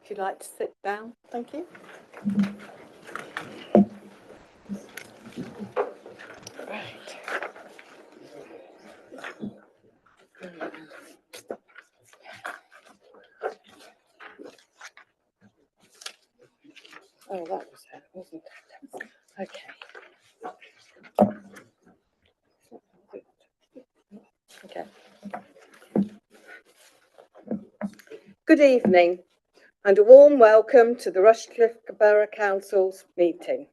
If you'd like to sit down, thank you. Right. Oh, that was it, wasn't it? Okay. Okay. Good evening and a warm welcome to the Rushcliffe Borough Council's meeting.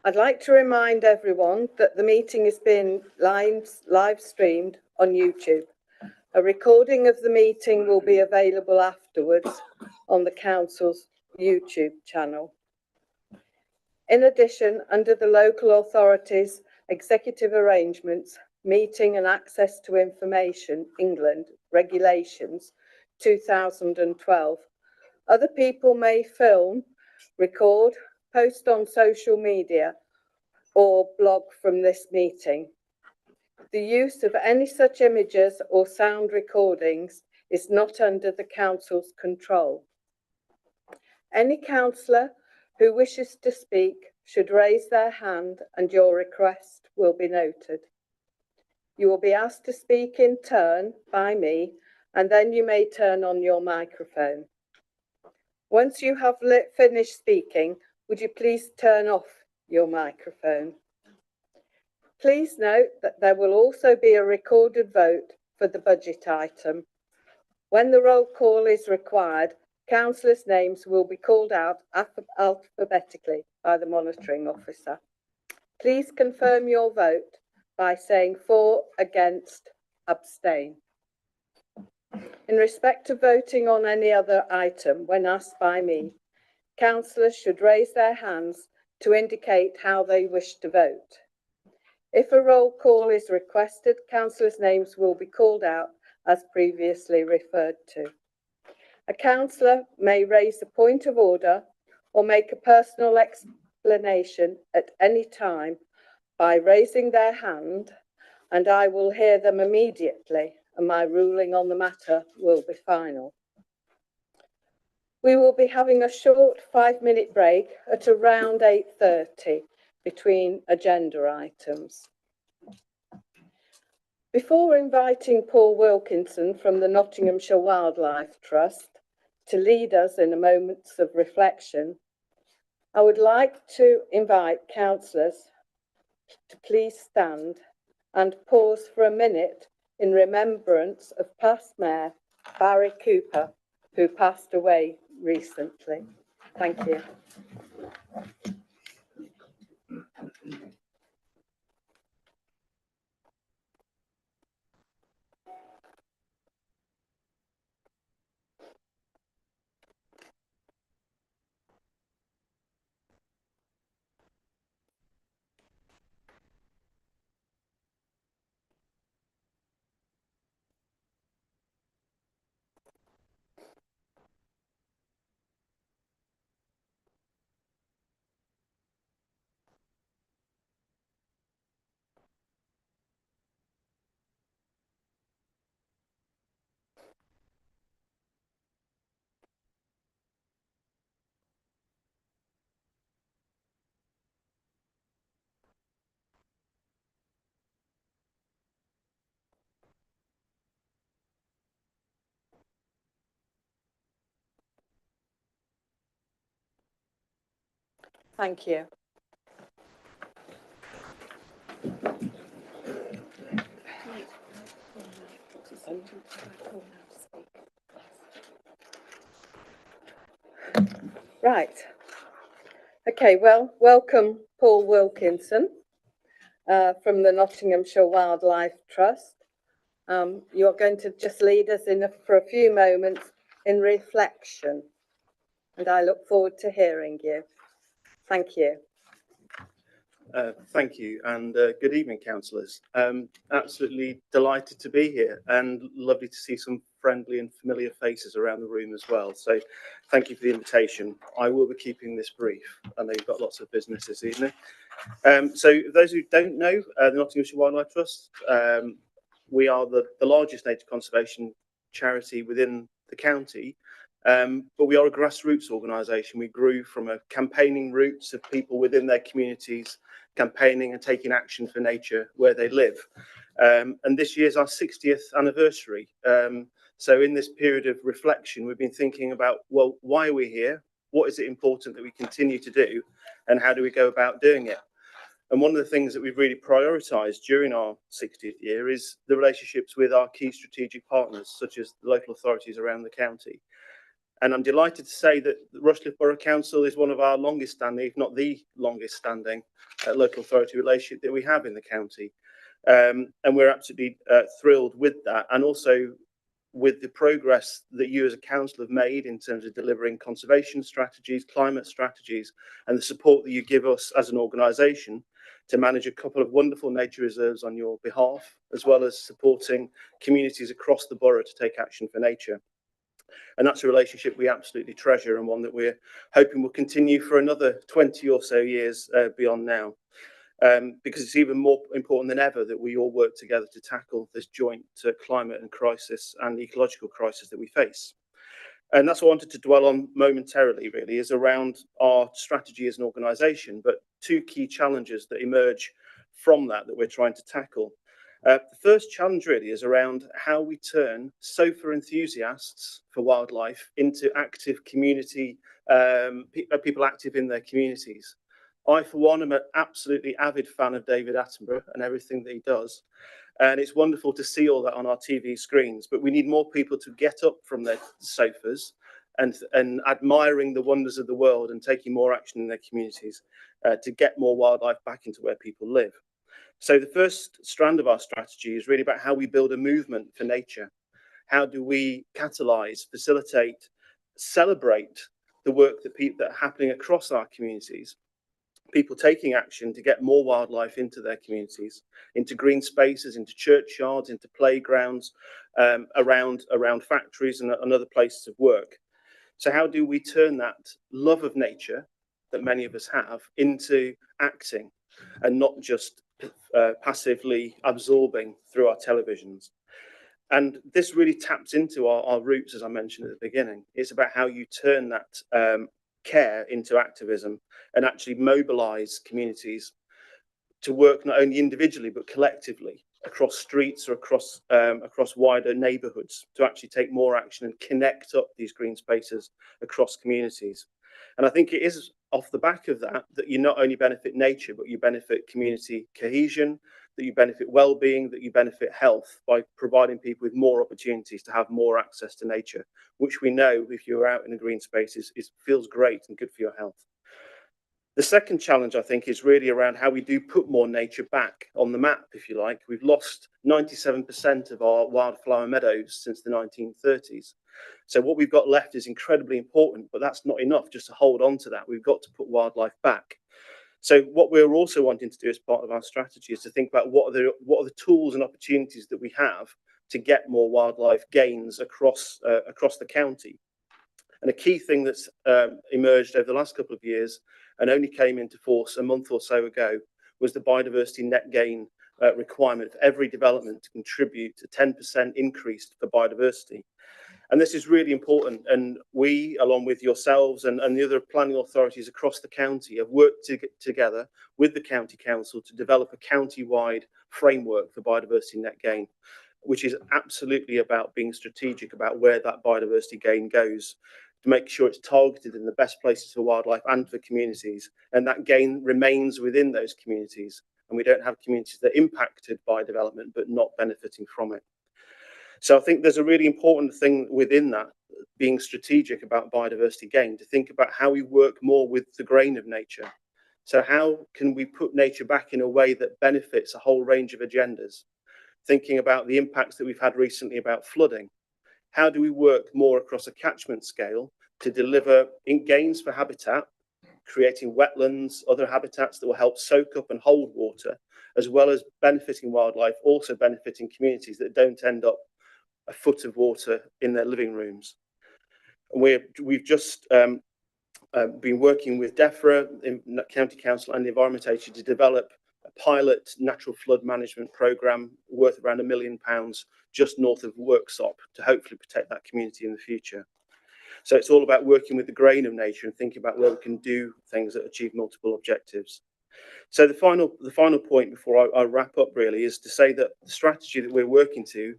I'd like to remind everyone that the meeting is being live streamed on YouTube. A recording of the meeting will be available afterwards on the Council's YouTube channel. In addition, under the Local Authorities Executive Arrangements, Meeting and Access to Information England Regulations 2012, other people may film, record, post on social media or blog from this meeting. The use of any such images or sound recordings is not under the Council's control. Any councillor who wishes to speak should raise their hand and your request will be noted. You will be asked to speak in turn by me and then you may turn on your microphone. Once you have finished speaking, would you please turn off your microphone? Please note that there will also be a recorded vote for the budget item. When the roll call is required, councillors' names will be called out alphabetically by the monitoring officer. Please confirm your vote by saying for, against, abstain. In respect of voting on any other item, when asked by me, councillors should raise their hands to indicate how they wish to vote. If a roll call is requested, councillors' names will be called out as previously referred to. A councillor may raise a point of order or make a personal explanation at any time by raising their hand, and I will hear them immediately and my ruling on the matter will be final. We will be having a short 5-minute break at around 8:30 between agenda items. Before inviting Paul Wilkinson from the Nottinghamshire Wildlife Trust to lead us in a moment of reflection, I would like to invite councillors to please stand and pause for a minute in remembrance of past Mayor Barry Cooper, who passed away recently. Thank you. Thank you. Right. Okay, well, welcome Paul Wilkinson from the Nottinghamshire Wildlife Trust. You're going to just lead us for a few moments in reflection, and I look forward to hearing you. Thank you. Thank you, and good evening, councillors. Absolutely delighted to be here and lovely to see some friendly and familiar faces around the room as well. So thank you for the invitation. I will be keeping this brief. I know you've got lots of business this evening. So those who don't know, the Nottinghamshire Wildlife Trust, we are the largest nature conservation charity within the county, But we are a grassroots organisation. We grew from a campaigning roots of people within their communities, campaigning and taking action for nature where they live. And this year's our 60th anniversary. So in this period of reflection, we've been thinking about, well, why are we here? What is it important that we continue to do? And how do we go about doing it? And one of the things that we've really prioritised during our 60th year is the relationships with our key strategic partners, such as the local authorities around the county. And I'm delighted to say that the Rushcliffe Borough Council is one of our longest standing, if not the longest standing, local authority relationship that we have in the county. And we're absolutely thrilled with that, and also with the progress that you as a council have made in terms of delivering conservation strategies, climate strategies, and the support that you give us as an organisation to manage a couple of wonderful nature reserves on your behalf, as well as supporting communities across the borough to take action for nature. And that's a relationship we absolutely treasure, and one that we're hoping will continue for another 20 or so years beyond now. Because it's even more important than ever that we all work together to tackle this joint climate and crisis and ecological crisis that we face. And that's what I wanted to dwell on momentarily, really, is around our strategy as an organisation, but two key challenges that emerge from that we're trying to tackle. The first challenge really is around how we turn sofa enthusiasts for wildlife into active community, people active in their communities. I, for one, am an absolutely avid fan of David Attenborough and everything that he does. And it's wonderful to see all that on our TV screens, but we need more people to get up from their sofas and admiring the wonders of the world and taking more action in their communities to get more wildlife back into where people live. So the first strand of our strategy is really about how we build a movement for nature. How do we catalyse, facilitate, celebrate the work that are happening across our communities? People taking action to get more wildlife into their communities, into green spaces, into churchyards, into playgrounds, around factories and other places of work. So how do we turn that love of nature that many of us have into acting and not just passively absorbing through our televisions? And this really taps into our roots, as I mentioned at the beginning. It's about how you turn that care into activism and actually mobilise communities to work not only individually but collectively across streets or across wider neighbourhoods to actually take more action and connect up these green spaces across communities. And I think it is off the back of that you not only benefit nature, but you benefit community cohesion, that you benefit well-being, that you benefit health by providing people with more opportunities to have more access to nature, which we know if you're out in a green space feels great and good for your health. The second challenge, I think, is really around how we do put more nature back on the map, if you like. We've lost 97% of our wildflower meadows since the 1930s. So what we've got left is incredibly important, but that's not enough just to hold on to that. We've got to put wildlife back. So what we're also wanting to do as part of our strategy is to think about what are the tools and opportunities that we have to get more wildlife gains across the county. And a key thing that's emerged over the last couple of years and only came into force a month or so ago was the biodiversity net gain requirement for every development to contribute to 10% increase for biodiversity. And this is really important. And we, along with yourselves and the other planning authorities across the county, have worked together with the county council to develop a county-wide framework for biodiversity net gain, which is absolutely about being strategic about where that biodiversity gain goes, to make sure it's targeted in the best places for wildlife and for communities, and that gain remains within those communities, and we don't have communities that are impacted by development but not benefiting from it. So I think there's a really important thing within that, being strategic about biodiversity gain, to think about how we work more with the grain of nature. So how can we put nature back in a way that benefits a whole range of agendas? Thinking about the impacts that we've had recently about flooding. How do we work more across a catchment scale to deliver gains for habitat, creating wetlands, other habitats that will help soak up and hold water, as well as benefiting wildlife, also benefiting communities that don't end up a foot of water in their living rooms. We've just been working with DEFRA, in County Council and the Environment Agency to develop a pilot natural flood management programme worth around £1 million just north of Worksop to hopefully protect that community in the future. So it's all about working with the grain of nature and thinking about where we can do things that achieve multiple objectives. So the final point before I wrap up really is to say that the strategy that we're working to,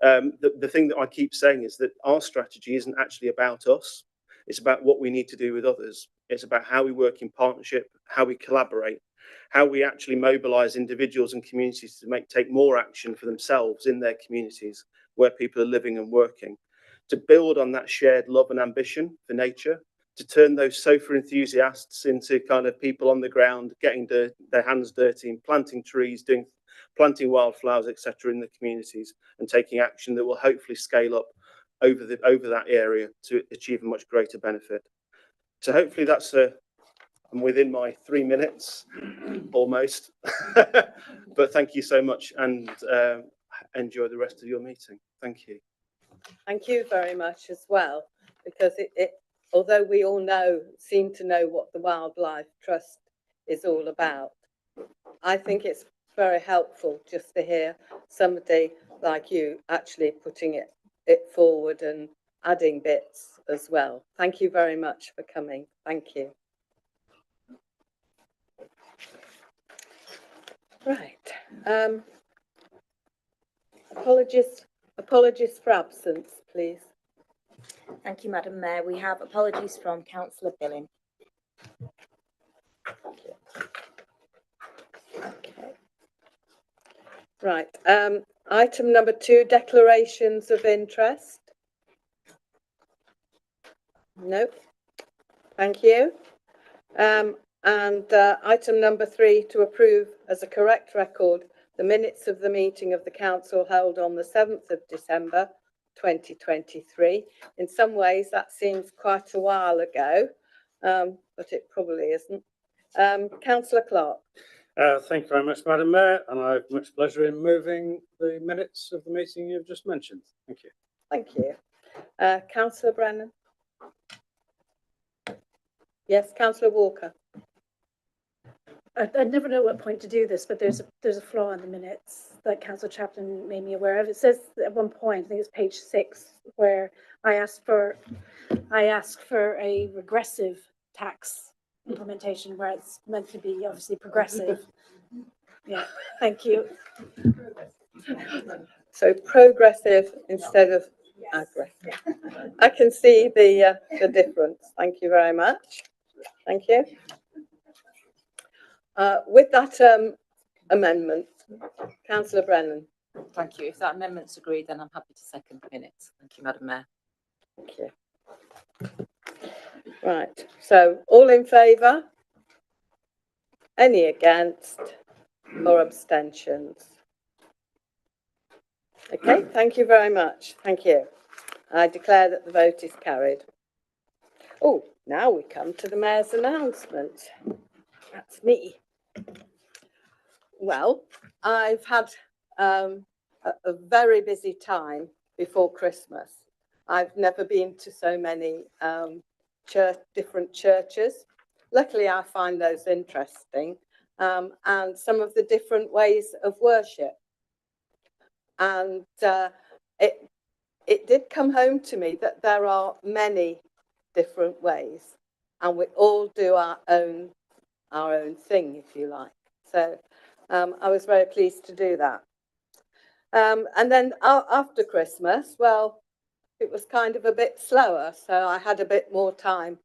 the thing that I keep saying is that our strategy isn't actually about us. It's about what we need to do with others. It's about how we work in partnership, how we collaborate, how we actually mobilize individuals and communities to take more action for themselves in their communities where people are living and working, to build on that shared love and ambition for nature, to turn those sofa enthusiasts into kind of people on the ground, getting their hands dirty and planting trees, planting wildflowers, etc., in the communities, and taking action that will hopefully scale up over that area to achieve a much greater benefit. So hopefully I'm within my 3 minutes almost. But thank you so much, and enjoy the rest of your meeting. Thank you. Thank you very much as well, because although we all seem to know what the Wildlife Trust is all about, I think it's very helpful just to hear somebody like you actually putting it forward and adding bits as well. Thank you very much for coming. Thank you. Right. Apologies for absence, please. Thank you, Madam Mayor. We have apologies from Councillor Billing. Okay. Right. Item number 2, declarations of interest. No. Thank you. And item number 3, to approve as a correct record the minutes of the meeting of the council held on the 7th of December 2023. In some ways that seems quite a while ago, but it probably isn't. Councillor Clark. Thank you very much, Madam Mayor, and I have much pleasure in moving the minutes of the meeting you've just mentioned. Thank you. Thank you. Councillor Brennan. Yes, Councillor Walker. I never know what point to do this, but there's a flaw in the minutes that Councillor Chaplin made me aware of. It says at one point, I think it's page 6, where I asked for a regressive tax implementation, where it's meant to be obviously progressive. Yeah, thank you. So progressive instead of aggressive. I can see the difference. Thank you very much. Thank you. With that amendment, Councillor Brennan. Thank you. If that amendment's agreed, then I'm happy to second the minutes. Thank you, Madam Mayor. Thank you. Right. So all in favour? Any against or abstentions? Okay. Thank you very much. Thank you. I declare that the vote is carried. Oh, now we come to the Mayor's announcement. That's me. Well, I've had a very busy time before Christmas. I've never been to so many different churches. Luckily, I find those interesting, and some of the different ways of worship. And it did come home to me that there are many different ways, and we all do our own thing, if you like. So I was very pleased to do that. And then after Christmas, well, it was kind of a bit slower, so I had a bit more time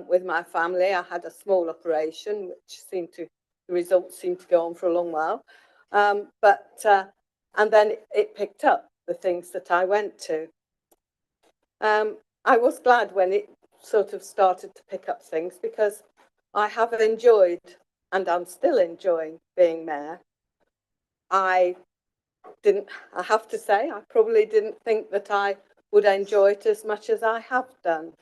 with my family. I had a small operation, which the results seemed to go on for a long while. And then it picked up the things that I went to. I was glad when it sort of started to pick up things, because I have enjoyed, and I'm still enjoying, being mayor. I have to say, I probably didn't think that I would enjoy it as much as I have done.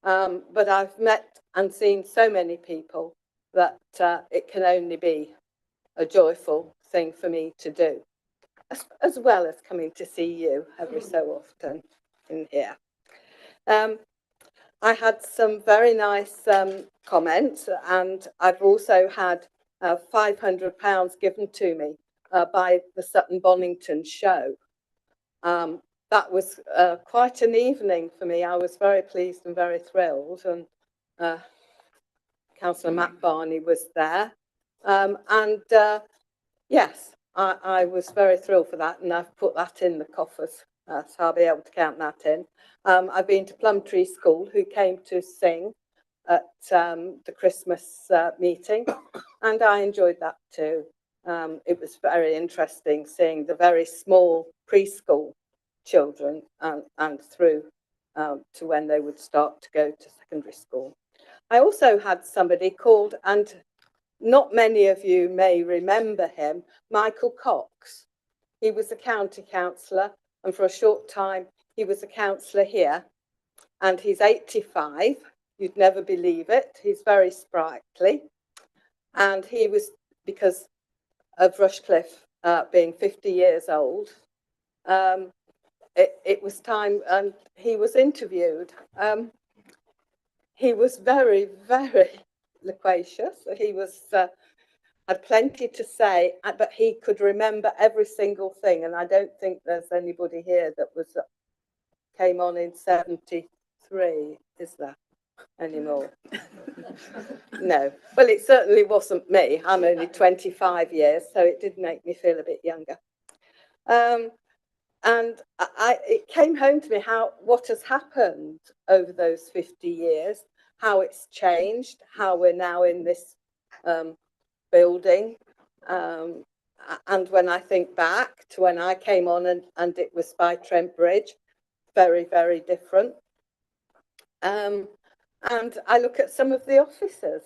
But I've met and seen so many people that it can only be a joyful thing for me to do, as well as coming to see you every so often in here. I had some very nice comments, and I've also had £500 given to me by the Sutton Bonington show that was quite an evening for me. I was very pleased and very thrilled, and Councillor Matt Barney was there. Yes, I was very thrilled for that, and I've put that in the coffers, so I'll be able to count that in. I've been to Plumtree School, who came to sing at the Christmas meeting, and I enjoyed that too. It was very interesting seeing the very small preschool children and through to when they would start to go to secondary school. I also had somebody called, and not many of you may remember him, Michael Cox. He was a county councillor, and for a short time he was a councillor here, and he's 85. You'd never believe it. He's very sprightly, and he was, because of Rushcliffe being 50 years old, it was time, and he was interviewed. He was very, very loquacious. He was had plenty to say, but he could remember every single thing. And I don't think there's anybody here that was came on in 73, is there anymore? No. Well, it certainly wasn't me. I'm only 25 years, so it did make me feel a bit younger. And it came home to me what has happened over those 50 years, how it's changed, how we're now in this building. And when I think back to when I came on and it was by Trent Bridge, very, very different. And I look at some of the officers.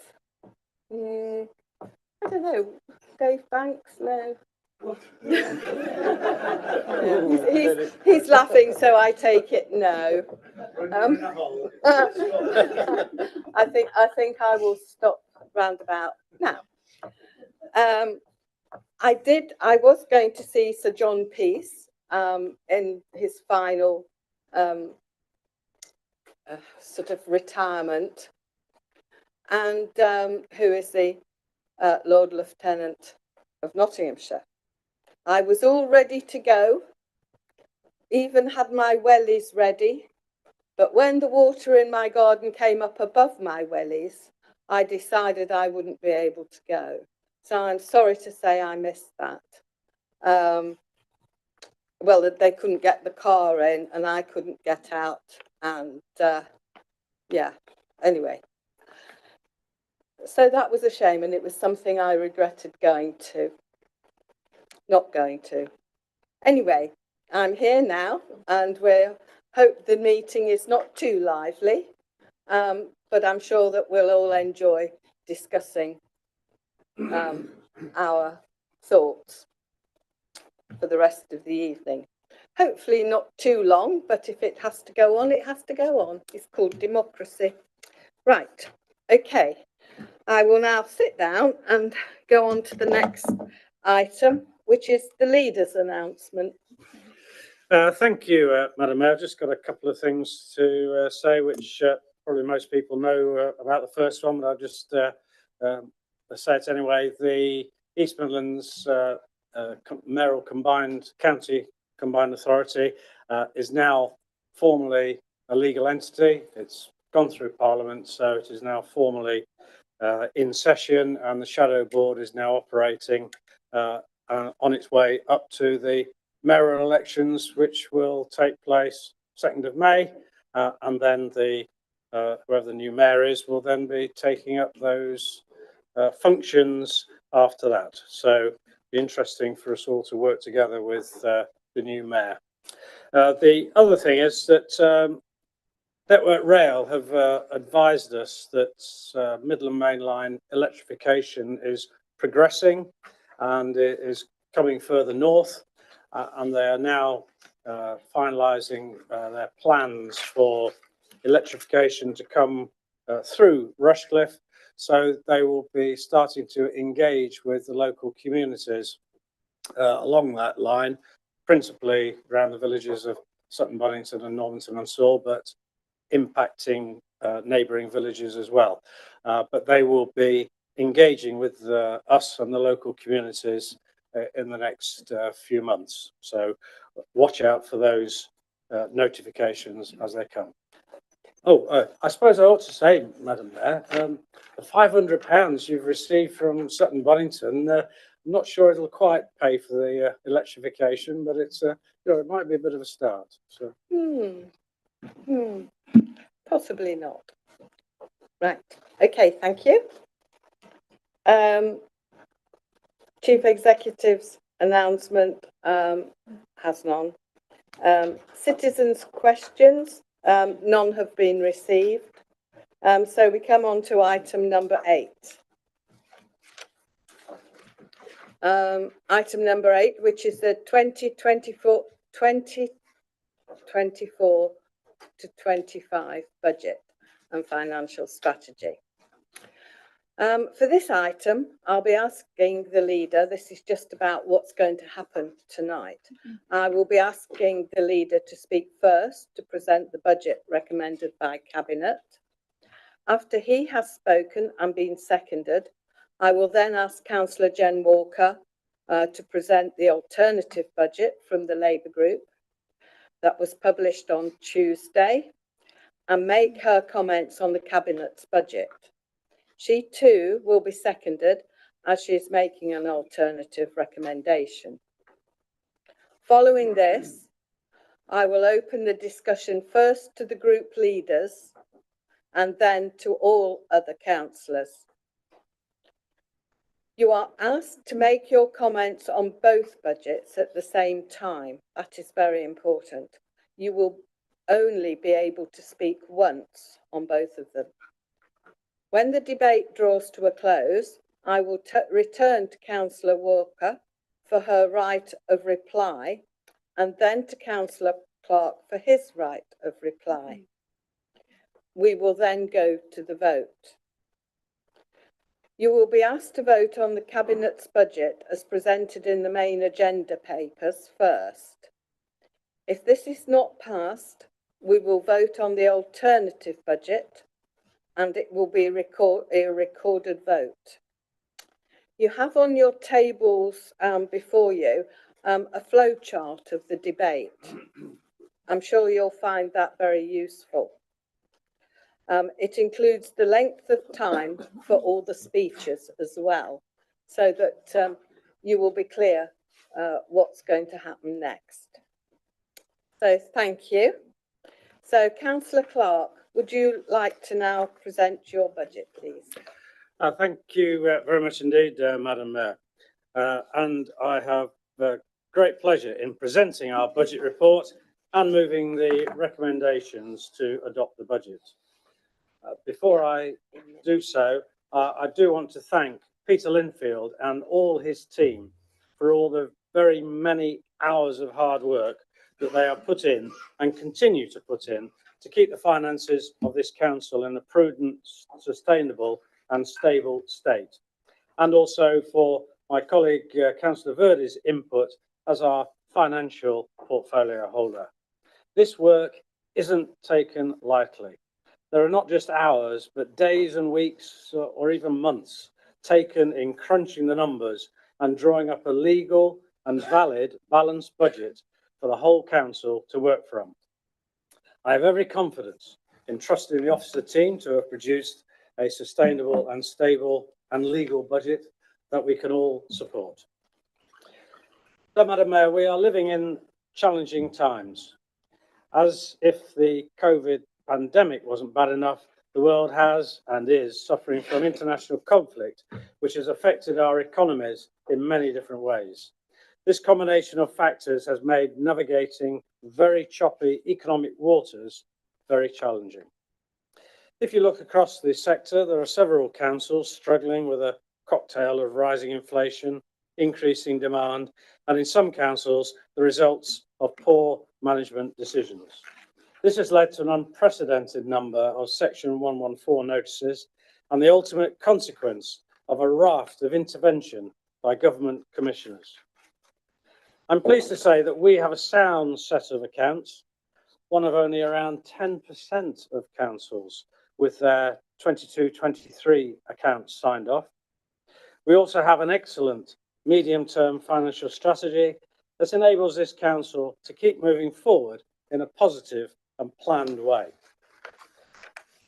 I don't know, Dave Banks, no. He's laughing, so I take it no. I think I will stop round about now. I was going to see Sir John Peace in his final sort of retirement, and who is the Lord Lieutenant of Nottinghamshire. I was all ready to go, even had my wellies ready, but when the water in my garden came up above my wellies, I decided I wouldn't be able to go. So I'm sorry to say I missed that. Well, they couldn't get the car in and I couldn't get out, and yeah, anyway. So that was a shame, and it was something I regretted not going to. Anyway, I'm here now, and we hope the meeting is not too lively, but I'm sure that we'll all enjoy discussing our thoughts for the rest of the evening. Hopefully not too long, but if it has to go on, it has to go on. It's called democracy. Right, okay. I will now sit down and go on to the next item, which is the leader's announcement. Thank you, Madam Mayor. I've just got a couple of things to say, which probably most people know about the first one, but I'll just say it anyway. The East Midlands Mayoral County Combined Authority is now formally a legal entity. It's gone through Parliament, so it is now formally in session, and the Shadow Board is now operating on its way up to the mayoral elections, which will take place 2nd of May, and then whoever the new mayor is will then be taking up those functions after that. So it'll be interesting for us all to work together with the new mayor. The other thing is that Network Rail have advised us that Midland Main Line electrification is progressing and it is coming further north, and they are now finalising their plans for electrification to come through Rushcliffe. So they will be starting to engage with the local communities along that line, principally around the villages of Sutton Bonington and Normanton on Soar, but impacting neighbouring villages as well. But they will be engaging with us and the local communities in the next few months. So watch out for those notifications as they come. Oh, I suppose I ought to say, Madam Mayor, the £500 you've received from Sutton Bonington, I'm not sure it'll quite pay for the electrification, but it's it might be a bit of a start. So. Possibly not. Right. Okay. Thank you. Chief Executive's announcement has none. Citizens' questions, none have been received. So we come on to item number 8. Item number 8, which is the 2024 to 25 budget and financial strategy. For this item, I'll be asking the leader, this is just about what's going to happen tonight. I will be asking the leader to speak first to present the budget recommended by Cabinet. After he has spoken and been seconded, I will then ask Councillor Jen Walker to present the alternative budget from the Labour Group that was published on Tuesday and make her comments on the Cabinet's budget. She too will be seconded as she is making an alternative recommendation. Following this, I will open the discussion first to the group leaders and then to all other councillors. You are asked to make your comments on both budgets at the same time. That is very important. You will only be able to speak once on both of them. When the debate draws to a close, I will return to Councillor Walker for her right of reply and then to Councillor Clark for his right of reply. We will then go to the vote. You will be asked to vote on the Cabinet's budget as presented in the main agenda papers first. If this is not passed, we will vote on the alternative budget and it will be a recorded vote. You have on your tables before you a flow chart of the debate. I'm sure you'll find that very useful. It includes the length of time for all the speeches as well, so that you will be clear what's going to happen next. So thank you. So Councillor Clark, would you like to now present your budget, please? Thank you very much indeed, Madam Mayor. And I have great pleasure in presenting our budget report and moving the recommendations to adopt the budget. Before I do so, I do want to thank Peter Linfield and all his team for all the very many hours of hard work that they have put in and continue to put in to keep the finances of this council in a prudent, sustainable and stable state. And also for my colleague Councillor Verdi's input as our financial portfolio holder. This work isn't taken lightly. There are not just hours, but days and weeks or even months taken in crunching the numbers and drawing up a legal and valid balanced budget for the whole council to work from. I have every confidence in trusting the officer team to have produced a sustainable and stable and legal budget that we can all support. So, Madam Mayor, we are living in challenging times. As if the COVID pandemic wasn't bad enough, the world has and is suffering from international conflict, which has affected our economies in many different ways. This combination of factors has made navigating very choppy economic waters very challenging. If you look across the sector, there are several councils struggling with a cocktail of rising inflation, increasing demand, and in some councils, the results of poor management decisions. This has led to an unprecedented number of Section 114 notices and the ultimate consequence of a raft of intervention by government commissioners. I'm pleased to say that we have a sound set of accounts, one of only around 10% of councils with their 22-23 accounts signed off. We also have an excellent medium-term financial strategy that enables this council to keep moving forward in a positive and planned way.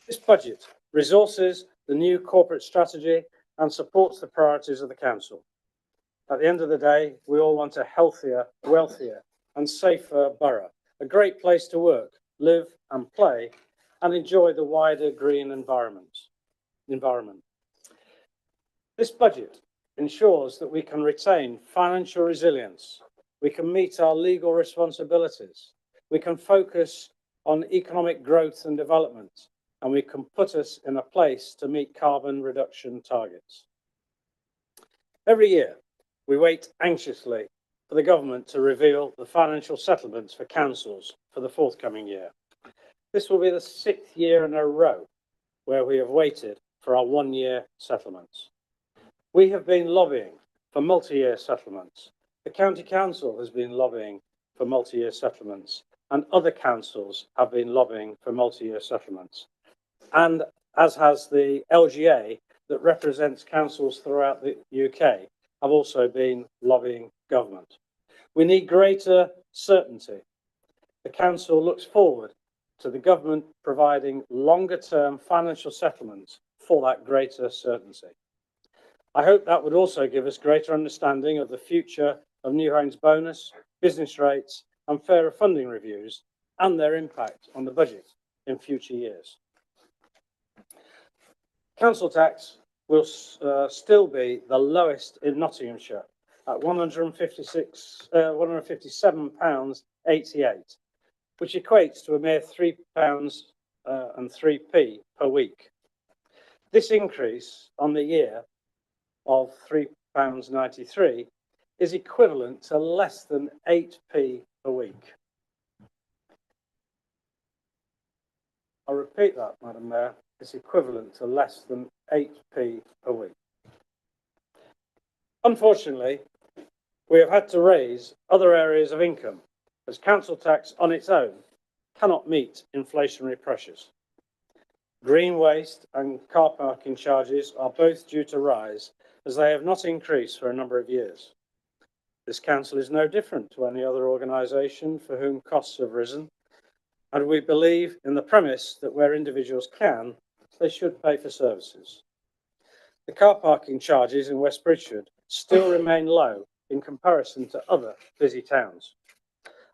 This budget resources the new corporate strategy and supports the priorities of the council. At the end of the day, we all want a healthier, wealthier and safer borough, a great place to work, live and play and enjoy the wider green environment. This budget ensures that we can retain financial resilience, we can meet our legal responsibilities, we can focus on economic growth and development, and we can put us in a place to meet carbon reduction targets. Every year, we wait anxiously for the government to reveal the financial settlements for councils for the forthcoming year. This will be the 6th year in a row where we have waited for our one-year settlements. We have been lobbying for multi-year settlements. The County Council has been lobbying for multi-year settlements, and other councils have been lobbying for multi-year settlements. And as has the LGA that represents councils throughout the UK, have also been lobbying government. We need greater certainty. The council looks forward to the government providing longer-term financial settlements for that greater certainty. I hope that would also give us greater understanding of the future of New Homes bonus, business rates and fairer funding reviews and their impact on the budget in future years. Council tax will still be the lowest in Nottinghamshire at £157.88, which equates to a mere £3.03 per week. This increase on the year of £3.93 is equivalent to less than 8p a week. I'll repeat that, Madam Mayor. It's equivalent to less than 8p a week. Unfortunately, we have had to raise other areas of income as council tax on its own cannot meet inflationary pressures. Green waste and car parking charges are both due to rise as they have not increased for a number of years. This council is no different to any other organisation for whom costs have risen, and we believe in the premise that where individuals can, they should pay for services. The car parking charges in West Bridgford still remain low in comparison to other busy towns.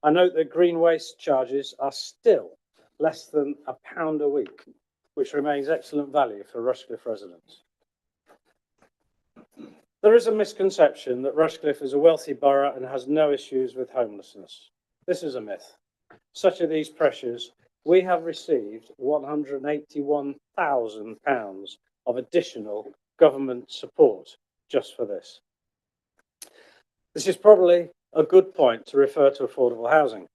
I note that green waste charges are still less than £1 a week, which remains excellent value for Rushcliffe residents. There is a misconception that Rushcliffe is a wealthy borough and has no issues with homelessness. This is a myth. Such are these pressures. We have received £181,000 of additional government support just for this. This is probably a good point to refer to affordable housing.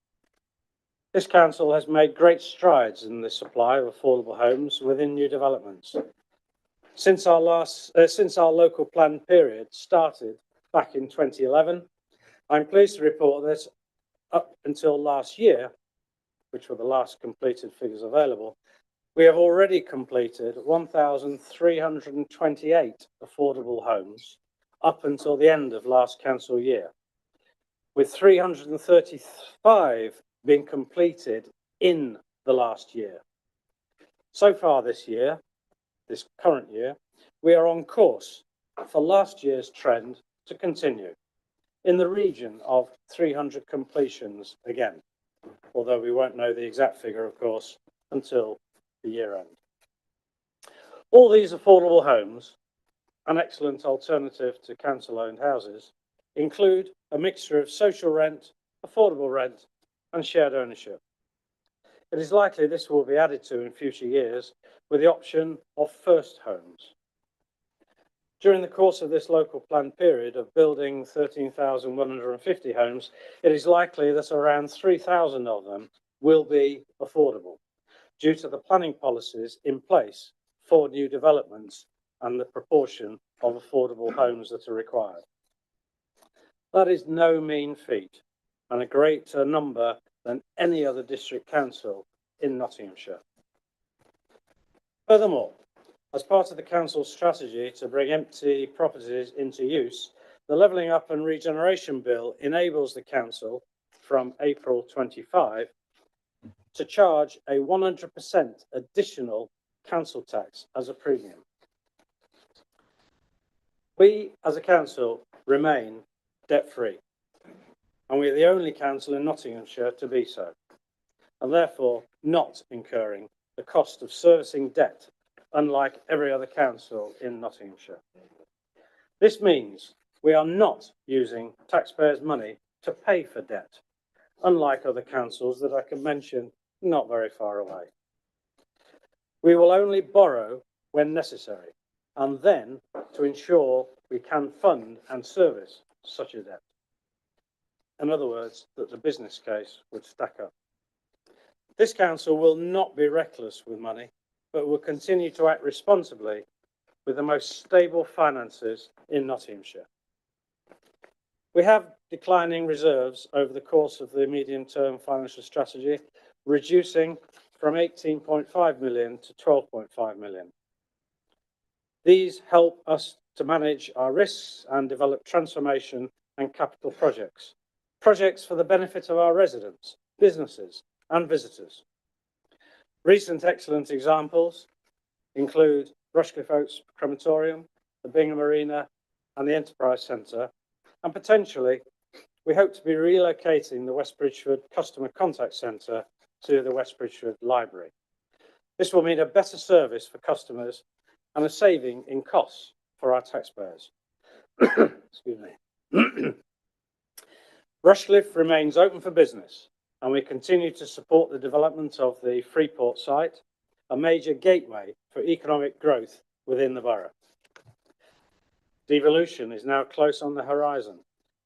This council has made great strides in the supply of affordable homes within new developments. Since our local plan period started back in 2011, I'm pleased to report that up until last year, which were the last completed figures available, we have already completed 1,328 affordable homes up until the end of last council year, with 335 being completed in the last year. So far this year, this current year, we are on course for last year's trend to continue in the region of 300 completions again, although we won't know the exact figure, of course, until the year end. All these affordable homes, an excellent alternative to council-owned houses, include a mixture of social rent, affordable rent and shared ownership. It is likely this will be added to in future years with the option of first homes. During the course of this local plan period of building 13,150 homes, it is likely that around 3,000 of them will be affordable due to the planning policies in place for new developments and the proportion of affordable homes that are required. That is no mean feat and a greater number than any other district council in Nottinghamshire. Furthermore, as part of the council's strategy to bring empty properties into use, the Levelling Up and Regeneration Bill enables the council from April 25 to charge a 100% additional council tax as a premium. We, as a council, remain debt-free, and we are the only council in Nottinghamshire to be so, and therefore not incurring the cost of servicing debt, unlike every other council in Nottinghamshire. This means we are not using taxpayers' money to pay for debt, unlike other councils that I can mention not very far away. We will only borrow when necessary, and then to ensure we can fund and service such a debt. In other words, that the business case would stack up. This council will not be reckless with money, but will continue to act responsibly with the most stable finances in Nottinghamshire. We have declining reserves over the course of the medium-term financial strategy, reducing from 18.5 million to 12.5 million. These help us to manage our risks and develop transformation and capital projects for the benefit of our residents, businesses and visitors. Recent excellent examples include Rushcliffe Oaks Crematorium, the Bingham Arena and the Enterprise Centre, and potentially we hope to be relocating the West Bridgeford Customer Contact Centre to the West Bridgeford Library. This will mean a better service for customers and a saving in costs for our taxpayers. Excuse me. Rushcliffe remains open for business, and we continue to support the development of the Freeport site, a major gateway for economic growth within the borough. Devolution is now close on the horizon,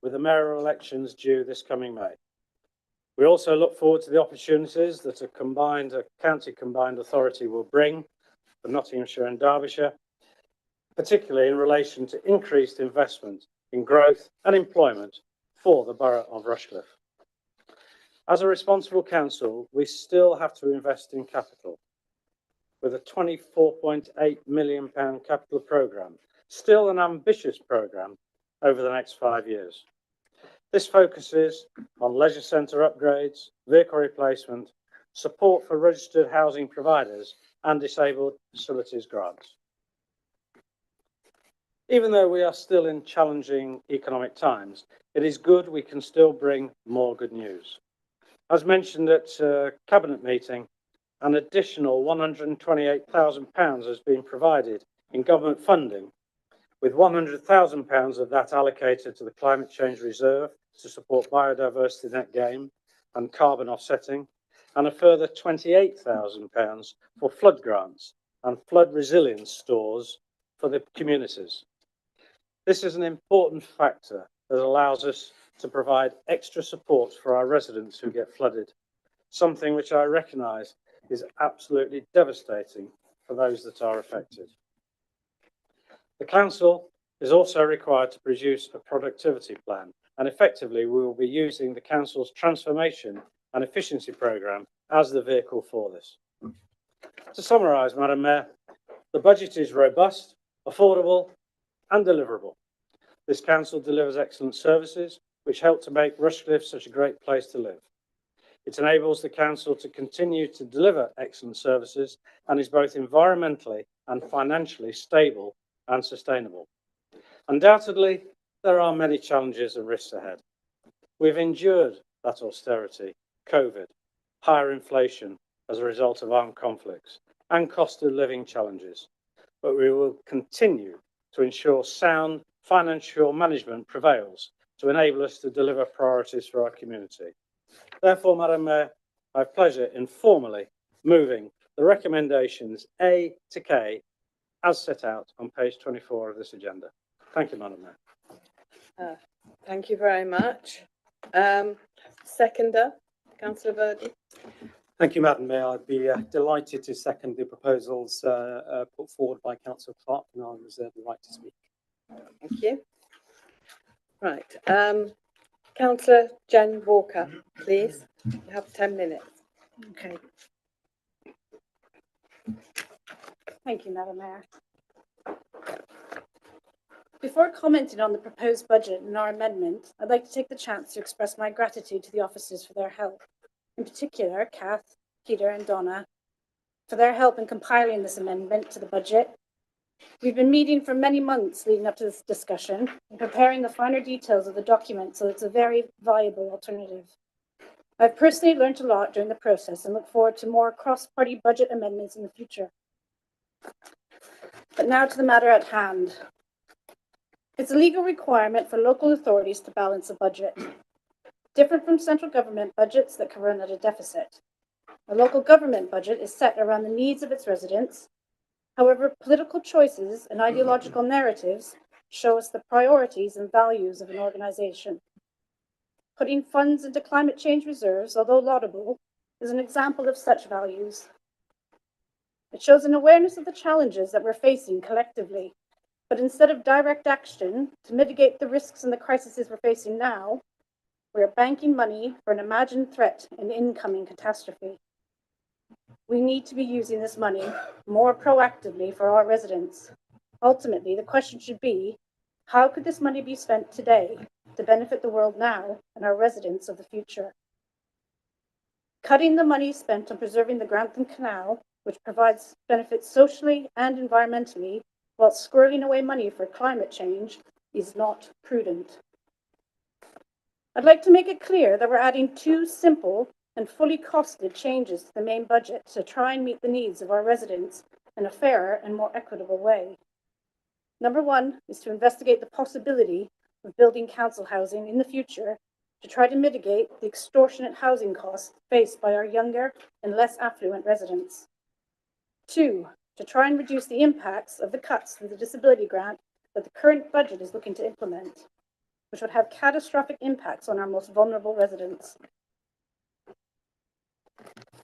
with the mayoral elections due this coming May. We also look forward to the opportunities that a county combined authority will bring for Nottinghamshire and Derbyshire, particularly in relation to increased investment in growth and employment for the borough of Rushcliffe. As a responsible council, we still have to invest in capital, with a £24.8 million capital programme, still an ambitious programme over the next 5 years. This focuses on leisure centre upgrades, vehicle replacement, support for registered housing providers and disabled facilities grants. Even though we are still in challenging economic times, it is good we can still bring more good news. As mentioned at Cabinet meeting, an additional £128,000 has been provided in government funding, with £100,000 of that allocated to the Climate Change Reserve to support biodiversity net gain and carbon offsetting, and a further £28,000 for flood grants and flood resilience stores for the communities. This is an important factor that allows us to provide extra support for our residents who get flooded, something which I recognise is absolutely devastating for those that are affected. The council is also required to produce a productivity plan, and effectively we will be using the council's transformation and efficiency programme as the vehicle for this. To summarise, Madam Mayor, the budget is robust, affordable and deliverable. This council delivers excellent services which help to make Rushcliffe such a great place to live. It enables the council to continue to deliver excellent services and is both environmentally and financially stable and sustainable. Undoubtedly, there are many challenges and risks ahead. We've endured that austerity, COVID, higher inflation as a result of armed conflicts and cost of living challenges, but we will continue to ensure sound financial management prevails to enable us to deliver priorities for our community. Therefore, Madam Mayor, I have pleasure in formally moving the recommendations A to K as set out on page 24 of this agenda. Thank you, Madam Mayor. Thank you very much. Seconder, Councillor Verdon. Thank you, Madam Mayor. I'd be delighted to second the proposals put forward by Councillor Clark, and I'll reserve the right to speak. Thank you. Right. Councillor Jen Walker, please. You have 10 minutes. Okay. Thank you, Madam Mayor. Before commenting on the proposed budget and our amendment, I'd like to take the chance to express my gratitude to the officers for their help. In particular, Kath, Peter and Donna, for their help in compiling this amendment to the budget. We've been meeting for many months leading up to this discussion and preparing the finer details of the document, so it's a very viable alternative. I've personally learned a lot during the process and look forward to more cross-party budget amendments in the future. But now to the matter at hand. It's a legal requirement for local authorities to balance a budget, different from central government budgets that can run at a deficit. A local government budget is set around the needs of its residents. However, political choices and ideological narratives show us the priorities and values of an organization. Putting funds into climate change reserves, although laudable, is an example of such values. It shows an awareness of the challenges that we're facing collectively, but instead of direct action to mitigate the risks and the crises we're facing now, we are banking money for an imagined threat and incoming catastrophe. We need to be using this money more proactively for our residents. Ultimately, the question should be, how could this money be spent today to benefit the world now and our residents of the future? Cutting the money spent on preserving the Grantham Canal, which provides benefits socially and environmentally, while squirreling away money for climate change, is not prudent. I'd like to make it clear that we're adding two simple and fully costed changes to the main budget to try and meet the needs of our residents in a fairer and more equitable way. Number one is to investigate the possibility of building council housing in the future to try to mitigate the extortionate housing costs faced by our younger and less affluent residents. Two, to try and reduce the impacts of the cuts to the disability grant that the current budget is looking to implement, which would have catastrophic impacts on our most vulnerable residents.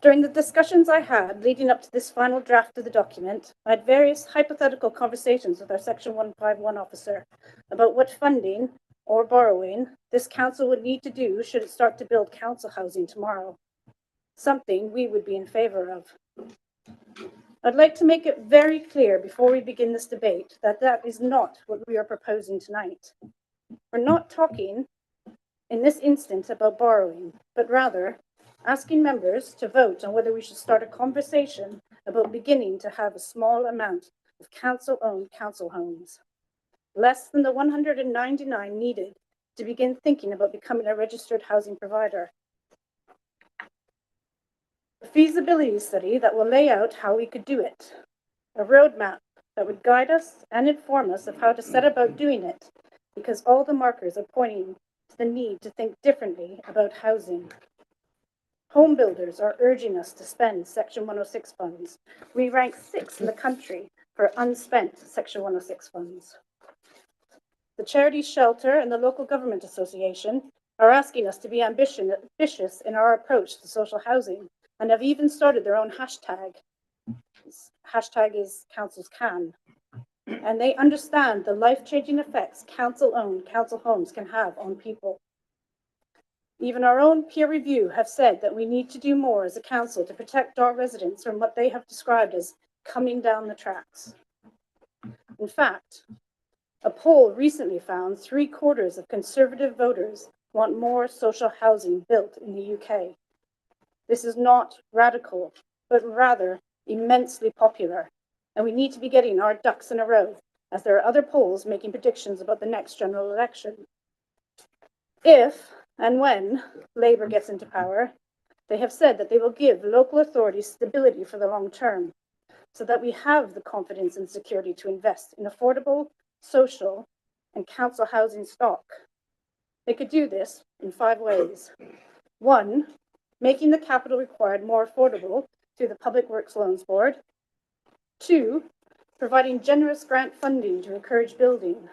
During the discussions I had leading up to this final draft of the document, I had various hypothetical conversations with our Section 151 officer about what funding or borrowing this council would need to do should it start to build council housing tomorrow, something we would be in favour of. I'd like to make it very clear before we begin this debate that that is not what we are proposing tonight. We're not talking in this instance about borrowing, but rather asking members to vote on whether we should start a conversation about beginning to have a small amount of council-owned council homes, less than the 199 needed to begin thinking about becoming a registered housing provider. A feasibility study that will lay out how we could do it, a roadmap that would guide us and inform us of how to set about doing it, because all the markers are pointing to the need to think differently about housing. Home builders are urging us to spend Section 106 funds. We rank 6th in the country for unspent Section 106 funds. The Charity Shelter and the Local Government Association are asking us to be ambitious in our approach to social housing and have even started their own hashtag. This hashtag is Councils Can. And they understand the life-changing effects council-owned council homes can have on people. Even our own peer review have said that we need to do more as a council to protect our residents from what they have described as coming down the tracks. In fact, a poll recently found 3/4 of Conservative voters want more social housing built in the UK. This is not radical, but rather immensely popular, and we need to be getting our ducks in a row, as there are other polls making predictions about the next general election. If and when Labour gets into power, they have said that they will give local authorities stability for the long term, so that we have the confidence and security to invest in affordable, social, and council housing stock. They could do this in 5 ways. 1, making the capital required more affordable through the Public Works Loans Board. 2, providing generous grant funding to encourage building.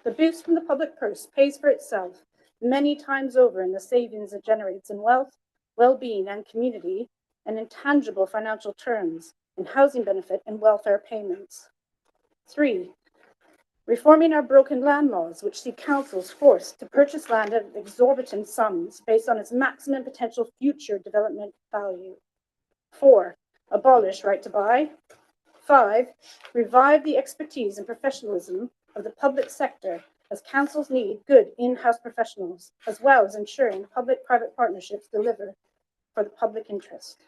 The boost from the public purse pays for itself many times over in the savings it generates in wealth, well-being, and community, and in tangible financial terms, in housing benefit and welfare payments. 3, reforming our broken land laws, which see councils forced to purchase land at exorbitant sums based on its maximum potential future development value. 4, abolish right to buy. 5, revive the expertise and professionalism of the public sector, as councils need good in-house professionals, as well as ensuring public-private partnerships deliver for the public interest.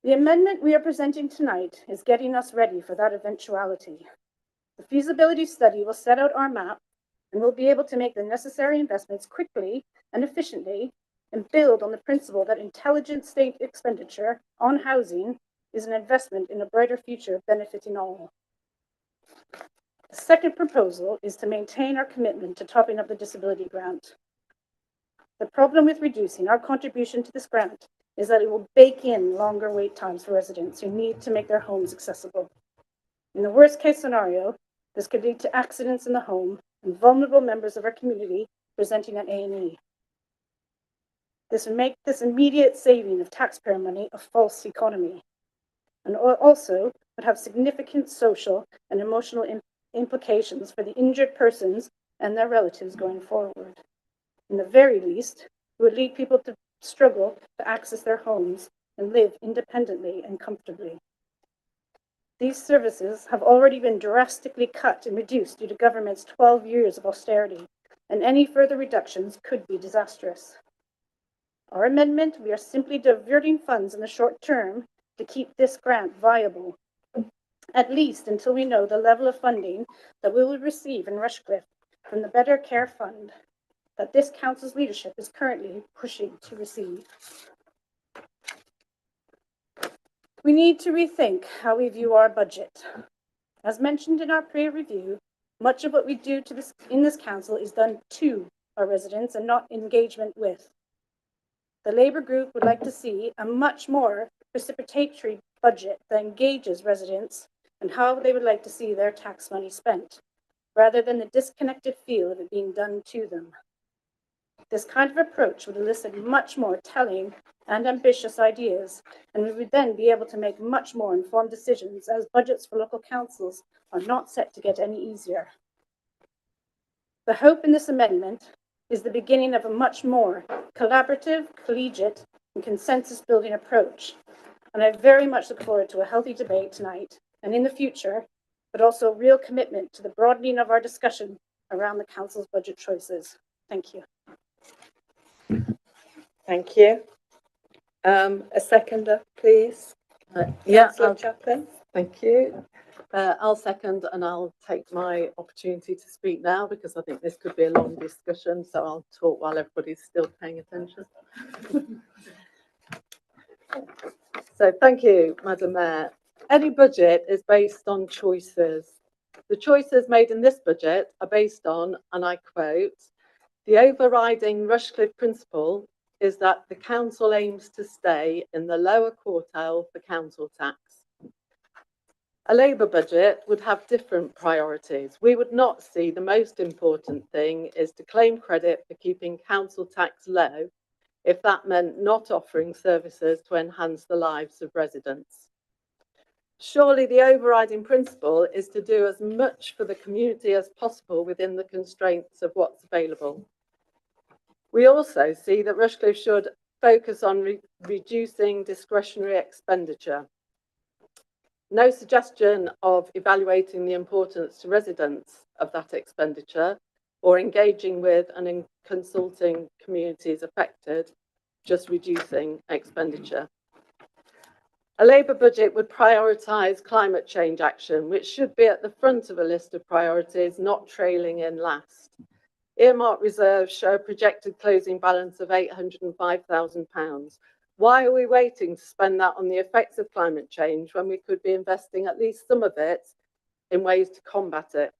The amendment we are presenting tonight is getting us ready for that eventuality. The feasibility study will set out our map and we'll be able to make the necessary investments quickly and efficiently and build on the principle that intelligent state expenditure on housing is an investment in a brighter future benefiting all. The second proposal is to maintain our commitment to topping up the disability grant. The problem with reducing our contribution to this grant is that it will bake in longer wait times for residents who need to make their homes accessible. In the worst case scenario, this could lead to accidents in the home and vulnerable members of our community presenting at A&E. This would make this immediate saving of taxpayer money a false economy, and also would have significant social and emotional implications for the injured persons and their relatives going forward. In the very least, it would lead people to struggle to access their homes and live independently and comfortably. These services have already been drastically cut and reduced due to government's 12 years of austerity, and any further reductions could be disastrous. Our amendment, we are simply diverting funds in the short term to keep this grant viable, at least until we know the level of funding that we will receive in Rushcliffe from the Better Care Fund that this council's leadership is currently pushing to receive. We need to rethink how we view our budget. As mentioned in our pre-review, much of what we do in this council is done to our residents and not engagement with. The Labour group would like to see a much more participatory budget that engages residents and how they would like to see their tax money spent, rather than the disconnected feel of it being done to them. This kind of approach would elicit much more telling and ambitious ideas, and we would then be able to make much more informed decisions, as budgets for local councils are not set to get any easier. The hope in this amendment is the beginning of a much more collaborative, collegiate, and consensus-building approach, and I very much look forward to a healthy debate tonight and in the future, but also a real commitment to the broadening of our discussion around the council's budget choices. Thank you. Thank you. A seconder, please. Councillor Chaplin. Thank you. I'll second, and I'll take my opportunity to speak now because I think this could be a long discussion, so I'll talk while everybody's still paying attention. So thank you, Madam Mayor. Any budget is based on choices. The choices made in this budget are based on, and I quote, the overriding Rushcliffe principle is that the council aims to stay in the lower quartile for council tax. A Labour budget would have different priorities. We would not see the most important thing is to claim credit for keeping council tax low if that meant not offering services to enhance the lives of residents. Surely the overriding principle is to do as much for the community as possible within the constraints of what's available. We also see that Rushcliffe should focus on reducing discretionary expenditure. No suggestion of evaluating the importance to residents of that expenditure or engaging with and consulting communities affected, just reducing expenditure. A Labour budget would prioritise climate change action, which should be at the front of a list of priorities, not trailing in last. Earmark reserves show a projected closing balance of £805,000. Why are we waiting to spend that on the effects of climate change when we could be investing at least some of it in ways to combat it?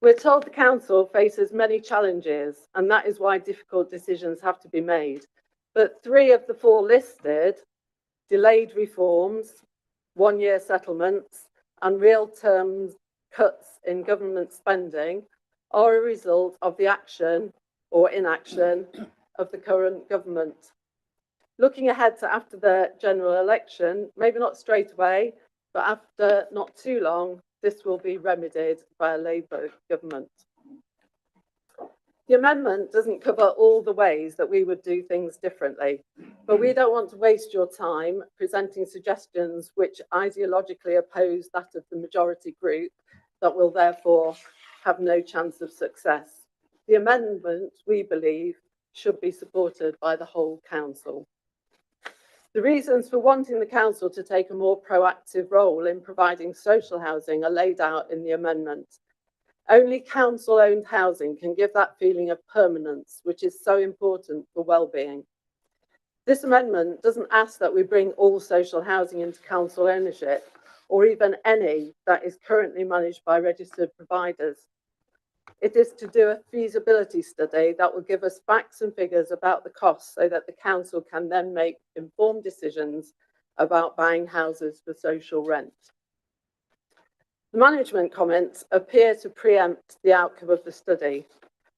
We're told the council faces many challenges, and that is why difficult decisions have to be made. But 3 of the 4 listed, delayed reforms, 1-year settlements, and real term cuts in government spending, are a result of the action or inaction of the current government. Looking ahead to after the general election, maybe not straight away, but after not too long, this will be remedied by a Labour government. The amendment doesn't cover all the ways that we would do things differently, but we don't want to waste your time presenting suggestions which ideologically oppose that of the majority group that will therefore have no chance of success. The amendment, we believe, should be supported by the whole council. The reasons for wanting the council to take a more proactive role in providing social housing are laid out in the amendment. Only council-owned housing can give that feeling of permanence, which is so important for well-being. This amendment doesn't ask that we bring all social housing into council ownership, or even any that is currently managed by registered providers. It is to do a feasibility study that will give us facts and figures about the costs so that the council can then make informed decisions about buying houses for social rent. The management comments appear to preempt the outcome of the study.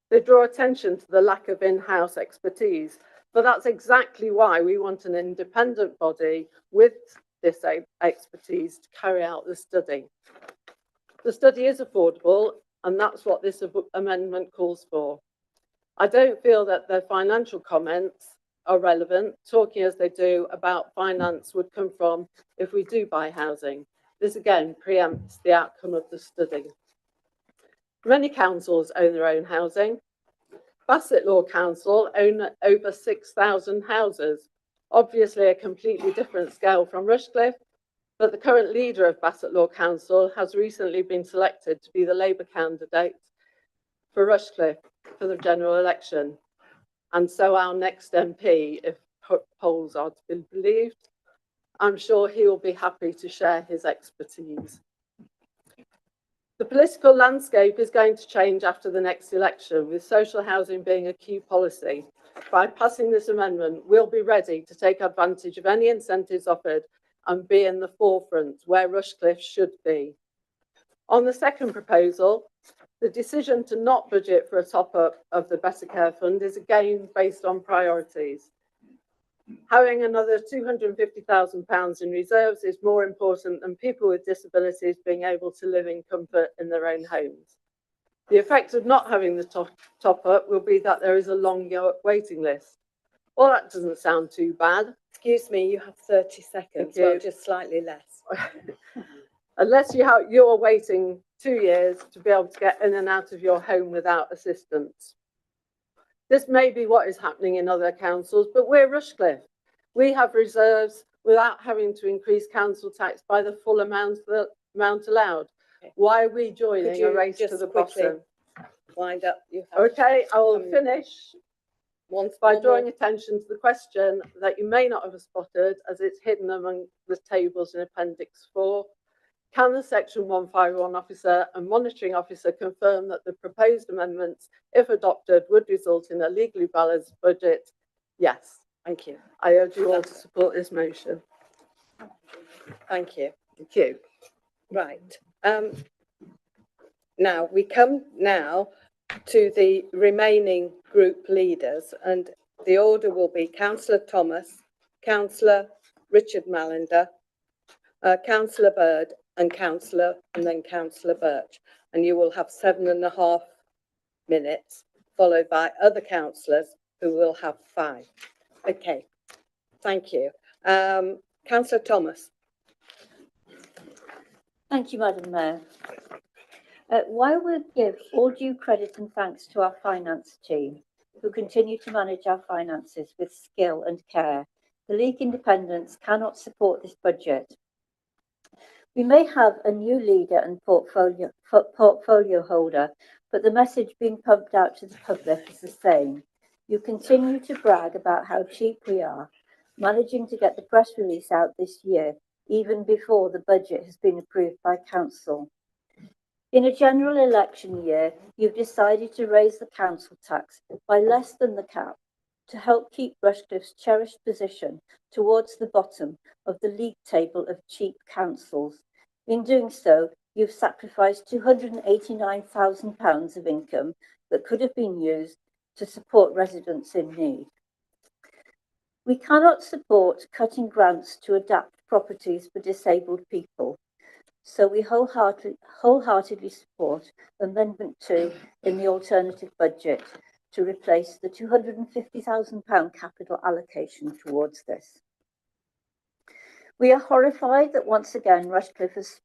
They draw attention to the lack of in-house expertise, but that's exactly why we want an independent body with this expertise to carry out the study. The study is affordable, and that's what this amendment calls for. I don't feel that the financial comments are relevant, talking as they do about finance would come from if we do buy housing. This again preempts the outcome of the study. Many councils own their own housing. Bassett Law Council own over 6,000 houses, obviously a completely different scale from Rushcliffe, but the current leader of Bassett Law Council has recently been selected to be the Labour candidate for Rushcliffe for the general election. And so our next MP, if polls are to be believed, I'm sure he will be happy to share his expertise. The political landscape is going to change after the next election, with social housing being a key policy. By passing this amendment, we'll be ready to take advantage of any incentives offered and be in the forefront where Rushcliffe should be. On the second proposal, the decision to not budget for a top-up of the Better Care Fund is again based on priorities. Having another £250,000 in reserves is more important than people with disabilities being able to live in comfort in their own homes. The effect of not having the top-up will be that there is a longer waiting list. Well, that doesn't sound too bad. Excuse me, you have 30 seconds, well, just slightly less. Unless you're waiting 2 years to be able to get in and out of your home without assistance. This may be what is happening in other councils, but we're Rushcliffe. We have reserves without having to increase council tax by the full amount allowed. Why are we joining a race to the bottom? Wind up. Okay, I will finish by drawing attention to the question that you may not have spotted as it's hidden among the tables in Appendix 4. Can the Section 151 officer and monitoring officer confirm that the proposed amendments, if adopted, would result in a legally balanced budget? Yes. Thank you. I urge you all to support this motion. Thank you. Thank you. Right. Now, we come now to the remaining group leaders, and the order will be Councillor Thomas, Councillor Richard Mallender, Councillor Bird, and then Councillor Birch. And you will have 7.5 minutes, followed by other councillors who will have 5. Okay, thank you. Councillor Thomas. Thank you, Madam Mayor. While we give all due credit and thanks to our finance team, who continue to manage our finances with skill and care, the League Independents cannot support this budget. We may have a new leader and portfolio holder, but the message being pumped out to the public is the same. You continue to brag about how cheap we are, managing to get the press release out this year, even before the budget has been approved by council. In a general election year, you've decided to raise the council tax by less than the cap to help keep Rushcliffe's cherished position towards the bottom of the league table of cheap councils. In doing so, you've sacrificed £289,000 of income that could have been used to support residents in need. We cannot support cutting grants to adapt properties for disabled people, so we wholeheartedly support Amendment 2 in the alternative budget to replace the £250,000 capital allocation towards this. We are horrified that once again Rushcliffe has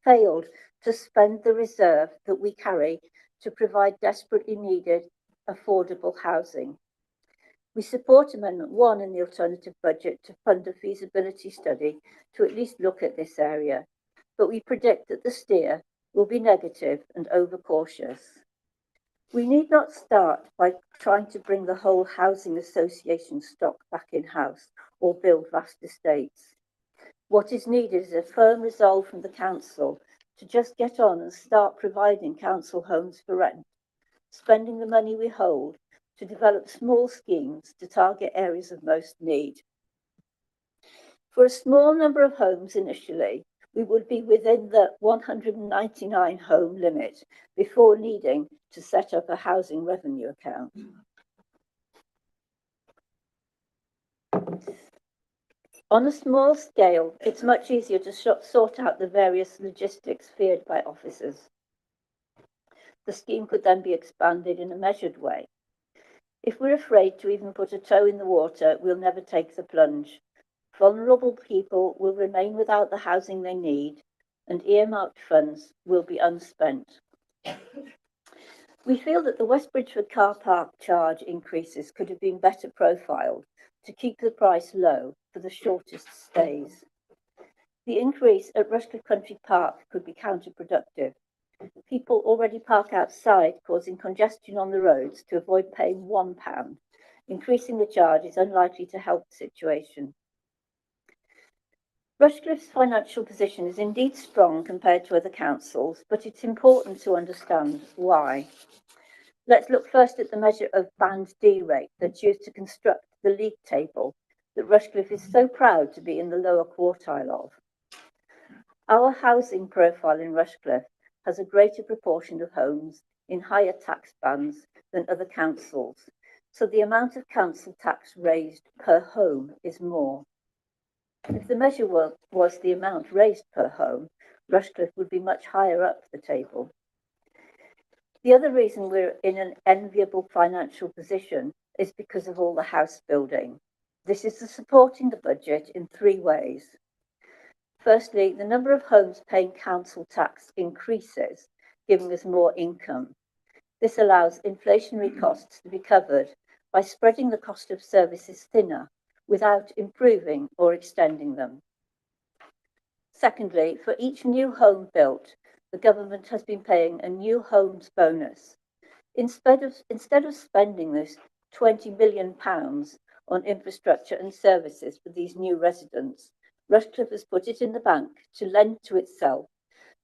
failed to spend the reserve that we carry to provide desperately needed affordable housing. We support Amendment 1 in the alternative budget to fund a feasibility study to at least look at this area, but we predict that the steer will be negative and overcautious. We need not start by trying to bring the whole housing association stock back in-house or build vast estates. What is needed is a firm resolve from the council to just get on and start providing council homes for rent, spending the money we hold to develop small schemes to target areas of most need. For a small number of homes initially, we would be within the 199 home limit before needing to set up a housing revenue account. On a small scale, it's much easier to sort out the various logistics feared by officers. The scheme could then be expanded in a measured way. If we're afraid to even put a toe in the water, we'll never take the plunge. Vulnerable people will remain without the housing they need, and earmarked funds will be unspent. We feel that the West Bridgeford car park charge increases could have been better profiled to keep the price low for the shortest stays. The increase at Rushcliffe Country Park could be counterproductive. People already park outside, causing congestion on the roads to avoid paying £1. Increasing the charge is unlikely to help the situation. Rushcliffe's financial position is indeed strong compared to other councils, but it's important to understand why. Let's look first at the measure of Band D rate that's used to construct the league table that Rushcliffe is so proud to be in the lower quartile of. Our housing profile in Rushcliffe has a greater proportion of homes in higher tax bands than other councils, so the amount of council tax raised per home is more. If the measure was the amount raised per home, Rushcliffe would be much higher up the table. The other reason we're in an enviable financial position is because of all the house building. This is supporting the budget in 3 ways. Firstly, the number of homes paying council tax increases, giving us more income. This allows inflationary costs to be covered by spreading the cost of services thinner without improving or extending them. Secondly, for each new home built, the government has been paying a new homes bonus. Instead of spending this £20 million on infrastructure and services for these new residents, Rushcliffe has put it in the bank to lend to itself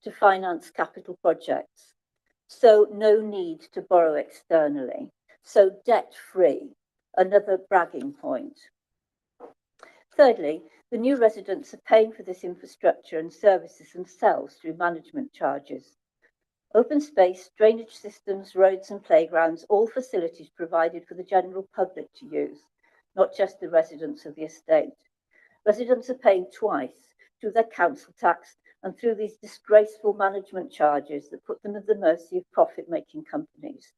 to finance capital projects. So no need to borrow externally. So debt-free, another bragging point. Thirdly, the new residents are paying for this infrastructure and services themselves through management charges. Open space, drainage systems, roads and playgrounds, all facilities provided for the general public to use, not just the residents of the estate. Residents are paying twice through their council tax and through these disgraceful management charges that put them at the mercy of profit-making companies.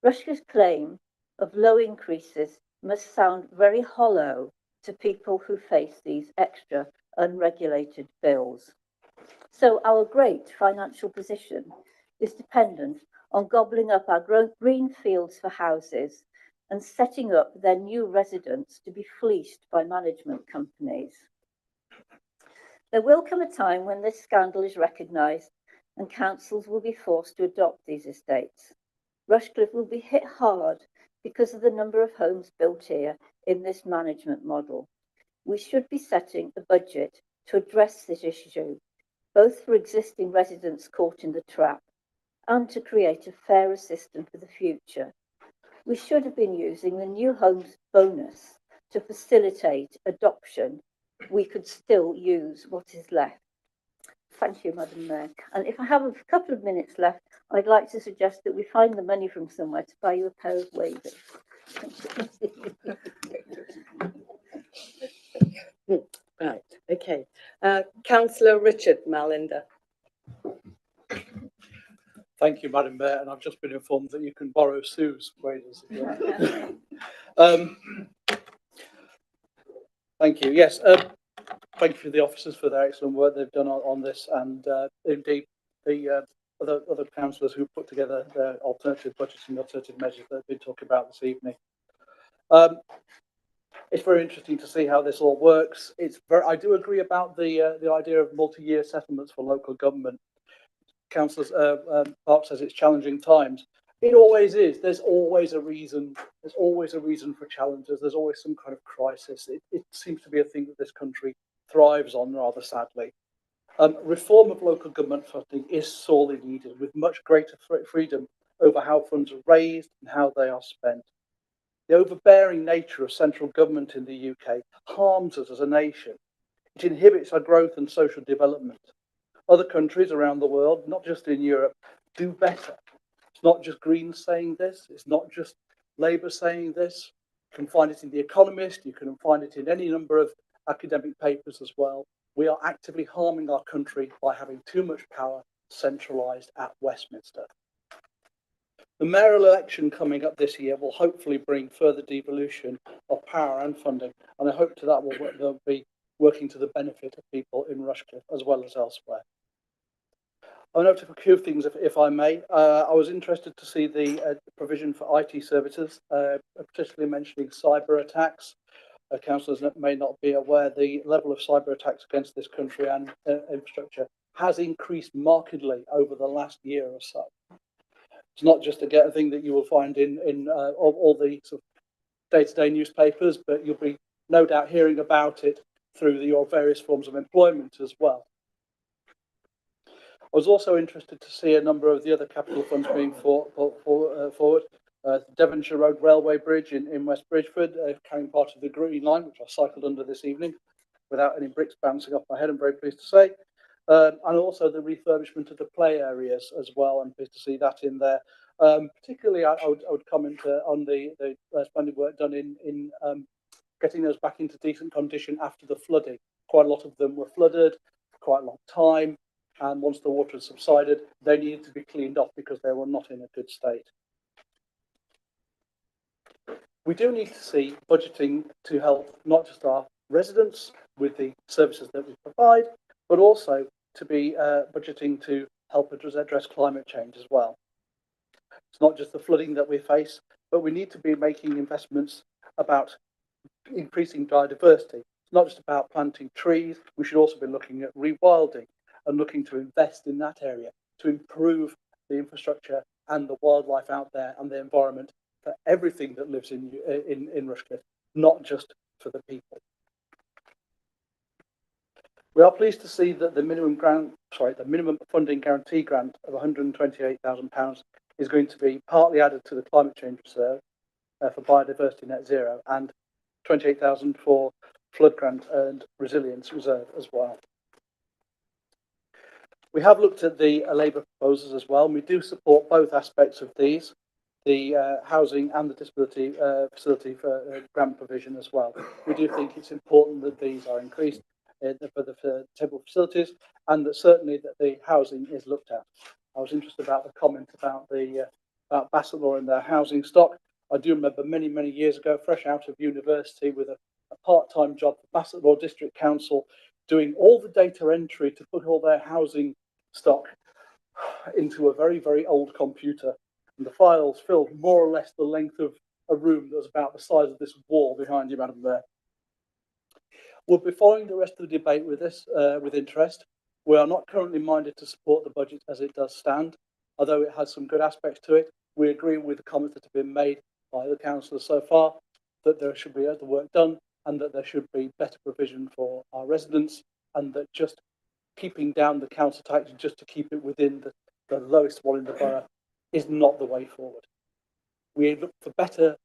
Rushcliffe's claim of low increases must sound very hollow to people who face these extra unregulated bills. So our great financial position is dependent on gobbling up our green fields for houses and setting up their new residents to be fleeced by management companies. There will come a time when this scandal is recognised and councils will be forced to adopt these estates. Rushcliffe will be hit hard because of the number of homes built here in this management model. We should be setting a budget to address this issue, both for existing residents caught in the trap and to create a fairer system for the future. We should have been using the new homes bonus to facilitate adoption. We could still use what is left. Thank you, Madam Mayor. And if I have a couple of minutes left, I'd like to suggest that we find the money from somewhere to buy you a pair of waders. Right, okay. Councillor Richard Malinder. Thank you, Madam Mayor, and I've just been informed that you can borrow Sue's waders. Thank you. Yes, thank you for the officers for their excellent work they've done on this, and indeed the other councillors who put together their alternative budgets and alternative measures that we've been talking about this evening. It's very interesting to see how this all works. I do agree about the idea of multi-year settlements for local government. Councillor Park says it's challenging times. It always is. There's always a reason. There's always a reason for challenges. There's always some kind of crisis. It seems to be a thing that this country thrives on, rather sadly. Reform of local government funding is sorely needed, with much greater freedom over how funds are raised and how they are spent. The overbearing nature of central government in the UK harms us as a nation. It inhibits our growth and social development. Other countries around the world, not just in Europe, do better. It's not just Greens saying this. It's not just Labour saying this. You can find it in The Economist. You can find it in any number of academic papers as well. We are actively harming our country by having too much power centralised at Westminster. The mayoral election coming up this year will hopefully bring further devolution of power and funding, and I hope that will be working to the benefit of people in Rushcliffe as well as elsewhere. I'll note a few things, if I may. I was interested to see the provision for IT services, particularly mentioning cyber attacks. Councillors may not be aware the level of cyber attacks against this country and infrastructure has increased markedly over the last year or so. It's not just a thing that you will find in all the sort of day-to-day newspapers, but you'll be no doubt hearing about it through your various forms of employment as well. I was also interested to see a number of the other capital funds being forward. Devonshire Road Railway Bridge in West Bridgeford, carrying part of the Green Line, which I cycled under this evening without any bricks bouncing off my head, I'm very pleased to say. And also the refurbishment of the play areas as well. I'm pleased to see that in there. Particularly, I would comment on the splendid work done in getting those back into decent condition after the flooding. Quite a lot of them were flooded for quite a long time. And once the water had subsided, they needed to be cleaned off because they were not in a good state. We do need to see budgeting to help not just our residents with the services that we provide, but also to be budgeting to help address climate change as well. It's not just the flooding that we face, but we need to be making investments about increasing biodiversity. It's not just about planting trees. We should also be looking at rewilding and looking to invest in that area to improve the infrastructure and the wildlife out there and the environment for everything that lives in Rushcliffe, not just for the people. We are pleased to see that the minimum funding guarantee grant of £128,000 is going to be partly added to the climate change reserve for biodiversity net zero, and 28,000 for flood grant and resilience reserve as well. We have looked at the Labour proposals as well, and we do support both aspects of these, the housing and the disability facility for grant provision as well. We do think it's important that these are increased for the table facilities, and that certainly that the housing is looked at. I was interested about the comment about about Bassett Law and their housing stock. I do remember many, many years ago, fresh out of university with a part-time job for Bassett Law District Council, doing all the data entry to put all their housing stock into a very, very old computer. And the files filled more or less the length of a room that was about the size of this wall behind you, Madam Mayor. We'll be following the rest of the debate with this with interest. We are not currently minded to support the budget as it does stand, although it has some good aspects to it. We agree with the comments that have been made by the councillors so far, that there should be the work done and that there should be better provision for our residents, and that just keeping down the council tax just to keep it within the lowest one in the borough is not the way forward. We look for better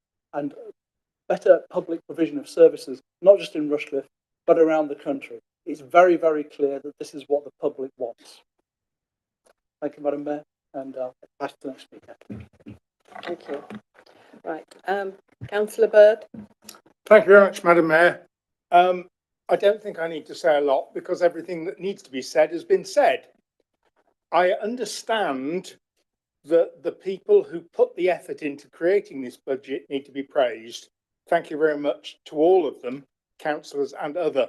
public provision of services, not just in Rushcliffe, but around the country. It's very, very clear that this is what the public wants. Thank you, Madam Mayor, and I'll pass to the next speaker. Thank you. Right, Councillor Bird. Thank you very much, Madam Mayor. I don't think I need to say a lot because everything that needs to be said has been said. I understand that the people who put the effort into creating this budget need to be praised. Thank you very much to all of them, councillors and other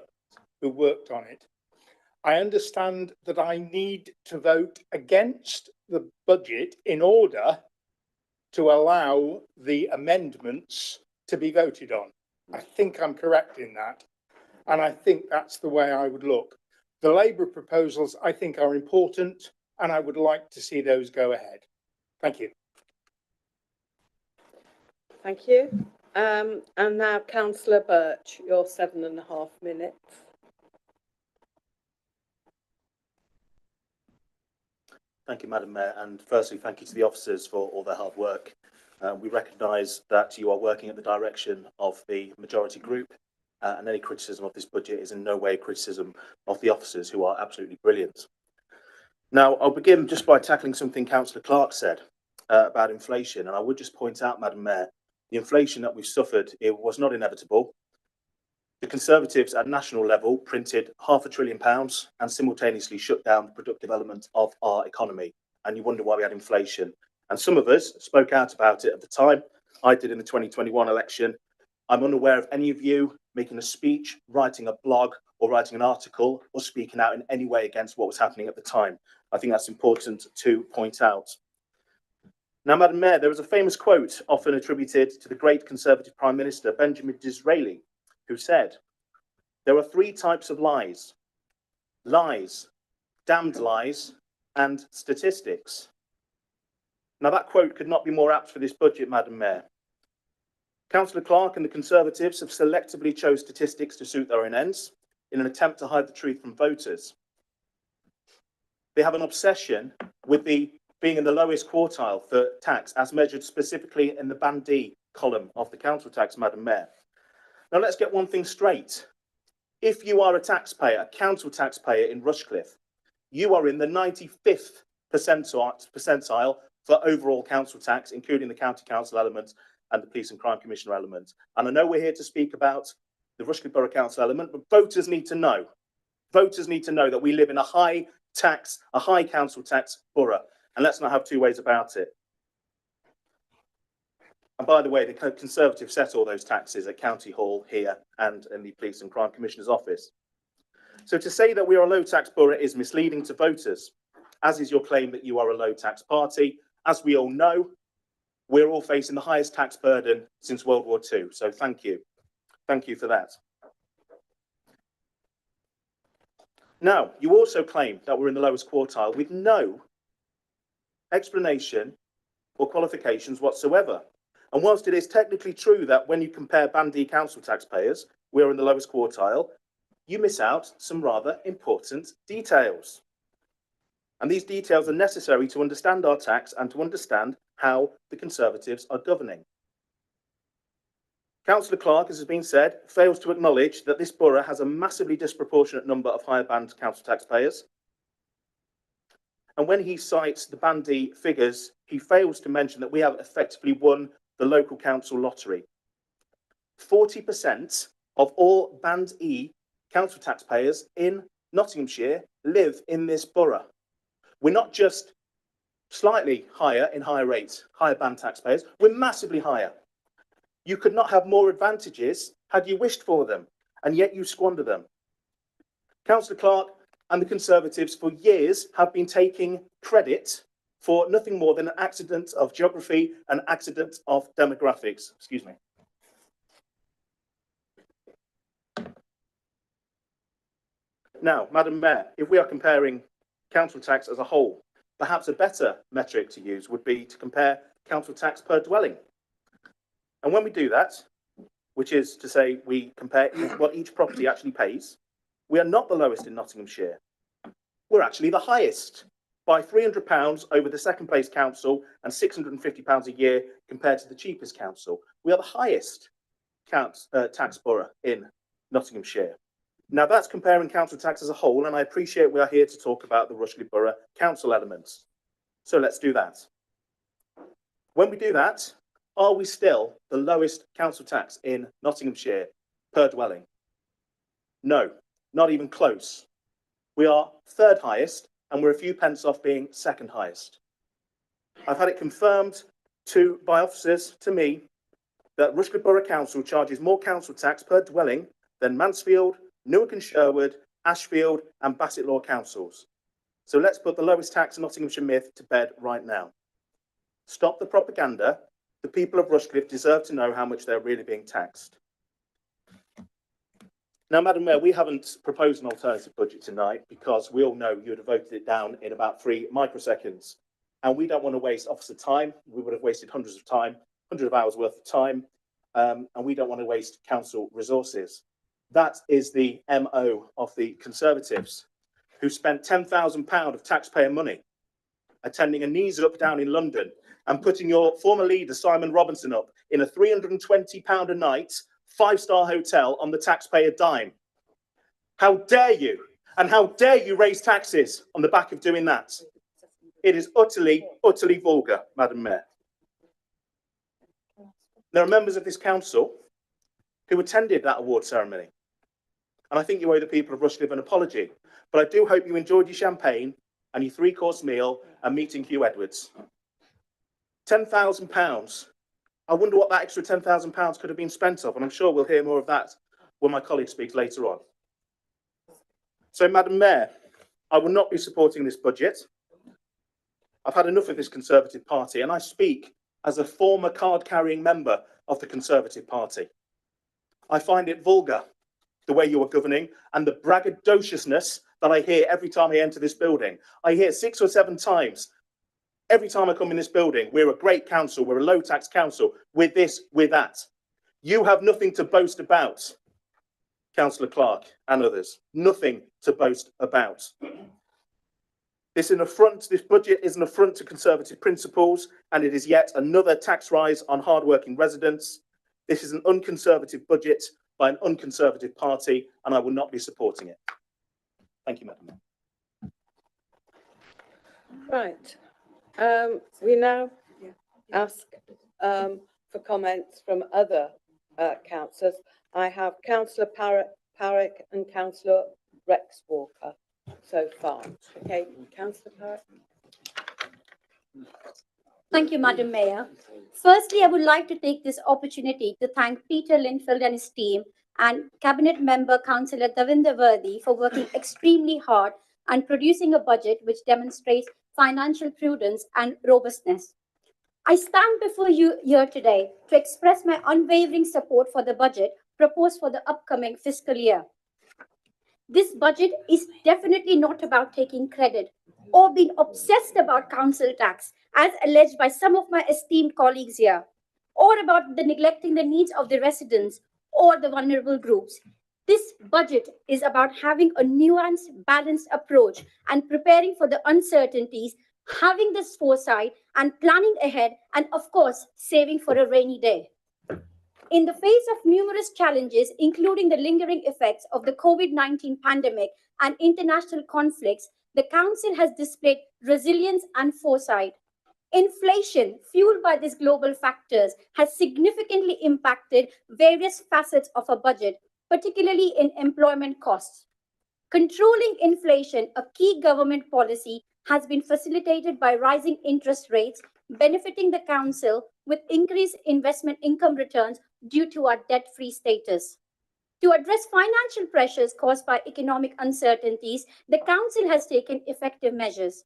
who worked on it. I understand that I need to vote against the budget in order to allow the amendments to be voted on. I think I'm correct in that. And I think that's the way I would look. The Labour proposals, I think, are important, and I would like to see those go ahead. Thank you. Thank you. And now Councillor Birch, your 7.5 minutes. Thank you, Madam Mayor, and firstly, thank you to the officers for all their hard work. We recognise that you are working at the direction of the majority group, and any criticism of this budget is in no way criticism of the officers, who are absolutely brilliant. Now, I'll begin just by tackling something Councillor Clark said about inflation, and I would just point out, Madam Mayor, the inflation that we've suffered, it was not inevitable. The Conservatives at national level printed £500 billion and simultaneously shut down the productive element of our economy. And you wonder why we had inflation. And some of us spoke out about it at the time. I did in the 2021 election. I'm unaware of any of you making a speech, writing a blog, or writing an article, or speaking out in any way against what was happening at the time. I think that's important to point out. Now, Madam Mayor, there is a famous quote often attributed to the great Conservative Prime Minister, Benjamin Disraeli, who said, "There are 3 types of lies: lies, damned lies, and statistics." Now, that quote could not be more apt for this budget, Madam Mayor. Councillor Clark and the Conservatives have selectively chose statistics to suit their own ends in an attempt to hide the truth from voters. They have an obsession with being in the lowest quartile for tax, as measured specifically in the Band D column of the council tax, Madam Mayor. Now, let's get one thing straight. If you are a taxpayer, a council taxpayer in Rushcliffe, you are in the 95th percentile for overall council tax, including the county council element and the police and crime commissioner element. And I know we're here to speak about the Rushcliffe Borough Council element, but voters need to know. Voters need to know that we live in a high council tax borough. And let's not have two ways about it. And by the way, the Conservatives set all those taxes at County Hall here and in the Police and Crime Commissioner's office. So to say that we are a low tax borough is misleading to voters, as is your claim that you are a low tax party. As we all know, we're all facing the highest tax burden since World War II. So thank you. Thank you for that. Now, you also claim that we're in the lowest quartile with no explanation or qualifications whatsoever. And whilst it is technically true that when you compare Band D council taxpayers, we are in the lowest quartile, you miss out some rather important details. And these details are necessary to understand our tax and to understand how the Conservatives are governing. Councillor Clark, as has been said, fails to acknowledge that this borough has a massively disproportionate number of higher band council taxpayers. And when he cites the Band D figures, he fails to mention that we have effectively won the local council lottery. 40% of all Band E council taxpayers in Nottinghamshire live in this borough. We're not just slightly higher in higher rates, higher band taxpayers, we're massively higher. You could not have more advantages had you wished for them, and yet you squander them. Councillor Clark and the Conservatives for years have been taking credit for nothing more than an accident of geography, an accident of demographics. Excuse me. Now, Madam Mayor, if we are comparing council tax as a whole, perhaps a better metric to use would be to compare council tax per dwelling. And when we do that, which is to say we compare what each property actually pays, we are not the lowest in Nottinghamshire. We're actually the highest, by £300 over the second place council and £650 a year compared to the cheapest council. We are the highest tax borough in Nottinghamshire. Now that's comparing council tax as a whole, and I appreciate we are here to talk about the Rushcliffe Borough Council elements. So let's do that. When we do that, are we still the lowest council tax in Nottinghamshire per dwelling? No, not even close. We are third highest, and we're a few pence off being second highest. I've had it confirmed by officers to me that Rushcliffe Borough Council charges more council tax per dwelling than Mansfield, Newark and Sherwood, Ashfield and Bassett Law councils. So let's put the lowest tax in Nottinghamshire myth to bed right now. Stop the propaganda The people of Rushcliffe deserve to know how much they're really being taxed. Now, Madam Mayor, we haven't proposed an alternative budget tonight because we all know you would have voted it down in about 3 microseconds. And we don't want to waste officer time. We would have wasted hundreds of hours worth of time. And we don't want to waste council resources. That is the MO of the Conservatives, who spent £10,000 of taxpayer money attending a knees up down in London and putting your former leader, Simon Robinson, up in a £320 a night 5-star hotel on the taxpayer dime. How dare you? And how dare you raise taxes on the back of doing that? It is utterly, utterly vulgar, Madam Mayor. There are members of this council who attended that award ceremony. And I think you owe the people of Rushcliffe an apology. But I do hope you enjoyed your champagne and your 3-course meal and meeting Hugh Edwards. £10,000. I wonder what that extra £10,000 could have been spent on, and I'm sure we'll hear more of that when my colleague speaks later on. So, Madam Mayor, I will not be supporting this budget. I've had enough of this Conservative Party, and I speak as a former card-carrying member of the Conservative Party. I find it vulgar, the way you are governing, and the braggadociousness that I hear every time I enter this building. I hear 6 or 7 times every time I come in this building, we're a great council, we're a low-tax council, we're this, we're that. You have nothing to boast about, Councillor Clark and others. Nothing to boast about. This budget is an affront to Conservative principles, and it is yet another tax rise on hard-working residents. This is an unconservative budget by an unconservative party, and I will not be supporting it. Thank you, Madam Mayor. Right. We now ask for comments from other councillors. I have Councillor Parrick and Councillor Rex Walker so far. Okay, Councillor Parrick. Thank you, Madam Mayor. Firstly, I would like to take this opportunity to thank Peter Linfield and his team and Cabinet Member Councillor Davinder Worthy for working extremely hard and producing a budget which demonstrates financial prudence and robustness. I stand before you here today to express my unwavering support for the budget proposed for the upcoming fiscal year. This budget is definitely not about taking credit or being obsessed about council tax, as alleged by some of my esteemed colleagues here, or about neglecting the needs of the residents or the vulnerable groups. This budget is about having a nuanced, balanced approach and preparing for the uncertainties, having this foresight and planning ahead, and of course, saving for a rainy day. In the face of numerous challenges, including the lingering effects of the COVID-19 pandemic and international conflicts, the Council has displayed resilience and foresight. Inflation, fueled by these global factors, has significantly impacted various facets of a budget, particularly in employment costs. Controlling inflation, a key government policy, has been facilitated by rising interest rates, benefiting the Council with increased investment income returns due to our debt-free status. To address financial pressures caused by economic uncertainties, the Council has taken effective measures.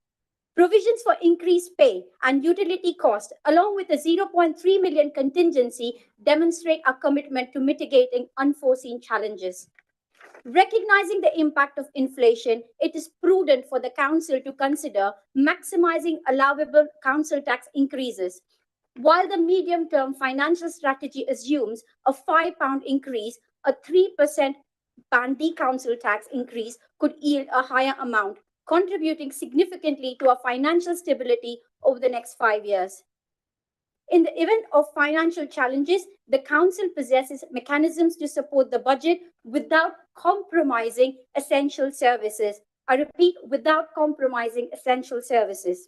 Provisions for increased pay and utility costs, along with a 0.3 million contingency, demonstrate our commitment to mitigating unforeseen challenges. Recognizing the impact of inflation, it is prudent for the Council to consider maximizing allowable council tax increases. While the medium-term financial strategy assumes a £5 increase, a 3% Bandi council tax increase could yield a higher amount, contributing significantly to our financial stability over the next 5 years. In the event of financial challenges, the Council possesses mechanisms to support the budget without compromising essential services. I repeat, without compromising essential services.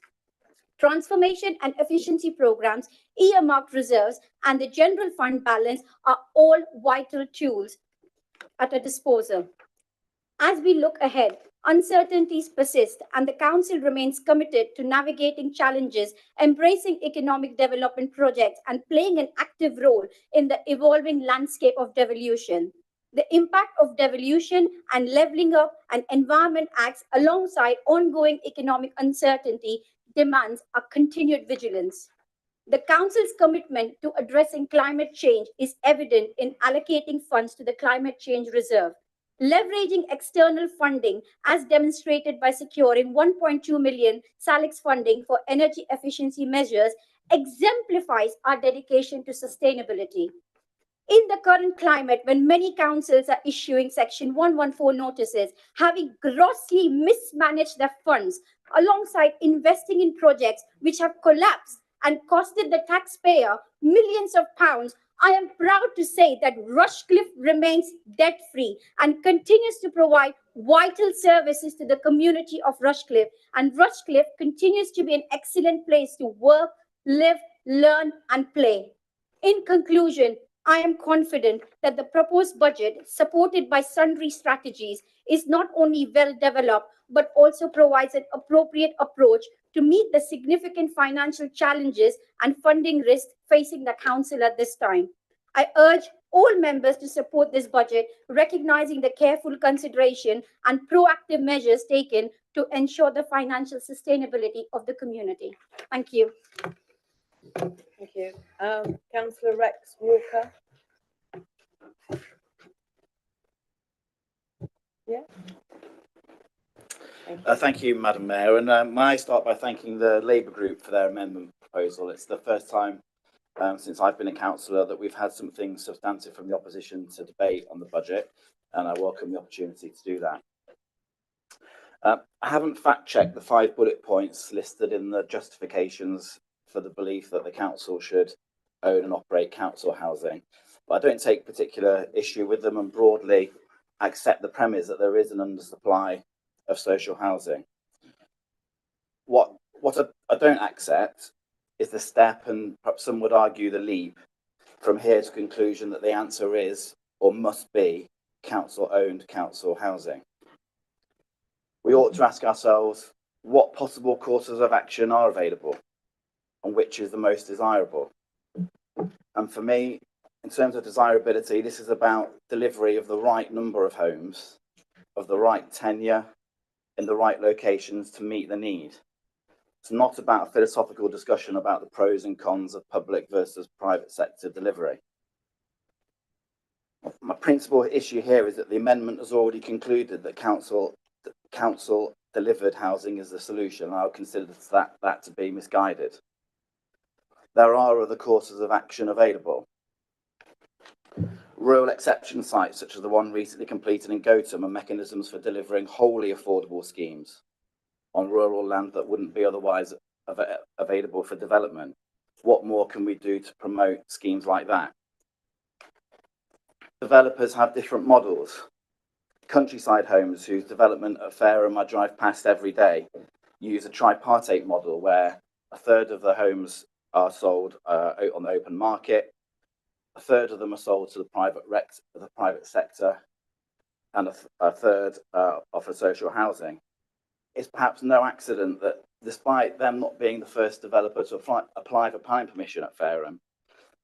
Transformation and efficiency programs, earmarked reserves, and the general fund balance are all vital tools at our disposal. As we look ahead, uncertainties persist, and the Council remains committed to navigating challenges, embracing economic development projects, and playing an active role in the evolving landscape of devolution. The impact of devolution and levelling up and environment acts alongside ongoing economic uncertainty demands a continued vigilance. The Council's commitment to addressing climate change is evident in allocating funds to the Climate Change Reserve, leveraging external funding as demonstrated by securing 1.2 million SALIX funding for energy efficiency measures exemplifies our dedication to sustainability. In the current climate, when many councils are issuing Section 114 notices, having grossly mismanaged their funds alongside investing in projects which have collapsed and costed the taxpayer millions of pounds, I am proud to say that Rushcliffe remains debt-free and continues to provide vital services to the community of Rushcliffe. And Rushcliffe continues to be an excellent place to work, live, learn, and play. In conclusion, I am confident that the proposed budget, supported by sundry strategies, is not only well developed, but also provides an appropriate approach to meet the significant financial challenges and funding risks facing the Council at this time. I urge all members to support this budget, recognizing the careful consideration and proactive measures taken to ensure the financial sustainability of the community. Thank you. Thank you. Councillor Rex Walker. Yeah. Thank you, Madam Mayor. And may I start by thanking the Labour Group for their amendment proposal. It's the first time since I've been a councillor that we've had something substantive from the opposition to debate on the budget, and I welcome the opportunity to do that. I haven't fact-checked the 5 bullet points listed in the justifications for the belief that the council should own and operate council housing, but I don't take particular issue with them and broadly accept the premise that there is an undersupply of social housing. What I don't accept is the step, and perhaps some would argue the leap, from here to conclusion that the answer is or must be council-owned council housing. We ought to ask ourselves what possible courses of action are available and which is the most desirable. And for me, in terms of desirability, this is about delivery of the right number of homes, of the right tenure, in the right locations to meet the need. It's not about a philosophical discussion about the pros and cons of public versus private sector delivery. My principal issue here is that the amendment has already concluded that council delivered housing is the solution, and I would consider that to be misguided. There are other courses of action available. Rural exception sites, such as the one recently completed in Gotham, are mechanisms for delivering wholly affordable schemes on rural land that wouldn't be otherwise available for development. What more can we do to promote schemes like that? Developers have different models. Countryside homes, whose development at Fareham I drive past every day, use a tripartite model where a third of the homes are sold on the open market, a third of them are sold to the private sector, and a third offer social housing. It's perhaps no accident that despite them not being the first developer to apply for planning permission at Fareham,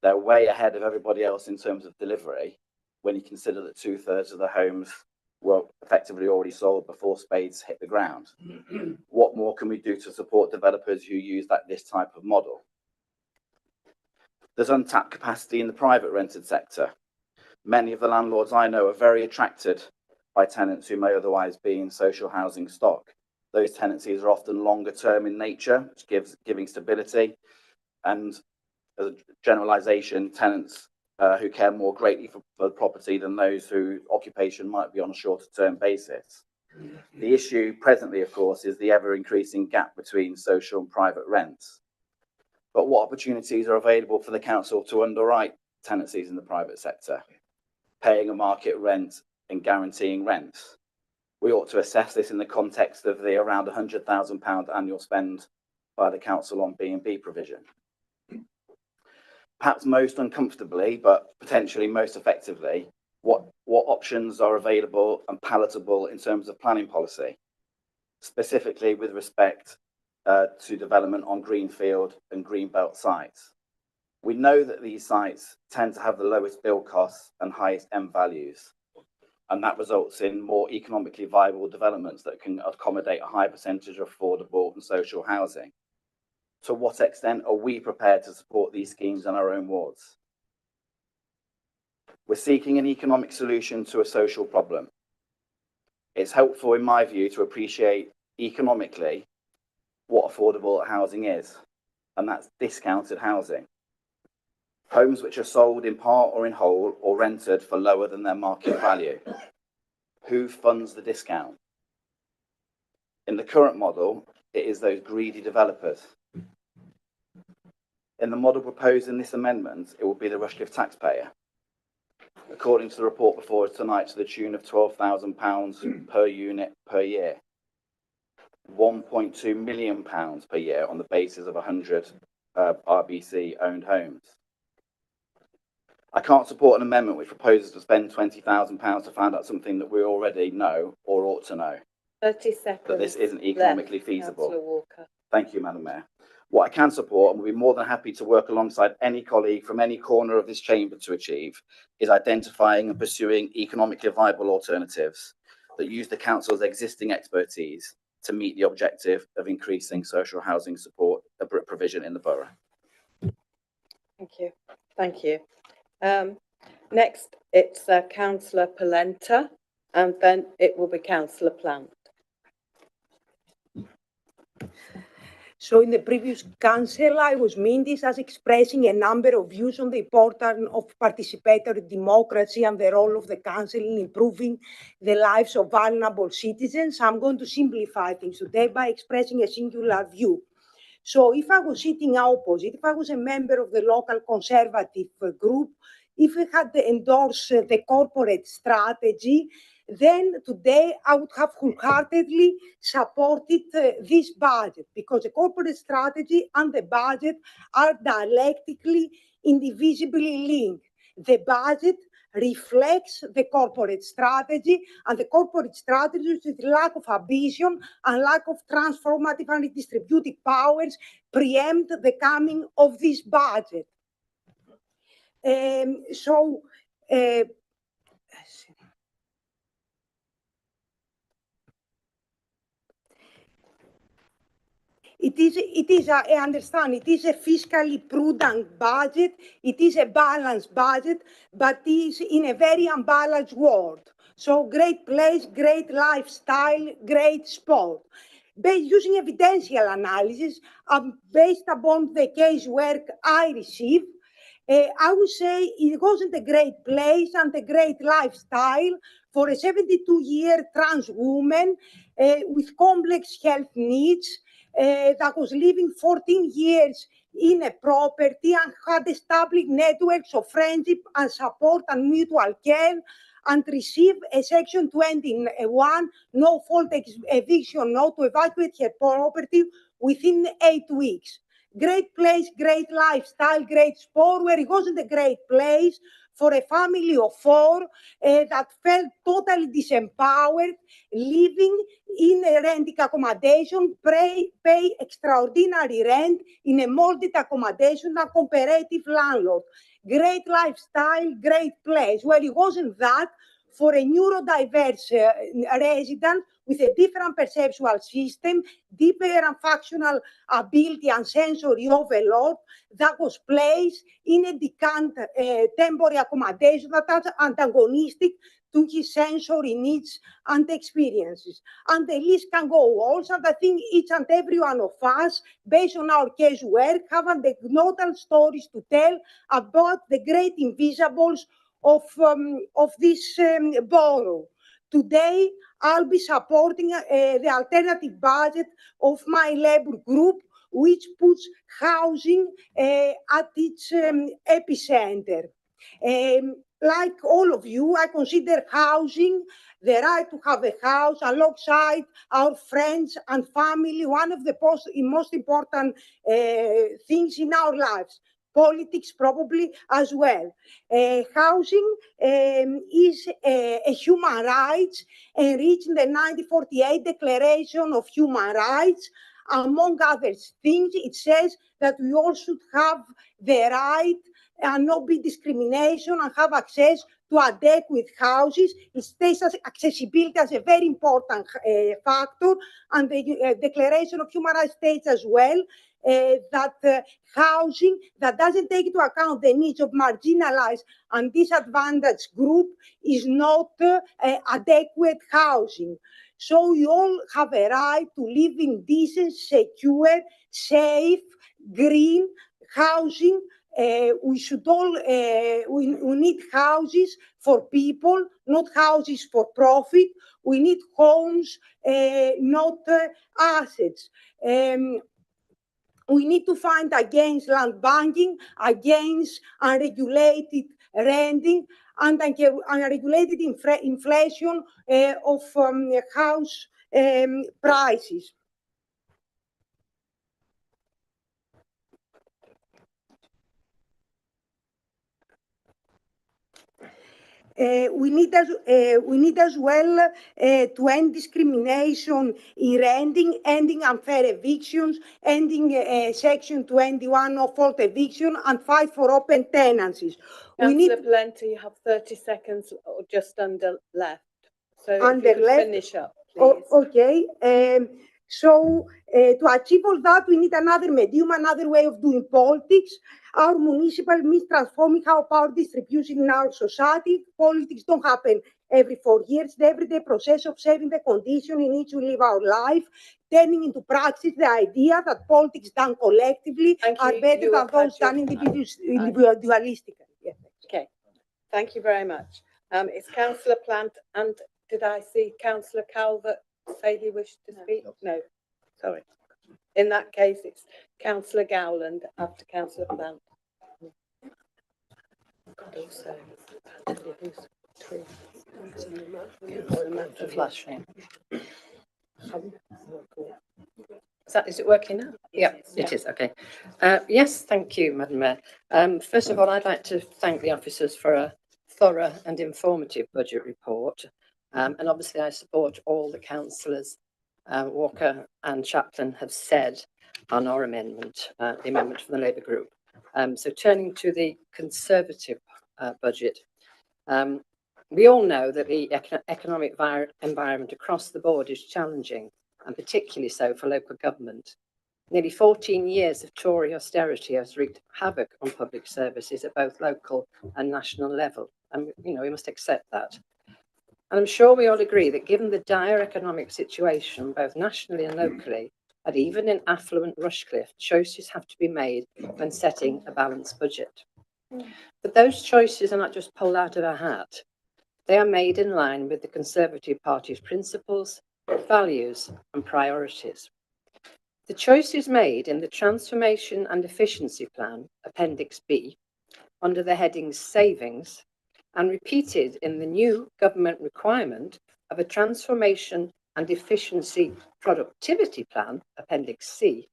they're way ahead of everybody else in terms of delivery when you consider that 2/3 of the homes were effectively already sold before spades hit the ground. What more can we do to support developers who use this type of model? There's untapped capacity in the private rented sector. Many of the landlords I know are very attracted by tenants who may otherwise be in social housing stock. Those tenancies are often longer term in nature, which giving stability, and as a generalisation, tenants who care more greatly for the property than those whose occupation might be on a shorter term basis. The issue presently, of course, is the ever increasing gap between social and private rents. But what opportunities are available for the council to underwrite tenancies in the private sector, paying a market rent and guaranteeing rents? We ought to assess this in the context of the around £100,000 annual spend by the council on B&B provision. Perhaps most uncomfortably, but potentially most effectively, what options are available and palatable in terms of planning policy, specifically with respect to development on greenfield and greenbelt sites. We know that these sites tend to have the lowest build costs and highest M values, and that results in more economically viable developments that can accommodate a high percentage of affordable and social housing. to what extent are we prepared to support these schemes in our own wards? We're seeking an economic solution to a social problem. It's helpful, in my view, to appreciate economically what affordable housing is, and that's discounted housing. Homes which are sold in part or in whole or rented for lower than their market value. Who funds the discount? In the current model, it is those greedy developers. In the model proposed in this amendment, it will be the Rushcliffe taxpayer. According to the report before us tonight, to the tune of £12,000 per unit per year. £1.2 million per year on the basis of 100 RBC-owned homes. I can't support an amendment which proposes to spend £20,000 to find out something that we already know or ought to know. 30 seconds. But this isn't economically feasible. Councillor Walker. Thank you, Madam Mayor. What I can support, and will be more than happy to work alongside any colleague from any corner of this chamber to achieve, is identifying and pursuing economically viable alternatives that use the council's existing expertise to meet the objective of increasing social housing support provision in the borough. Thank you. Thank you. Next, it's Councillor Polenta, and then it will be Councillor Plant. So in the previous council, I was minted as expressing a number of views on the importance of participatory democracy and the role of the council in improving the lives of vulnerable citizens. I'm going to simplify things today by expressing a singular view. So if I was sitting opposite, if I was a member of the local conservative group, if we had endorsed the corporate strategy, then today I would have wholeheartedly supported this budget, because the corporate strategy and the budget are dialectically, indivisibly linked. The budget reflects the corporate strategy, and the corporate strategy is the lack of ambition and lack of transformative and redistributive powers preempt the coming of this budget. I understand, it is a fiscally prudent budget, it is a balanced budget, but it is in a very unbalanced world. So great place, great lifestyle, great sport. Using evidential analysis, based upon the casework I received, I would say it wasn't a great place and a great lifestyle for a 72-year trans woman with complex health needs that was living 14 years in a property and had established networks of friendship and support and mutual care, and received a Section 21 no-fault eviction note to evacuate her property within 8 weeks. Great place, great lifestyle, great sport, where it wasn't a great place for a family of 4 that felt totally disempowered, living in a renting accommodation, pay extraordinary rent in a molded accommodation, a comparative landlord. Great lifestyle, great place, where it wasn't that for a neurodiverse resident with a different perceptual system, deeper and functional ability and sensory overload, that was placed in a decant temporary accommodation that was antagonistic to his sensory needs and experiences. And the list can go on, and I think each and every one of us, based on our case work, have anecdotal stories to tell about the great invisibles of this borough. Today, I'll be supporting the alternative budget of my Labour group, which puts housing at its epicenter. Like all of you, I consider housing, the right to have a house alongside our friends and family, one of the most important things in our lives. Politics probably as well. Housing is a human right, enriched in the 1948 Declaration of Human Rights. Among other things, it says that we all should have the right and not be discrimination and have access to adequate houses. It states as accessibility as a very important factor, and the Declaration of Human Rights states as well that housing that doesn't take into account the needs of marginalized and disadvantaged group is not adequate housing. So we all have a right to live in decent, secure, safe, green housing. We should all, we need houses for people, not houses for profit. We need homes, not assets. We need to fight against land banking, against unregulated renting, and unregulated inflation of house prices. We need as well to end discrimination in renting, ending unfair evictions, ending Section 21 of fault eviction, and fight for open tenancies. Councillor Plenty, you have 30 seconds or just under left. So Under if you could left? finish up, please. Okay. So to achieve all that, we need another medium, another way of doing politics. Our municipal means transforming how power distribution in our society. Politics don't happen every 4 years. The everyday process of saving the condition in which we live our life, turning into practice the idea that politics done collectively are better than those done individualistically. Yes. Okay. Thank you very much. It's Councillor Plant, and did I see Councillor Calvert say he wished to speak? No, sorry. In that case, it's Councillor Gowland after Councillor Plant. Flashing. Is it working now? Yeah, it is. Okay. Yes, thank you, Madam Mayor. First of all, I'd like to thank the officers for a thorough and informative budget report. And obviously, I support all the councillors Walker and Chaplin have said on our amendment, the amendment from the Labour group. So turning to the Conservative budget, we all know that the economic environment across the board is challenging, and particularly so for local government. Nearly 14 years of Tory austerity has wreaked havoc on public services at both local and national level, and we must accept that. And I'm sure we all agree that given the dire economic situation, both nationally and locally, and even in affluent Rushcliffe, choices have to be made when setting a balanced budget. But those choices are not just pulled out of a hat. They are made in line with the Conservative Party's principles, values, and priorities. The choices made in the Transformation and Efficiency Plan, Appendix B, under the headings Savings, and repeated in the new government requirement of a Transformation and Efficiency Productivity Plan, Appendix C,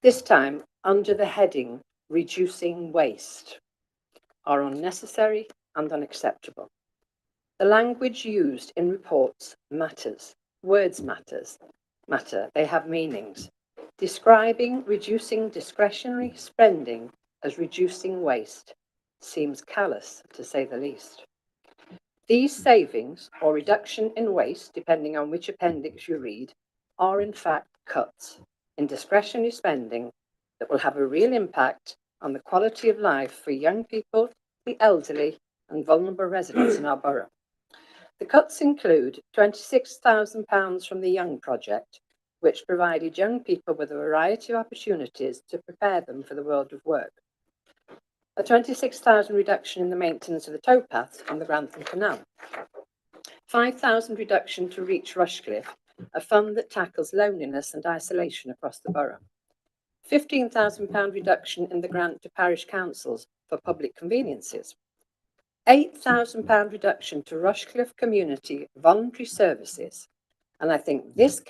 this time under the heading Reducing Waste, are unnecessary and unacceptable. The language used in reports matters. Words matter. They have meanings. Describing reducing discretionary spending as reducing waste seems callous, to say the least. These savings, or reduction in waste, depending on which appendix you read, are in fact cuts in discretionary spending that will have a real impact on the quality of life for young people, the elderly, and vulnerable residents in our borough. The cuts include £26,000 from the Young Project, which provided young people with a variety of opportunities to prepare them for the world of work. A £26,000 reduction in the maintenance of the towpaths on the Grantham Canal. £5,000 reduction to Reach Rushcliffe, a fund that tackles loneliness and isolation across the borough. £15,000 reduction in the grant to parish councils for public conveniences. £8,000 reduction to Rushcliffe Community Voluntary Services. And I think to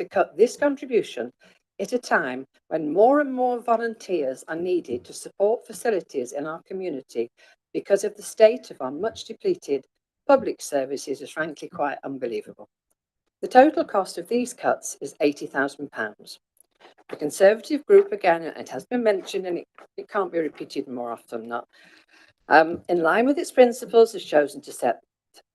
cut this contribution at a time when more and more volunteers are needed to support facilities in our community because of the state of our much depleted public services is frankly quite unbelievable. The total cost of these cuts is £80,000. The Conservative group, again, it has been mentioned and it can't be repeated more often than that, in line with its principles, has chosen to set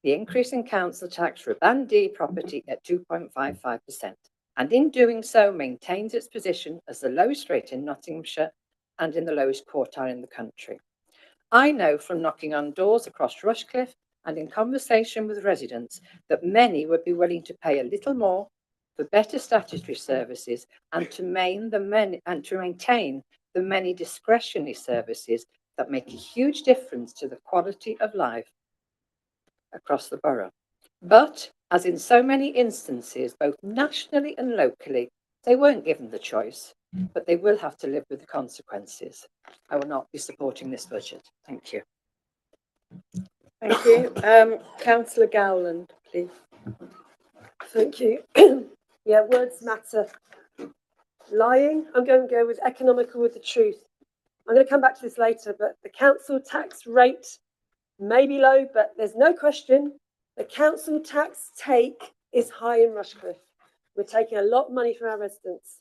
the increase in council tax for a Band D property at 2.55%, and in doing so maintains its position as the lowest rate in Nottinghamshire and in the lowest quartile in the country. I know from knocking on doors across Rushcliffe and in conversation with residents that many would be willing to pay a little more for better statutory services and to maintain the many discretionary services that make a huge difference to the quality of life across the borough. But, as in so many instances, both nationally and locally, they weren't given the choice, but they will have to live with the consequences. I will not be supporting this budget. Thank you. Thank you. Councillor Gowland, please. Thank you. Yeah, words matter. Lying, I'm going to go with economical with the truth. I'm going to come back to this later, but the council tax rate may be low, but there's no question the council tax take is high in Rushcliffe. We're taking a lot of money from our residents.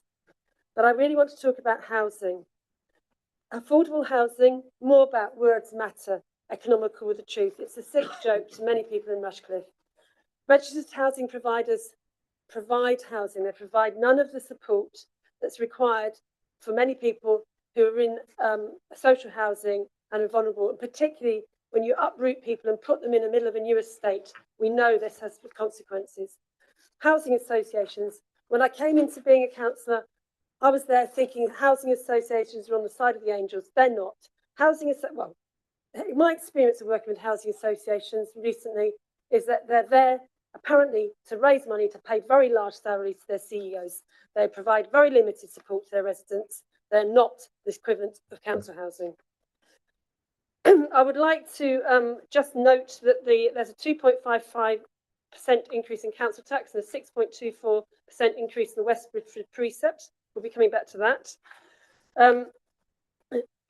But I really want to talk about housing. Affordable housing, more about words matter, economical with the truth. It's a sick joke to many people in Rushcliffe. Registered housing providers provide housing. They provide none of the support that's required for many people who are in social housing and are vulnerable, and particularly when you uproot people and put them in the middle of a new estate. We know this has consequences. Housing associations. When I came into being a councillor, I was there thinking housing associations are on the side of the angels. They're not. Well, my experience of working with housing associations recently is that they're there apparently to raise money to pay very large salaries to their CEOs. They provide very limited support to their residents. They're not the equivalent of council housing. I would like to just note that there's a 2.55% increase in council tax and a 6.24% increase in the West Bridgeford precept. We'll be coming back to that.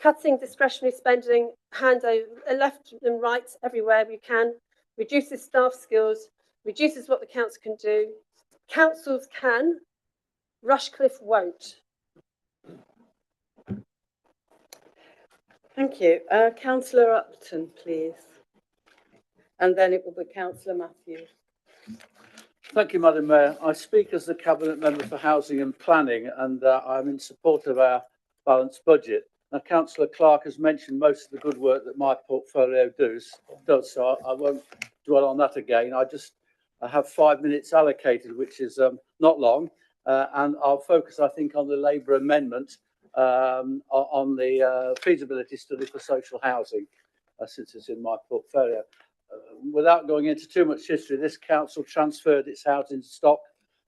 Cutting discretionary spending, left and right everywhere we can, reduces staff skills, reduces what the council can do. Councils can, Rushcliffe won't. Thank you. Councillor Upton, please. And then it will be Councillor Matthews. Thank you, Madam Mayor. I speak as the Cabinet Member for Housing and Planning, and I'm in support of our balanced budget. Now, Councillor Clark has mentioned most of the good work that my portfolio does, so I won't dwell on that again. I have 5 minutes allocated, which is not long, and I'll focus, I think, on the Labour amendment on the feasibility study for social housing, since it's in my portfolio. Without going into too much history, this council transferred its housing stock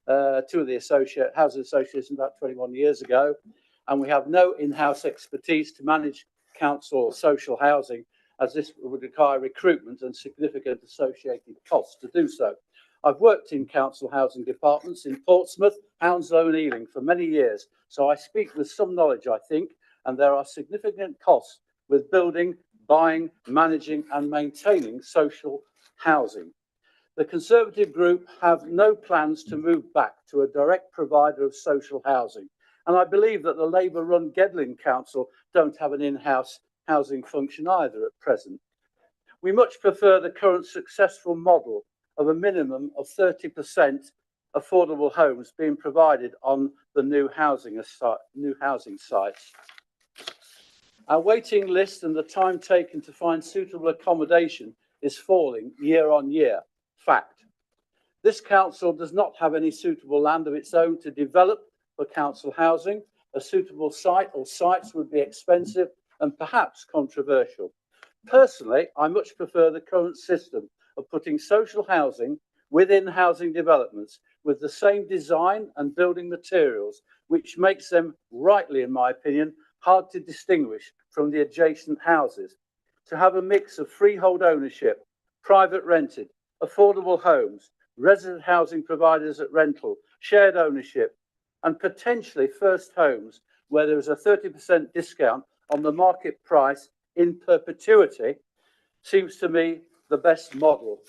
to the housing association about 21 years ago, and we have no in-house expertise to manage council social housing, as this would require recruitment and significant associated costs to do so. I've worked in council housing departments in Portsmouth, Hounslow and Ealing for many years, so I speak with some knowledge, I think, and there are significant costs with building, buying, managing and maintaining social housing. The Conservative group have no plans to move back to a direct provider of social housing, and I believe that the Labour-run Gedling Council don't have an in-house housing function either at present. We much prefer the current successful model of a minimum of 30% affordable homes being provided on the new housing sites. Our waiting list and the time taken to find suitable accommodation is falling year on year. Fact. This council does not have any suitable land of its own to develop for council housing. A suitable site or sites would be expensive and perhaps controversial. Personally, I much prefer the current system of putting social housing within housing developments with the same design and building materials, which makes them, rightly in my opinion, hard to distinguish from the adjacent houses. To have a mix of freehold ownership, private rented, affordable homes, resident housing providers at rental, shared ownership, and potentially first homes where there is a 30% discount on the market price in perpetuity seems to me the best model.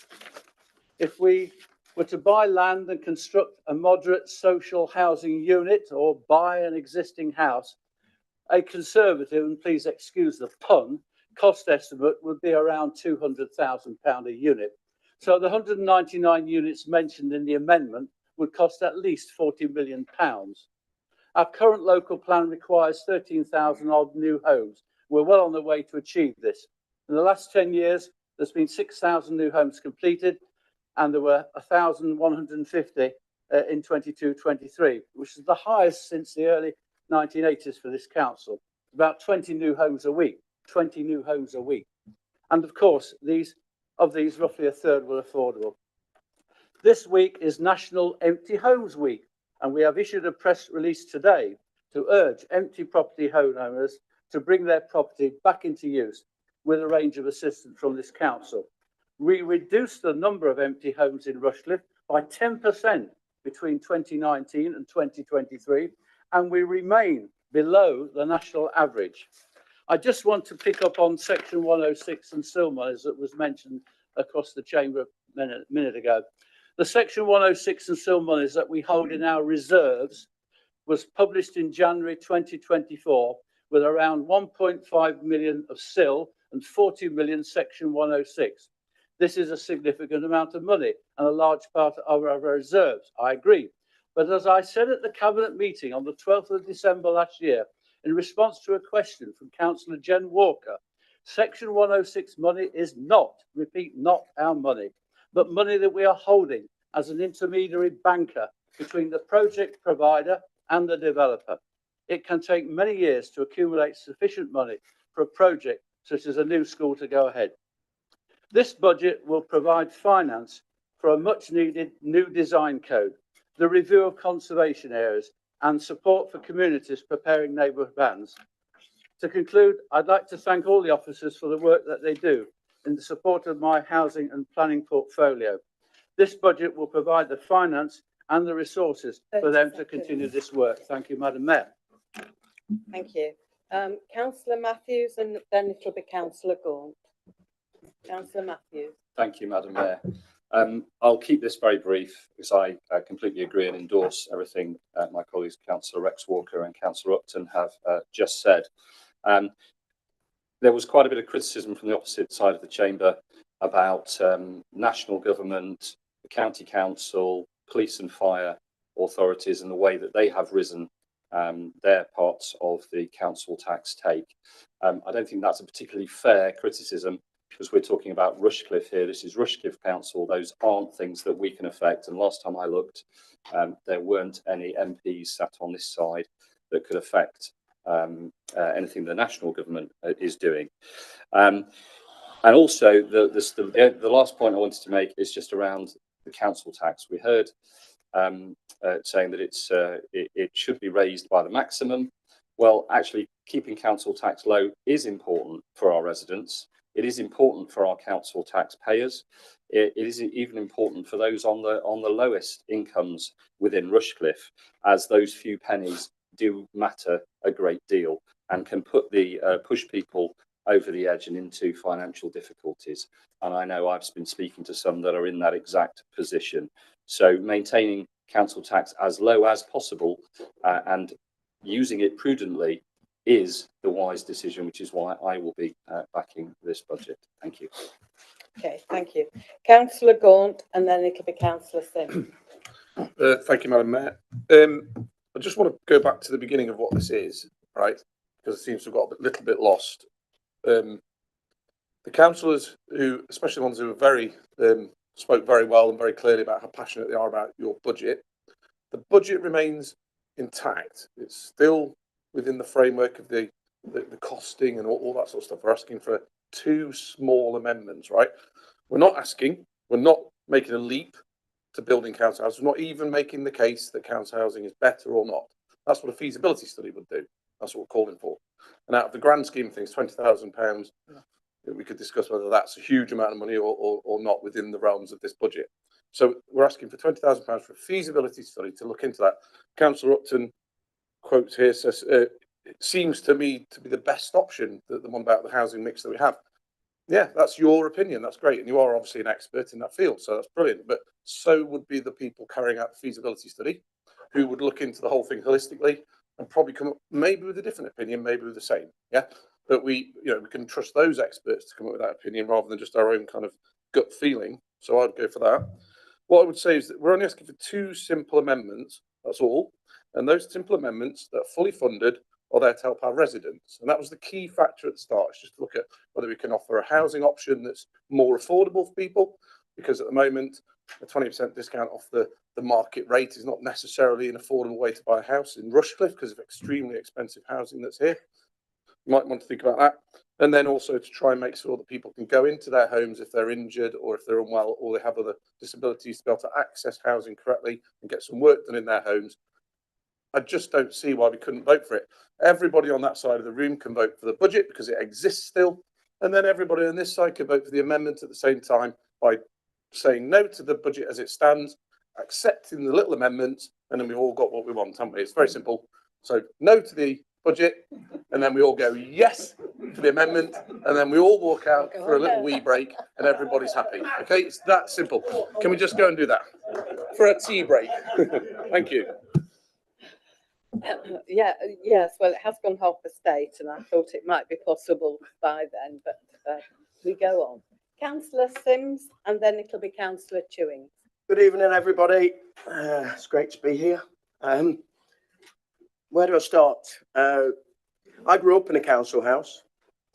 If we were to buy land and construct a moderate social housing unit or buy an existing house, a conservative, and please excuse the pun, cost estimate would be around £200,000 a unit. So the 199 units mentioned in the amendment would cost at least £40 million. Our current local plan requires 13,000 odd new homes. We're well on the way to achieve this. In the last 10 years, there's been 6,000 new homes completed, and there were 1,150 in 22-23, which is the highest since the early 1980s for this council. About 20 new homes a week, 20 new homes a week. And of course, of these, roughly a third were affordable. This week is National Empty Homes Week, and we have issued a press release today to urge empty property homeowners to bring their property back into use with a range of assistance from this council. We reduced the number of empty homes in Rushcliffe by 10% between 2019 and 2023, and we remain below the national average. I just want to pick up on section 106 and sill monies that was mentioned across the chamber a minute ago. The section 106 and sill monies that we hold in our reserves was published in January 2024 with around 1.5 million of sill and 40 million section 106. This is a significant amount of money and a large part of our reserves, I agree. But as I said at the Cabinet meeting on the 12th of December last year, in response to a question from Councillor Jen Walker, section 106 money is not, repeat, not our money, but money that we are holding as an intermediary banker between the project provider and the developer. It can take many years to accumulate sufficient money for a project such as a new school to go ahead. This budget will provide finance for a much needed new design code, the review of conservation areas, and support for communities preparing neighbourhood plans. To conclude, I'd like to thank all the officers for the work that they do in the support of my housing and planning portfolio. This budget will provide the finance and the resources for them to continue this work. Thank you, Madam Mayor. Thank you. Councillor Matthews, and then it'll be Councillor Gaunt. Councillor Matthews. Thank you, Madam Mayor. I'll keep this very brief because I completely agree and endorse everything my colleagues, Councillor Rex Walker and Councillor Upton, have just said. There was quite a bit of criticism from the opposite side of the chamber about national government, the county council, police and fire authorities and the way that they have risen their parts of the council tax take. I don't think that's a particularly fair criticism because we're talking about Rushcliffe here. This is Rushcliffe Council. Those aren't things that we can affect. And last time I looked, there weren't any MPs sat on this side that could affect anything the national government is doing. And also, the last point I wanted to make is just around the council tax. We heard saying that it should be raised by the maximum. Well, actually, keeping council tax low is important for our residents. It is important for our council taxpayers. It is even important for those on the lowest incomes within Rushcliffe, as those few pennies do matter a great deal and can push people over the edge and into financial difficulties. And I know I've been speaking to some that are in that exact position. So maintaining council tax as low as possible and using it prudently is the wise decision, which is why I will be backing this budget. Thank you. Okay, thank you. Councillor Gaunt, and then it'll be Councillor Sim. Thank you, Madam Mayor. I just want to go back to the beginning of what this is, right? Because it seems to have got a little bit lost. The councillors, who, especially the ones who are spoke very well and very clearly about how passionate they are about your budget. The budget remains intact. It's still within the framework of the costing and all that sort of stuff. We're asking for 2 small amendments, right? We're not making a leap to building council houses. We're not even making the case that council housing is better or not. That's what a feasibility study would do. That's what we're calling for. And out of the grand scheme of things, £20,000, we could discuss whether that's a huge amount of money or not within the realms of this budget. So we're asking for £20,000 for a feasibility study to look into that. Councillor Upton quotes here says, it seems to me to be the best option, the one about the housing mix that we have. Yeah, that's your opinion. That's great. And you are obviously an expert in that field. So that's brilliant. But so would be the people carrying out the feasibility study, who would look into the whole thing holistically and probably come up maybe with a different opinion, maybe with the same. Yeah. But we can trust those experts to come up with that opinion rather than just our own kind of gut feeling. So I'd go for that. What I would say is that we're only asking for 2 simple amendments. That's all. And those simple amendments that are fully funded are there to help our residents. And that was the key factor at the start, is just to look at whether we can offer a housing option that's more affordable for people, because at the moment, a 20% discount off the market rate is not necessarily an affordable way to buy a house in Rushcliffe because of extremely expensive housing that's here. You might want to think about that. And then also to try and make sure that people can go into their homes if they're injured or if they're unwell or they have other disabilities, to be able to access housing correctly and get some work done in their homes. I just don't see why we couldn't vote for it. Everybody on that side of the room can vote for the budget because it exists still. And then everybody on this side can vote for the amendment at the same time by saying no to the budget as it stands, accepting the little amendments, and then we've all got what we want, haven't we? It's very simple. So no to the budget, and then we all go yes to the amendment, and then we all walk out for a little wee break, and everybody's happy. Okay, it's that simple. Can we just go and do that for a tea break? Thank you. Yes, well, it has gone half a state and I thought it might be possible by then, but we go on. Councillor Sims and then it'll be Councillor Chewing. Good evening, everybody. It's great to be here. Where do I start? I grew up in a council house.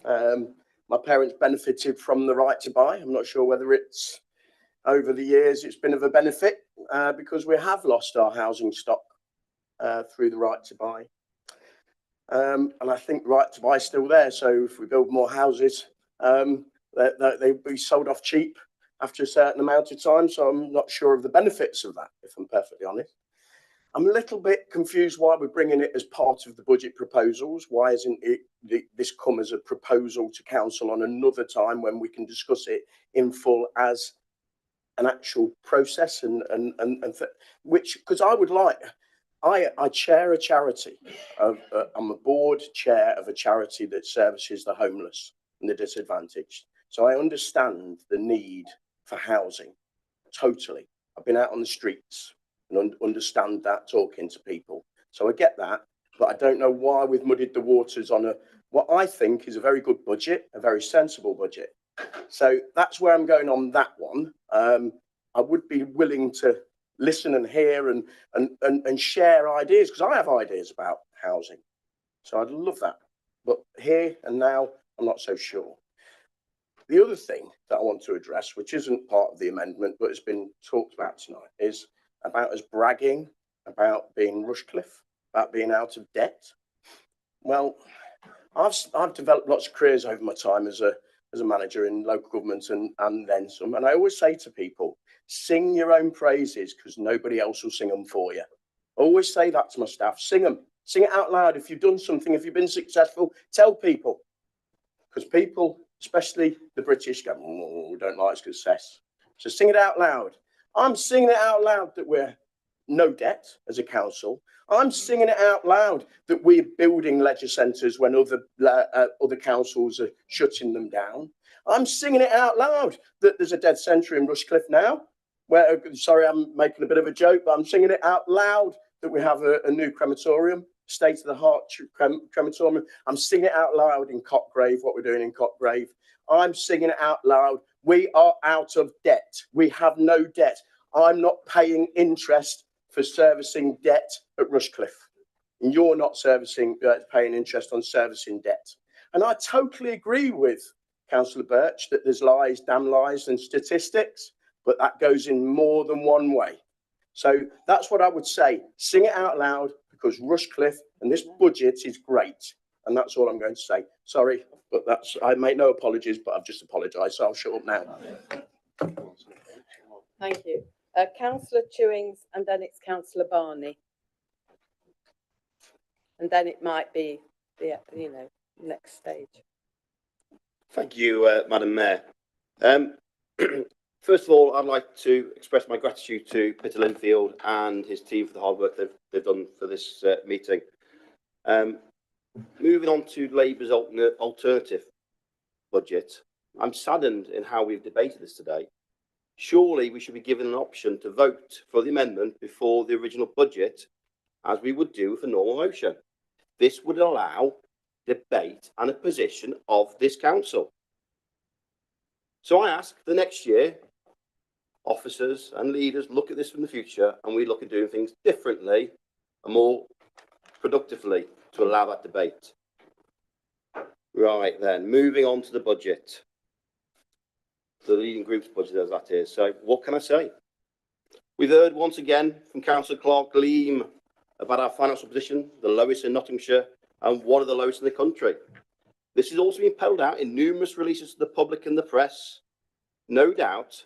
My parents benefited from the right to buy. I'm not sure whether it's over the years it's been of a benefit because we have lost our housing stock through the right to buy. And I think the right to buy is still there. So if we build more houses, they'll be sold off cheap after a certain amount of time. So I'm not sure of the benefits of that, if I'm perfectly honest. I'm a little bit confused why we're bringing it as part of the budget proposals. Why isn't this come as a proposal to council on another time when we can discuss it in full as an actual process which, because I would like, I chair a charity. I'm a board chair of a charity that services the homeless and the disadvantaged. So I understand the need for housing totally. I've been out on the streets and understand that, talking to people. So I get that, but I don't know why we've muddied the waters on what I think is a very good budget, a very sensible budget. So that's where I'm going on that one. I would be willing to listen and hear and share ideas, because I have ideas about housing. So I'd love that. But here and now, I'm not so sure. The other thing that I want to address, which isn't part of the amendment, but has been talked about tonight, is about us bragging about being Rushcliffe, about being out of debt. Well, I've developed lots of careers over my time as a manager in local government and then some. And I always say to people, sing your own praises because nobody else will sing them for you. I always say that to my staff, sing them, sing it out loud. If you've done something, if you've been successful, tell people. Because people, especially the British, go, oh, we don't like success. So sing it out loud. I'm singing it out loud that we're no debt as a council. I'm singing it out loud that we're building leisure centres when other councils are shutting them down. I'm singing it out loud that there's a dead centre in Rushcliffe now. Sorry, I'm making a bit of a joke, but I'm singing it out loud that we have a new crematorium, state-of-the-art crematorium. I'm singing it out loud in Cottgrave, what we're doing in Cottgrave. I'm singing it out loud. We are out of debt. We have no debt. I'm not paying interest for servicing debt at Rushcliffe. And you're not paying interest on servicing debt. And I totally agree with Councillor Birch that there's lies, damn lies and statistics, but that goes in more than one way. So that's what I would say. Sing it out loud because Rushcliffe and this budget is great. And that's all I'm going to say. Sorry, but I make no apologies, but I've just apologised, so I'll shut up now. Thank you. Councillor Chewings and then it's Councillor Barney. And then it might be the next stage. Thank you, Madam Mayor. First of all, I'd like to express my gratitude to Peter Linfield and his team for the hard work they've done for this meeting. Moving on to Labour's alternative budget, I'm saddened in how we've debated this today. Surely we should be given an option to vote for the amendment before the original budget, as we would do with a normal motion. This would allow debate and a position of this council. So I ask the next year, officers and leaders look at this in the future, and we look at doing things differently and more productively to allow that debate. Right then, moving on to the budget. The leading group's budget as that is. So what can I say? We've heard once again from Councillor Clark Leam about our financial position, the lowest in Nottinghamshire and one of the lowest in the country. This has also been peddled out in numerous releases to the public and the press, no doubt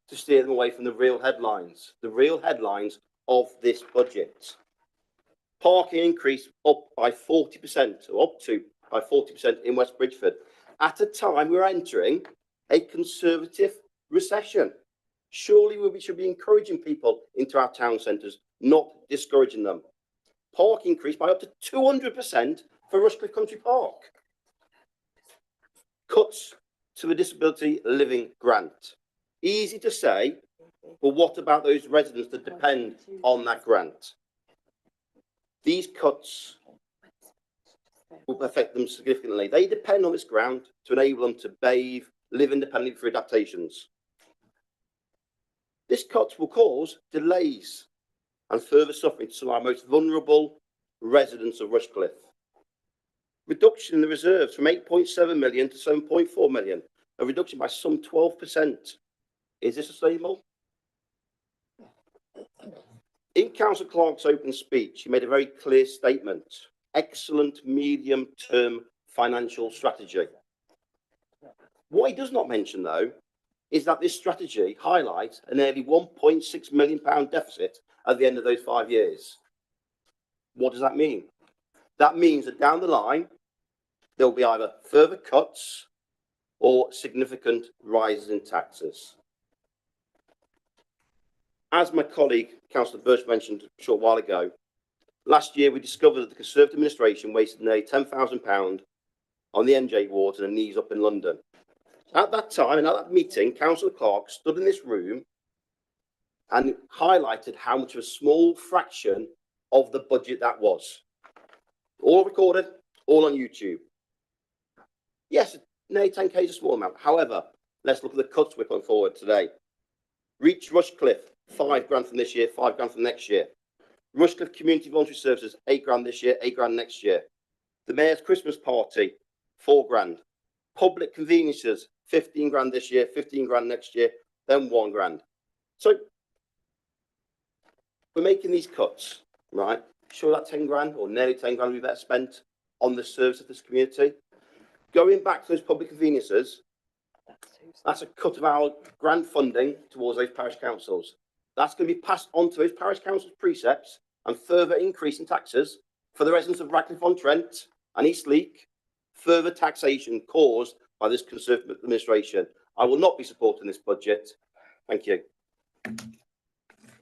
to steer them away from the real headlines of this budget. Parking increased up by 40%, or up to by 40% in West Bridgford, at a time we're entering a Conservative recession. Surely we should be encouraging people into our town centres, not discouraging them. Park increased by up to 200% for Rushcliffe Country Park. Cuts to the Disability Living Grant. Easy to say, but what about those residents that depend on that grant? These cuts will affect them significantly. They depend on this grant to enable them to bathe, live independently through adaptations. This cut will cause delays and further suffering to some of our most vulnerable residents of Rushcliffe. Reduction in the reserves from 8.7 million to 7.4 million, a reduction by some 12%. Is this sustainable? In Councillor Clark's open speech, he made a very clear statement. Excellent medium-term financial strategy. What he does not mention, though, is that this strategy highlights a nearly £1.6 million deficit at the end of those 5 years. What does that mean? That means that down the line, there will be either further cuts or significant rises in taxes. As my colleague, Councillor Birch, mentioned a short while ago, last year we discovered that the Conservative administration wasted nearly £10,000 on the MJ wards and the knees up in London. At that time, and at that meeting, Councillor Clark stood in this room and highlighted how much of a small fraction of the budget that was. All recorded, all on YouTube. Yes, nearly 10k is a small amount. However, let's look at the cuts we're putting forward today. Reach Rushcliffe, £5,000 from this year, £5,000 from next year. Rushcliffe Community Voluntary Services, £8,000 this year, £8,000 next year. The Mayor's Christmas Party, £4,000. Public conveniences, £15,000 this year, £15,000 next year, then £1,000. So we're making these cuts, right? Sure, that £10,000 or nearly £10,000 will be better spent on the service of this community. Going back to those public conveniences, that's a cut of our grant funding towards those parish councils. That's going to be passed on to those parish councils' precepts and further increase in taxes for the residents of Radcliffe-on-Trent and Eastleigh, further taxation caused by this Conservative administration. I will not be supporting this budget. Thank you.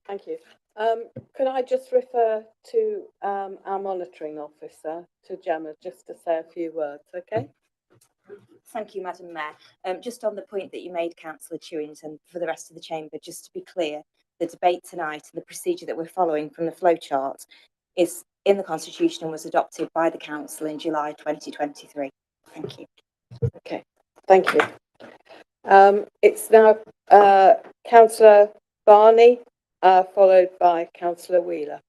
Thank you. Can I just refer to our monitoring officer, to Gemma, just to say a few words, okay? Thank you, Madam Mayor. Just on the point that you made, Councillor Chewins, and for the rest of the chamber, just to be clear, the debate tonight and the procedure that we're following from the flowchart is in the Constitution and was adopted by the Council in July 2023. Thank you. Okay, thank you. It's now Councillor Barney, followed by Councillor Wheeler.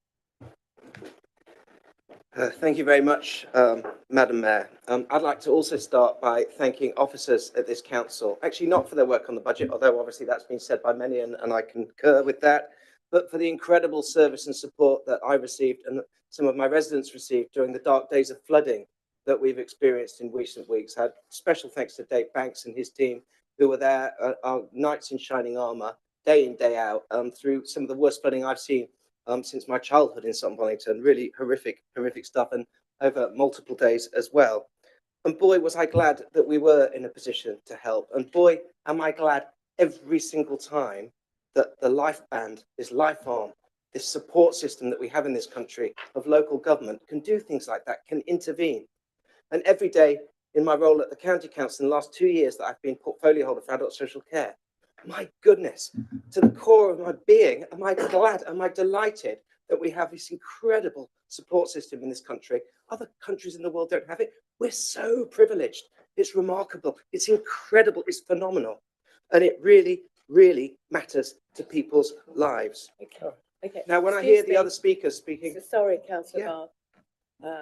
Thank you very much, Madam Mayor. I'd like to also start by thanking officers at this council, actually not for their work on the budget, although obviously that's been said by many and I concur with that, but for the incredible service and support that I received and some of my residents received during the dark days of flooding that we've experienced in recent weeks. I had special thanks to Dave Banks and his team who were there, our knights in shining armour, day in, day out, through some of the worst flooding I've seen since my childhood in Sutton Bonington. Really horrific stuff, and over multiple days as well. And boy, was I glad that we were in a position to help. And boy, am I glad every single time that the Life Band, this Life Arm, this support system that we have in this country of local government can do things like that, can intervene. And every day in my role at the county council in the last 2 years that I've been portfolio holder for adult social care. My goodness, to the core of my being, am I glad, am I delighted that we have this incredible support system in this country. Other countries in the world don't have it. We're so privileged. It's remarkable. It's incredible. It's phenomenal. And it really, really matters to people's lives. Okay. Now, when I hear the other speakers speaking. Sorry, Councillor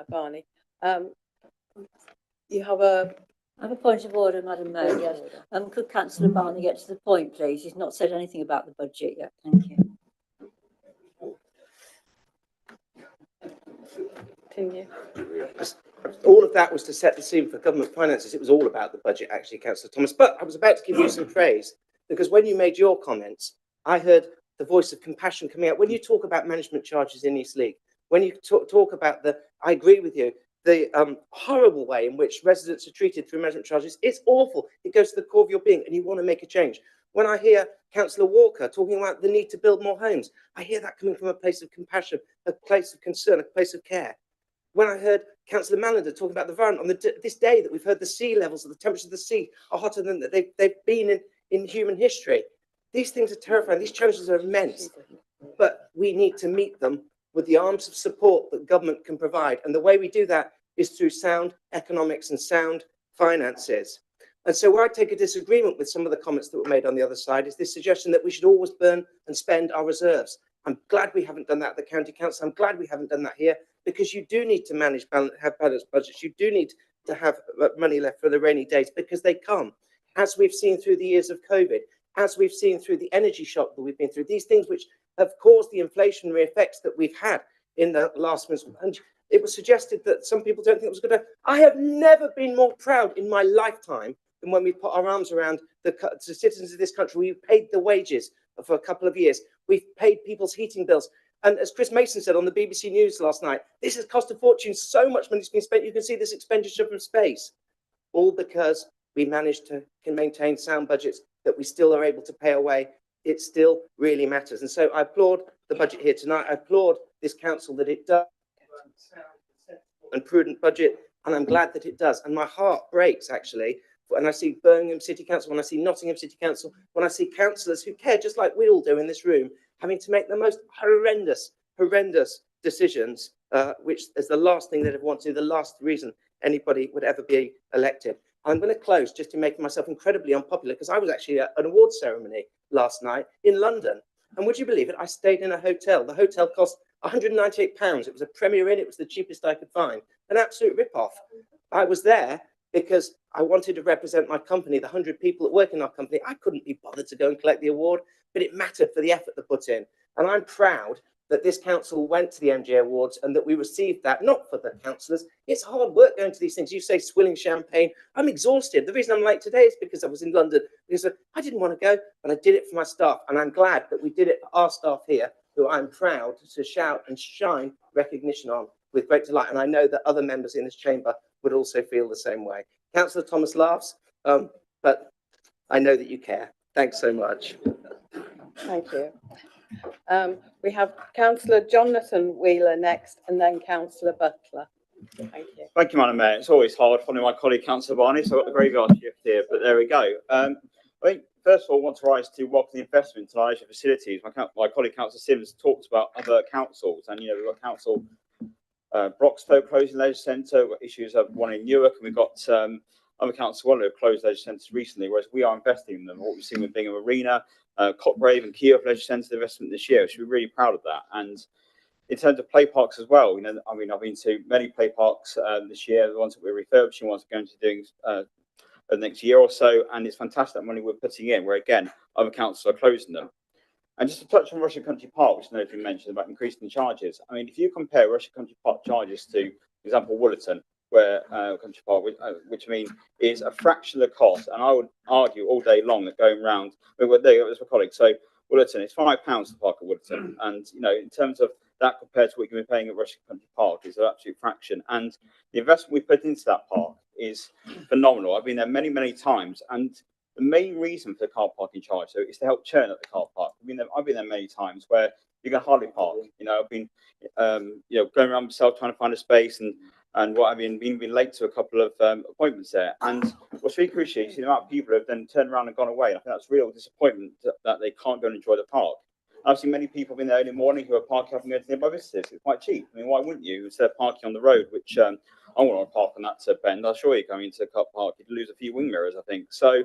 Barney. You have a. I have a point of order, Madam Mayor. Yes. Could Councillor Barney get to the point, please? He's not said anything about the budget yet. Thank you. Continue. All of that was to set the scene for government finances. It was all about the budget, actually, Councillor Thomas. But I was about to give you some praise, because when you made your comments, I heard the voice of compassion coming out. When you talk about management charges in East League, when you talk about I agree with you, the horrible way in which residents are treated through management charges, it's awful. It goes to the core of your being, and you want to make a change. When I hear Councillor Walker talking about the need to build more homes, I hear that coming from a place of compassion, a place of concern, a place of care. When I heard Councillor Mallender talking about the environment on this day that we've heard the sea levels, the temperature of the sea are hotter than they've been in human history. These things are terrifying. These challenges are immense, but we need to meet them with the arms of support that government can provide. And the way we do that is through sound economics and sound finances. And so where I take a disagreement with some of the comments that were made on the other side is this suggestion that we should always burn and spend our reserves. I'm glad we haven't done that at the county council. I'm glad we haven't done that here, because you do need to have balanced budgets. You do need to have money left for the rainy days, because they come, as we've seen through the years of COVID, as we've seen through the energy shock that we've been through, these things which have caused the inflationary effects that we've had in the last months. And it was suggested that some people don't think it was good. I have never been more proud in my lifetime than when we put our arms around the citizens of this country. We paid the wages for a couple of years. We've paid people's heating bills. And as Chris Mason said on the BBC News last night, this has cost a fortune. So much money has been spent. You can see this expenditure from space, all because we managed to maintain sound budgets that we still are able to pay away. It still really matters. And so I applaud the budget here tonight. I applaud this council that it does and prudent budget, and I'm glad that it does. And my heart breaks, actually, when I see Birmingham City Council, when I see Nottingham City Council, when I see councillors who care, just like we all do in this room, having to make the most horrendous decisions, which is the last thing they'd ever want to do, the last reason anybody would ever be elected. I'm going to close just in making myself incredibly unpopular, because I was actually at an award ceremony last night in London. And would you believe it? I stayed in a hotel. The hotel cost £198. It was a Premier Inn. It was the cheapest I could find. An absolute rip-off. I was there because I wanted to represent my company, the 100 people that work in our company. I couldn't be bothered to go and collect the award, but it mattered for the effort they put in. And I'm proud that this council went to the MJ Awards and that we received that, not for the councillors. It's hard work going to these things. You say swilling champagne. I'm exhausted. The reason I'm late today is because I was in London, because I didn't want to go, but I did it for my staff. And I'm glad that we did it for our staff here, who I'm proud to shout and shine recognition on with great delight. And I know that other members in this chamber would also feel the same way. Councillor Thomas laughs, but I know that you care. Thanks so much. Thank you. We have Councillor Jonathan Wheeler next, and then Councillor Butler. Thank you. Thank you, Madam Mayor. It's always hard following my colleague, Councillor Barney, so I've got the graveyard shift here, but there we go. I think, first of all, I want to rise to welcome the investment in our leisure facilities. My colleague, Councillor Sims, talked about other councils, and, we've got Council Broxtowe closing leisure centre, we've got issues of one in Newark, and we've got other councils who have closed leisure centres recently, whereas we are investing in them. What we've seen with Bingham Arena, Cotgrave and Kiev Leisure Centre investment this year, we should be really proud of that. And in terms of play parks as well, I've been to many play parks this year, the ones that we're refurbishing, ones we're going to be doing the next year or so, and it's fantastic money we're putting in, where again, other councils are closing them. And just to touch on Rushcliffe Country Park, which I know has been mentioned about increasing the charges. I mean, if you compare Rushcliffe Country Park charges to, for example, Woolerton, where Country Park, which I mean is a fraction of the cost, and I would argue all day long that going round, there was my colleague, so Woolerton, it's £5 to park at Woolerton, and in terms of that compared to what you've been paying at Rushcliffe Country Park is an absolute fraction, and the investment we put into that park is phenomenal. I've been there many, many times, and the main reason for the car parking charge is to help churn at the car park. I've been there many times where you can hardly park. I've been going around myself trying to find a space, and and what I mean, been late to a couple of appointments there. And what's really crucial is the amount of people who have then turned around and gone away. And I think that's real disappointment that they can't go and enjoy the park. I've seen many people in the early morning who are parking up and going to nearby visitors. It's quite cheap. I mean, why wouldn't you? Instead of parking on the road, which I want to park on that bend, I'll show you going into the car park, you'd lose a few wing mirrors, I think. So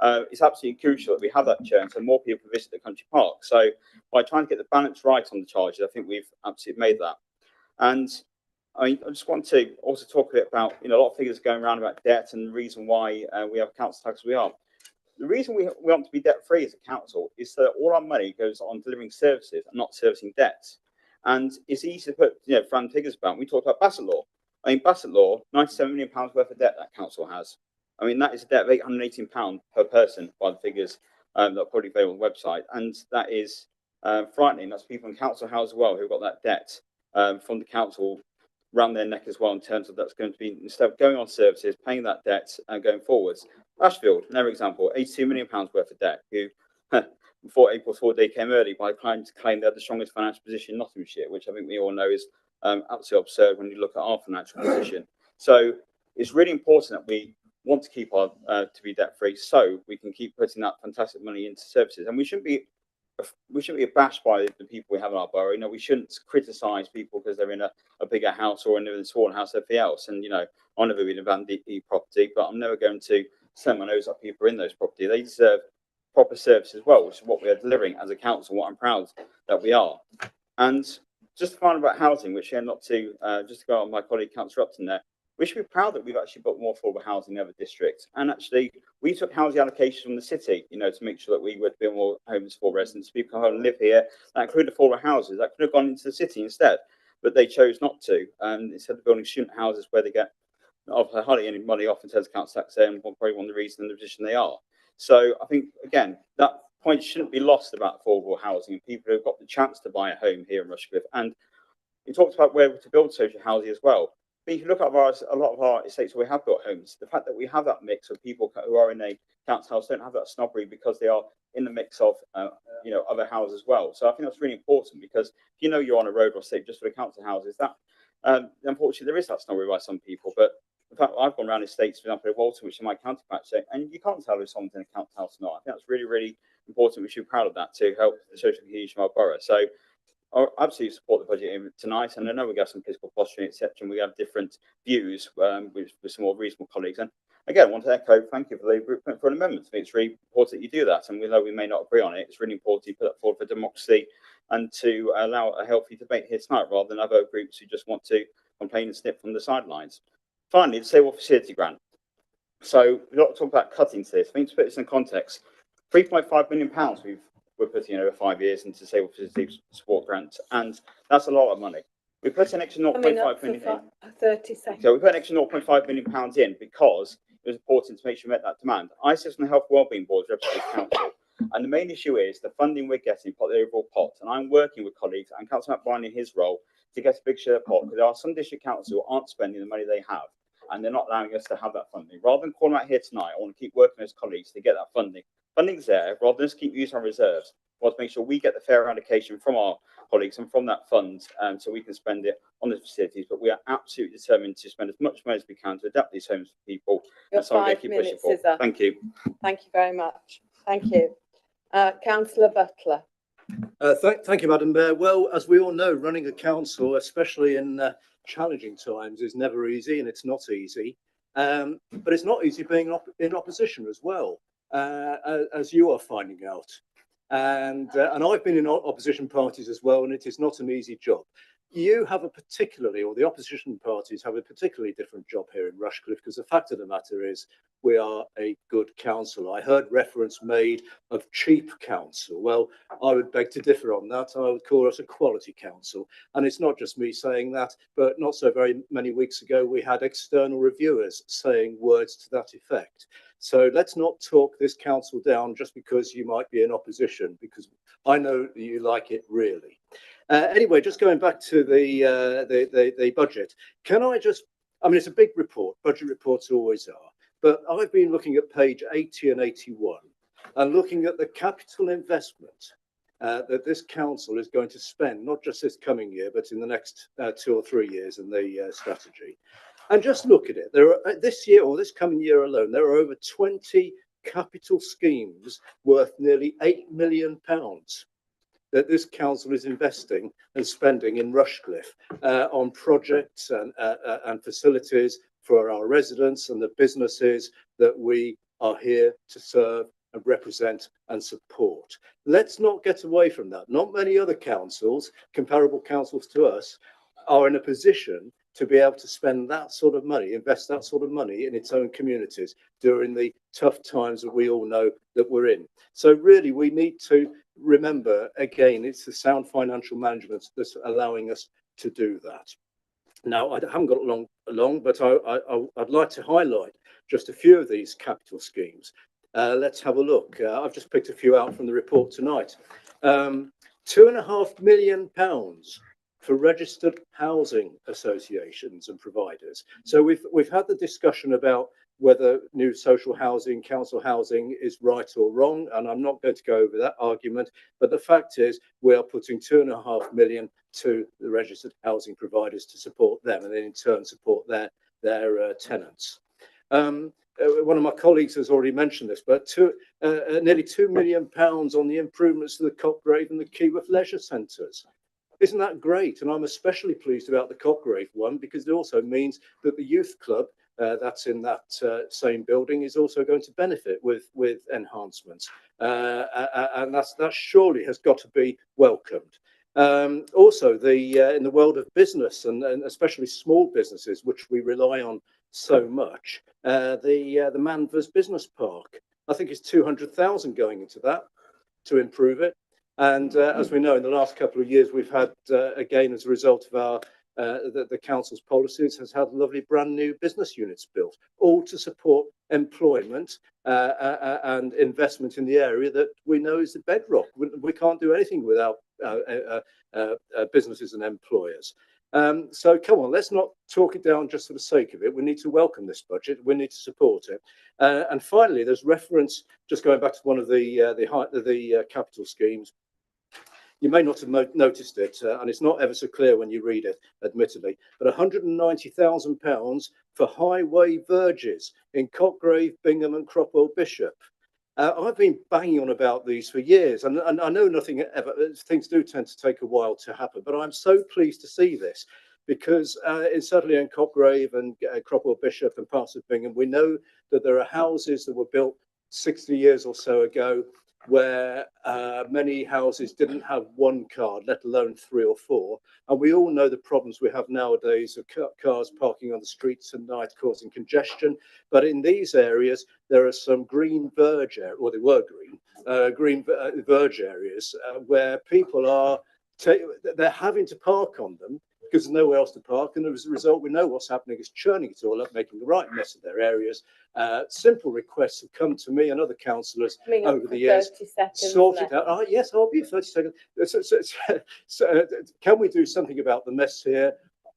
it's absolutely crucial that we have that churn so more people visit the country park. So by trying to get the balance right on the charges, I think we've absolutely made that. And I just want to also talk a bit about, a lot of figures going around about debt and the reason why we have a council tax as we are. The reason we want to be debt-free as a council is that all our money goes on delivering services and not servicing debts. And it's easy to put, front figures about. We talked about Bassett Law. I mean, Bassett Law, £97 million worth of debt that council has. I mean, that is a debt of £818 per person by the figures that are probably available on the website. And that is frightening. That's people in council house as well who've got that debt from the council around their neck as well, in terms of that's going to be, instead of going on services, paying that debt and going forwards. Ashfield, another example, £82 million worth of debt, who before April Fool's Day came early by trying to claim they had the strongest financial position in Nottinghamshire, which I think we all know is absolutely absurd when you look at our financial position. So it's really important that we want to keep our to be debt free, so we can keep putting that fantastic money into services. And we shouldn't be abashed by the people we have in our borough. We shouldn't criticise people because they're in a bigger house or in a smaller house, everything else. And I've never been a Van D property, but I'm never going to turn my nose up people in those property. They deserve proper service as well, which is what we are delivering as a council, what I'm proud that we are. And just to find about housing, which not to just to go on my colleague Councillor Upton there, we should be proud that we've actually got more affordable housing in other districts. And actually, we took housing allocations from the city, to make sure that we would build more homes for residents. People can live here. That included affordable houses. That could have gone into the city instead, but they chose not to. Instead of building student houses where they get hardly any money off in terms of council tax there, and probably one of the reasons in the position they are. So I think, again, that point shouldn't be lost about affordable housing and people who've got the chance to buy a home here in Rushcliffe. And he talks about where to build social housing as well. But if you look at a lot of our estates where we have built homes, the fact that we have that mix of people who are in a council house don't have that snobbery because they are in the mix of other houses as well. So I think that's really important, because if you're on a road or estate just for the council houses, that unfortunately there is that snobbery by some people. But in fact, I've gone around estates, for example, in Walton, which is my counterpart, and you can't tell if someone's in a council house or not. I think that's really, really important. We should be proud of that to help the social cohesion of our borough. So I absolutely support the budget tonight, and I know we got some political posturing, etc., and we have different views with some more reasonable colleagues. And again, I want to echo, thank you for the group for an amendment. I think it's really important that you do that, and though we may not agree on it, it's really important you put that forward for democracy and to allow a healthy debate here tonight, rather than other groups who just want to complain and snip from the sidelines. Finally, the Stable Facility Grant. So we've got to talk about cuttings this. I think to put this in context, £3.5 million we're putting in over 5 years into Stable Facility Support Grant, and that's a lot of money. We put an extra 0.5 million in. 30 seconds. So we put an extra 0.5 million pounds in because it was important to make sure we met that demand. I sit on the Health Wellbeing Board of the Council, and the main issue is the funding we're getting, the overall pot. And I'm working with colleagues and Councillor Matt Bryan in his role to get a big share of the pot, because there are some district councils who aren't spending the money they have, and they're not allowing us to have that funding. Rather than calling out here tonight, I want to keep working with colleagues to get that funding. Funding's there, rather than just keep using our reserves. We want to make sure we get the fair allocation from our colleagues and from that fund, so we can spend it on the facilities. But we are absolutely determined to spend as much money as we can to adapt these homes for people. Your and so 5 keep minutes pushing is for. up. Thank you. Thank you very much. Thank you. Councillor Butler. Thank you, Madam Mayor. Well, as we all know, running a council, especially in challenging times, is never easy, and it's not easy. But it's not easy being in opposition as well, as you are finding out. And I've been in opposition parties as well, and it is not an easy job. You have a particularly, or the opposition parties have a particularly different job here in Rushcliffe, because the fact of the matter is we are a good council. I heard reference made of cheap council. Well, I would beg to differ on that. I would call us a quality council. And it's not just me saying that, but not so very many weeks ago, we had external reviewers saying words to that effect. So let's not talk this council down just because you might be in opposition, because I know that you like it really. Anyway, just going back to the budget, can I just, I mean, it's a big report, budget reports always are, but I've been looking at page 80 and 81 and looking at the capital investment that this council is going to spend, not just this coming year, but in the next 2 or 3 years in the strategy. And just look at it. There are this year or this coming year alone, there are over 20 capital schemes worth nearly £8 million that this council is investing and spending in Rushcliffe on projects and facilities for our residents and the businesses that we are here to serve and represent and support. Let's not get away from that. Not many other councils, comparable councils to us, are in a position to be able to spend that sort of money, invest that sort of money in its own communities during the tough times that we all know that we're in. So really, we need to remember, again, it's the sound financial management that's allowing us to do that. Now, I haven't got long, but I'd like to highlight just a few of these capital schemes. Let's have a look. I've just picked a few out from the report tonight. £2.5 million for registered housing associations and providers. So we've had the discussion about whether new social housing, council housing is right or wrong, and I'm not going to go over that argument, but the fact is we are putting £2.5 million to the registered housing providers to support them, and then in turn support their tenants. One of my colleagues has already mentioned this, but nearly £2 million on the improvements to the Copgrave and the Keyworth leisure centres. Isn't that great? And I'm especially pleased about the Copgrave one because it also means that the youth club that's in that same building is also going to benefit with enhancements, and that surely has got to be welcomed. Also, in the world of business and especially small businesses, which we rely on so much, the Manvers Business Park, I think it's 200,000 going into that to improve it. And as we know, in the last couple of years, we've had, again, as a result of our the council's policies, has had lovely brand new business units built, all to support employment and investment in the area that we know is the bedrock. We can't do anything without businesses and employers. So come on, let's not talk it down just for the sake of it. We need to welcome this budget. We need to support it. And finally, there's reference, just going back to one of the capital schemes. You may not have noticed it, and it's not ever so clear when you read it, admittedly, but £190,000 for highway verges in Copgrave, Bingham and Cropwell Bishop. I've been banging on about these for years, and I know nothing ever, things do tend to take a while to happen, but I'm so pleased to see this because certainly in Copgrave and Cropwell Bishop and parts of Bingham, we know that there are houses that were built 60 years or so ago where many houses didn't have one card, let alone 3 or 4. And we all know the problems we have nowadays of cars parking on the streets at night causing congestion. But in these areas, there are some green verge, or they were green verge areas where people are, they're having to park on them because there's nowhere else to park. And as a result, we know what's happening is churning it all up, making the right mess of their areas. Simple requests have come to me and other councillors over the years. Sort it out. Oh, yes, I'll be 30 seconds. So, can we do something about the mess here?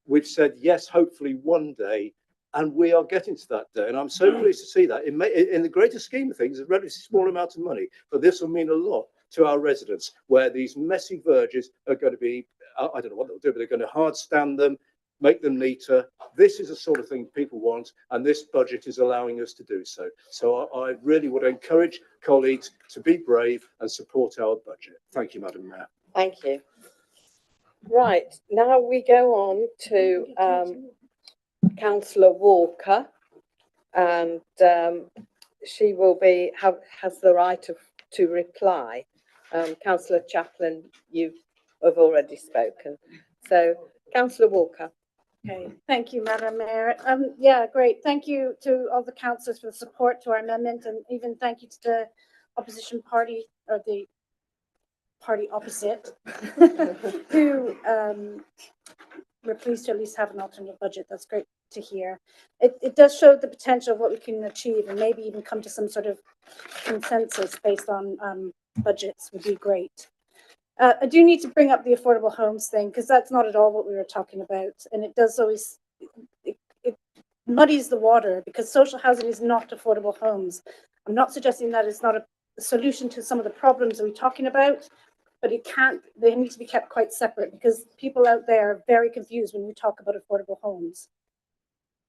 We've said yes, hopefully one day, and we are getting to that day. And I'm so pleased to see that. In the greater scheme of things, it's a relatively small amount of money, but this will mean a lot to our residents, where these messy verges are going to be, I don't know what they'll do, but they're going to hard stand them, make them neater. This is the sort of thing people want, and this budget is allowing us to do so. So I really would encourage colleagues to be brave and support our budget. Thank you, Madam Mayor. Thank you. Right, now we go on to Councillor Walker, and she will has the right to reply. Councillor Chaplin, you have already spoken. So, Councillor Walker. Okay, thank you, Madam Mayor. Yeah, great. Thank you to all the councillors for the support to our amendment, and even thank you to the opposition party, or the party opposite, who we're pleased to at least have an alternate budget. That's great to hear. It does show the potential of what we can achieve, and maybe even come to some sort of consensus based on budgets would be great. I do need to bring up the affordable homes thing, because that's not at all what we were talking about, and it does always it muddies the water, because social housing is not affordable homes. I'm not suggesting that it's not a solution to some of the problems that we're talking about, but they need to be kept quite separate because people out there are very confused when you talk about affordable homes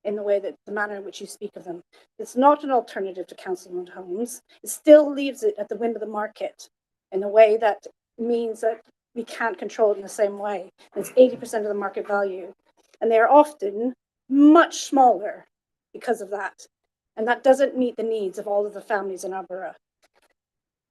in the way that the manner in which you speak of them. It's not an alternative to council-owned homes. It still leaves it at the whim of the market in a way that means that we can't control it in the same way. It's 80% of the market value. And they are often much smaller because of that. And that doesn't meet the needs of all of the families in our borough.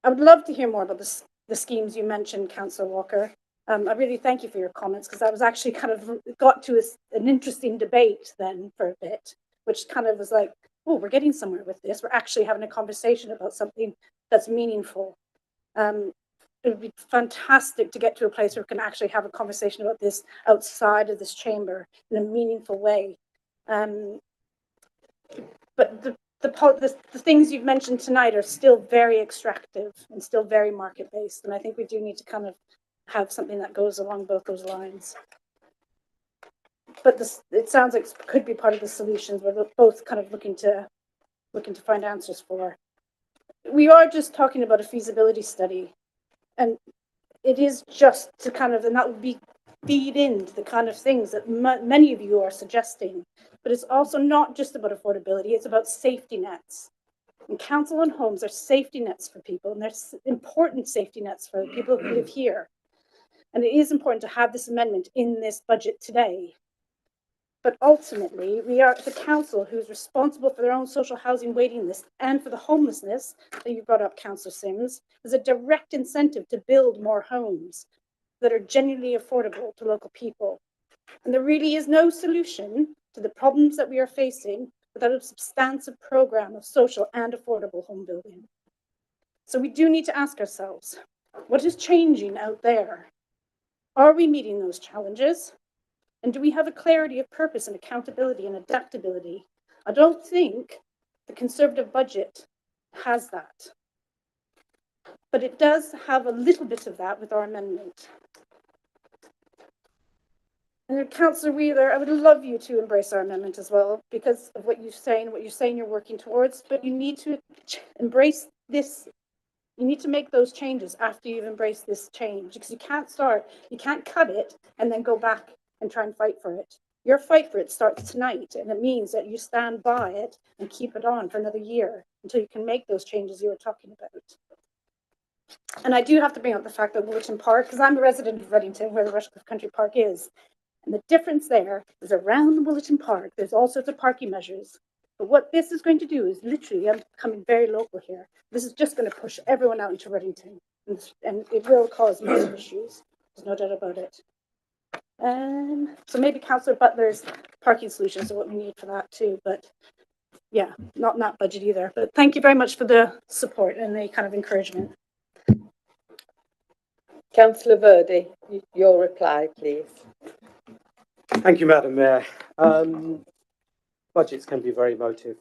I would love to hear more about the schemes you mentioned, Councillor Walker. I really thank you for your comments because I was actually kind of got to an interesting debate then for a bit, which kind of was like, oh, we're getting somewhere with this. We're actually having a conversation about something that's meaningful. It would be fantastic to get to a place where we can actually have a conversation about this outside of this chamber in a meaningful way. But the things you've mentioned tonight are still very extractive and still very market-based. And I think we do need to kind of have something that goes along both those lines. But it sounds like it could be part of the solutions we're both kind of looking to find answers for. We are just talking about a feasibility study. And it is just to kind of, and that would be feed into the kind of things that many of you are suggesting. But it's also not just about affordability, it's about safety nets. And council-owned homes are safety nets for people, and they're important safety nets for people who live here. And it is important to have this amendment in this budget today. But ultimately, we are the council who's responsible for their own social housing waiting list and for the homelessness that you brought up, Councillor Sims. There's a direct incentive to build more homes that are genuinely affordable to local people. And there really is no solution to the problems that we are facing without a substantive program of social and affordable home building. So we do need to ask ourselves, what is changing out there? Are we meeting those challenges? And do we have a clarity of purpose and accountability and adaptability? I don't think the Conservative budget has that. But it does have a little bit of that with our amendment. And Councillor Wheeler, I would love you to embrace our amendment as well because of what you're saying you're working towards, but you need to embrace this. You need to make those changes after you've embraced this change because you can't cut it and then go back and try and fight for it. Your fight for it starts tonight, and it means that you stand by it and keep it on for another year until you can make those changes you were talking about. And I do have to bring up the fact that Woollerton Park, because I'm a resident of Reddington, where the Rushcliffe Country Park is, and the difference there is around Woollerton Park, there's all sorts of parking measures. But what this is going to do is literally, I'm becoming very local here, this is just going to push everyone out into Reddington, and it will cause massive issues. There's no doubt about it. So maybe Councillor Butler's parking solutions are what we need for that too, but yeah, not in that budget either. But thank you very much for the support and the kind of encouragement. Councillor Verdi, your reply, please. Thank you, Madam Mayor. Budgets can be very emotive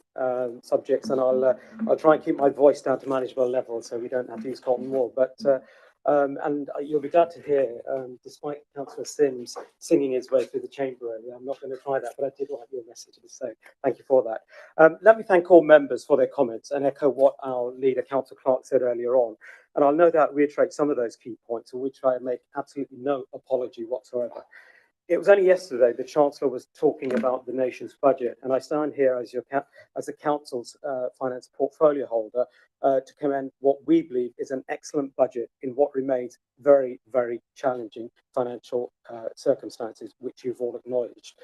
subjects, and I'll try and keep my voice down to manageable level so we don't have to use cotton wool. But and you'll be glad to hear, despite Councillor Sims singing his way through the chamber earlier, I'm not going to try that, but I did like your message, so thank you for that. Let me thank all members for their comments and echo what our leader, Councillor Clark, said earlier on. And I'll no doubt reiterate some of those key points, for which I make absolutely no apology whatsoever. It was only yesterday the Chancellor was talking about the nation's budget, and I stand here as the Council's finance portfolio holder to commend what we believe is an excellent budget in what remains very, very challenging financial circumstances, which you've all acknowledged,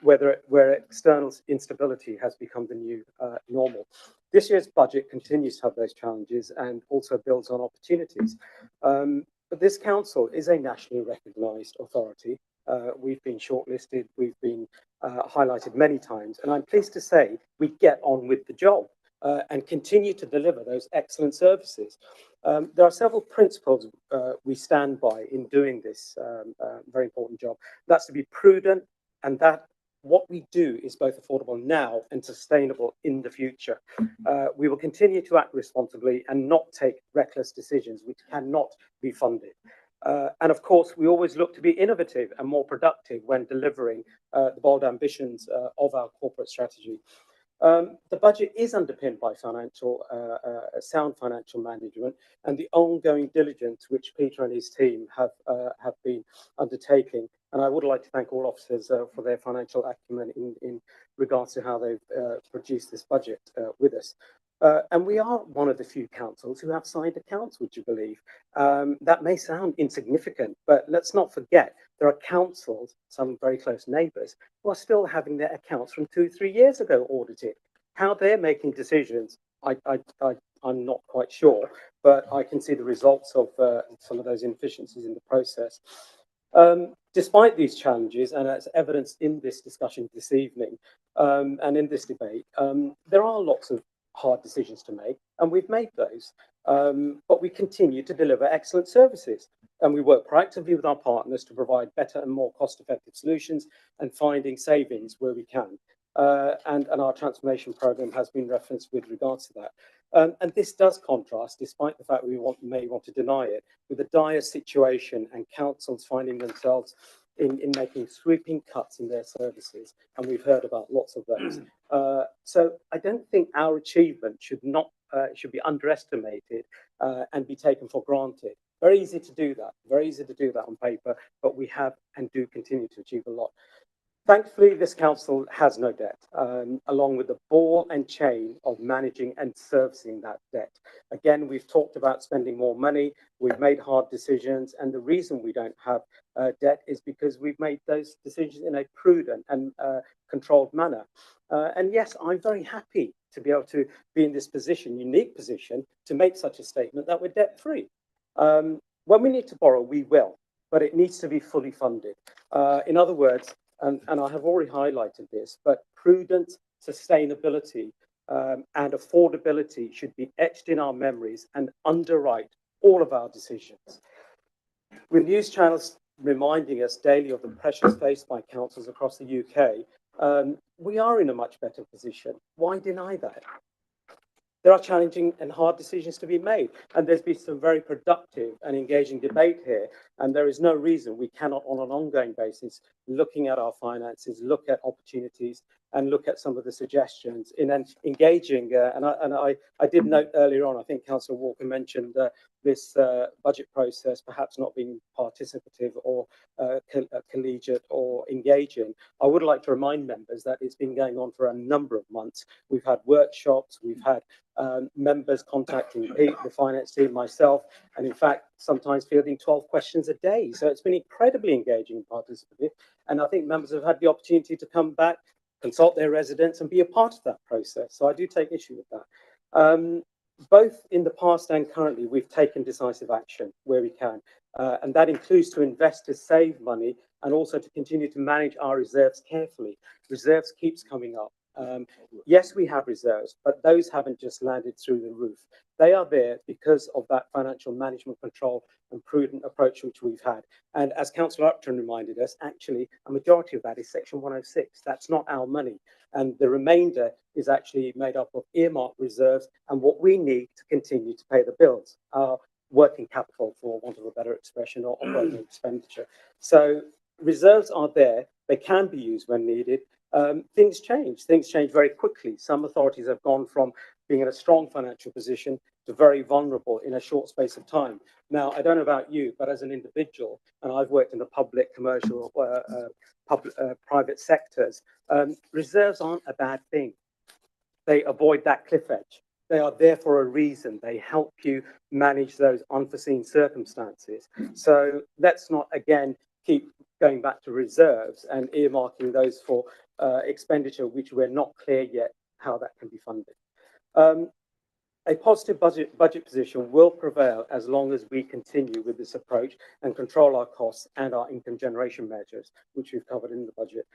where external instability has become the new normal. This year's budget continues to have those challenges and also builds on opportunities. But this council is a nationally recognised authority. We've been shortlisted, we've been highlighted many times, and I'm pleased to say we get on with the job and continue to deliver those excellent services. There are several principles we stand by in doing this very important job. That's to be prudent, and that what we do is both affordable now and sustainable in the future. We will continue to act responsibly and not take reckless decisions which cannot be funded. And of course, we always look to be innovative and more productive when delivering the bold ambitions of our corporate strategy. The budget is underpinned by sound financial management and the ongoing diligence which Peter and his team have been undertaking. And I would like to thank all officers for their financial acumen in regards to how they've produced this budget with us. And we are one of the few councils who have signed accounts, would you believe? That may sound insignificant, but let's not forget there are councils, some very close neighbours, who are still having their accounts from 2-3 years ago audited. How they're making decisions, I'm not quite sure, but I can see the results of some of those inefficiencies in the process. Despite these challenges, and as evidenced in this discussion this evening and in this debate, there are lots of hard decisions to make, and we've made those. But we continue to deliver excellent services, and we work proactively with our partners to provide better and more cost-effective solutions and finding savings where we can. And our transformation programme has been referenced with regards to that. And this does contrast, despite the fact we may want to deny it, with a dire situation and councils finding themselves in making sweeping cuts in their services. And we've heard about lots of those. So I don't think our achievement should be underestimated and be taken for granted. Very easy to do that on paper, but we have and do continue to achieve a lot. Thankfully, this council has no debt, along with the ball and chain of managing and servicing that debt. Again, we've talked about spending more money, we've made hard decisions, and the reason we don't have debt is because we've made those decisions in a prudent and controlled manner. And yes, I'm very happy to be able to be in this position, unique position, to make such a statement that we're debt-free. When we need to borrow, we will, but it needs to be fully funded. In other words, and I have already highlighted this, but prudent sustainability and affordability should be etched in our memories and underwrite all of our decisions. With news channels reminding us daily of the pressures faced by councils across the UK, we are in a much better position. Why deny that? There are challenging and hard decisions to be made, and there's been some very productive and engaging debate here, and there is no reason we cannot, on an ongoing basis, looking at our finances, look at opportunities, and look at some of the suggestions in an engaging, and I did note earlier on, I think Councillor Walker mentioned this budget process perhaps not being participative or collegiate or engaging. I would like to remind members that it's been going on for a number of months. We've had workshops, we've had members contacting Pete, the finance team, myself, and in fact, sometimes fielding 12 questions a day. So it's been incredibly engaging and participative. And I think members have had the opportunity to come back, consult their residents and be a part of that process. So I do take issue with that. Both in the past and currently, we've taken decisive action where we can. And that includes to invest to save money and also to continue to manage our reserves carefully. Reserves keeps coming up. Yes, we have reserves, but those haven't just landed through the roof. They are there because of that financial management control and prudent approach which we've had. And as Councillor Upton reminded us, actually, a majority of that is Section 106. That's not our money. And the remainder is actually made up of earmarked reserves and what we need to continue to pay the bills, our working capital, for want of a better expression, or operating expenditure. So reserves are there. They can be used when needed. Things change very quickly. Some authorities have gone from being in a strong financial position to very vulnerable in a short space of time. Now, I don't know about you, but as an individual, and I've worked in the public, commercial, private sectors, reserves aren't a bad thing. They avoid that cliff edge. They are there for a reason. They help you manage those unforeseen circumstances. So let's not, again, keep going back to reserves and earmarking those for expenditure which we're not clear yet how that can be funded. A positive budget position will prevail as long as we continue with this approach and control our costs and our income generation measures, which we've covered in the budget,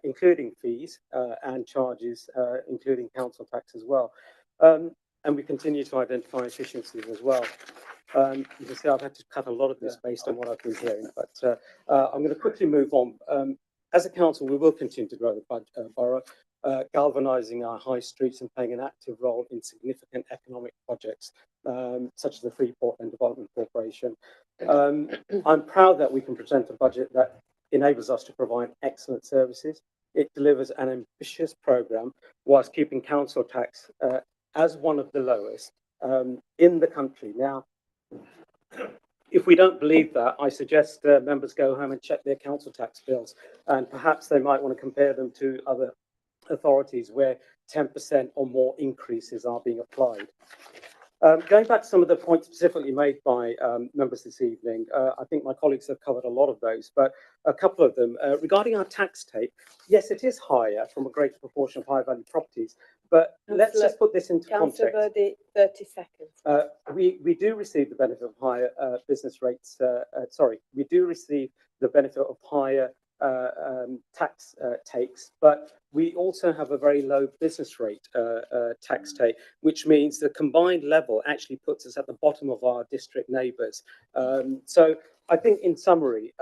including fees and charges, including council tax as well. And we continue to identify efficiencies as well. You can see I've had to cut a lot of this based on what I've been hearing, but I'm going to quickly move on. As a council, we will continue to grow the borough, galvanising our high streets and playing an active role in significant economic projects, such as the Freeport and Development Corporation. I'm proud that we can present a budget that enables us to provide excellent services it delivers an ambitious programme whilst keeping council tax as one of the lowest in the country. Now, if we don't believe that, I suggest members go home and check their council tax bills, and perhaps they might want to compare them to other authorities where 10% or more increases are being applied. Going back to some of the points specifically made by members this evening, I think my colleagues have covered a lot of those, but a couple of them. Regarding our tax take, yes, it is higher from a greater proportion of high value properties, but let's just put this into Councillor context. Birdie, 30 seconds. We do receive the benefit of higher business rates. We do receive the benefit of higher tax takes, but we also have a very low business rate tax take, which means the combined level actually puts us at the bottom of our district neighbours. So I think in summary,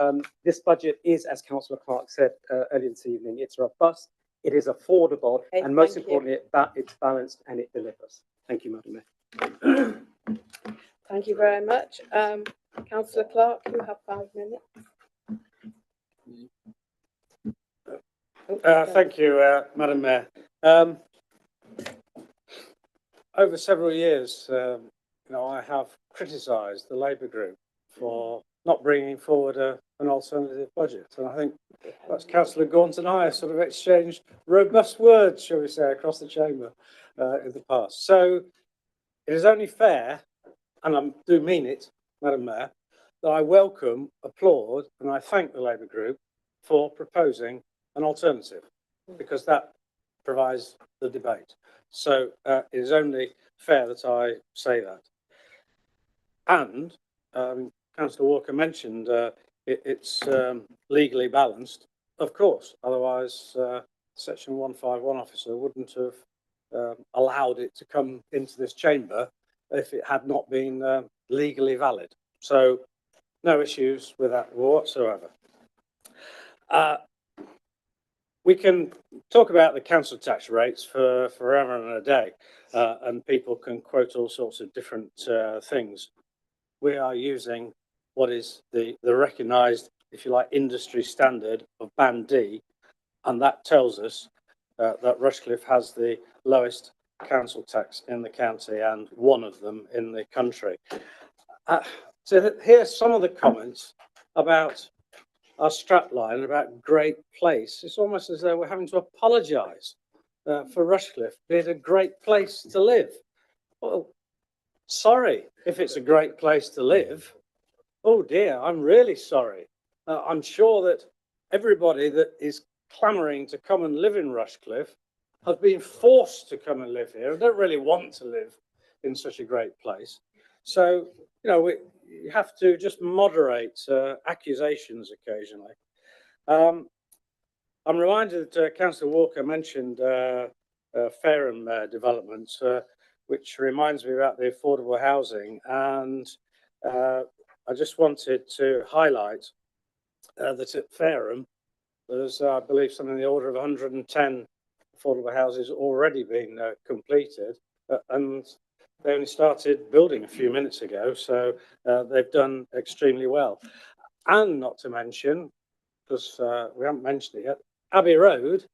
this budget is, as Councillor Clark said earlier this evening, it's robust, it is affordable, Okay, and most thank importantly, it's balanced and it delivers. Thank you, Madam Mayor. Thank you very much. Councillor Clark, you have 5 minutes. Thank you, Madam Mayor. Over several years, I have criticised the Labour group for not bringing forward an alternative budget, and I think that's Councillor Gaunt and I have sort of exchanged robust words, shall we say, across the chamber in the past. So it is only fair, and I do mean it, Madam Mayor, that I welcome, applaud, and I thank the Labour group for proposing an alternative, because that provides the debate. So it is only fair that I say that. And Councillor Walker mentioned it's legally balanced, of course, otherwise Section 151 officer wouldn't have allowed it to come into this chamber if it had not been legally valid. So no issues with that whatsoever. We can talk about the council tax rates for forever and a day, and people can quote all sorts of different things. We are using what is the recognised, if you like, industry standard of Band D, and that tells us that Rushcliffe has the lowest council tax in the county and one of them in the country. So here's some of the comments about our strapline about great place. It's almost as though we're having to apologise for Rushcliffe being a great place to live. Well, sorry if it's a great place to live. Oh dear, I'm really sorry. I'm sure that everybody that is clamouring to come and live in Rushcliffe has been forced to come and live here and don't really want to live in such a great place. So, you have to just moderate accusations occasionally. I'm reminded that Councillor Walker mentioned Fareham developments, which reminds me about the affordable housing. And I just wanted to highlight that at Fareham, there's, I believe, something in the order of 110 affordable houses already being completed. And they only started building a few minutes ago, so they've done extremely well. And not to mention, because we haven't mentioned it yet, Abbey Road,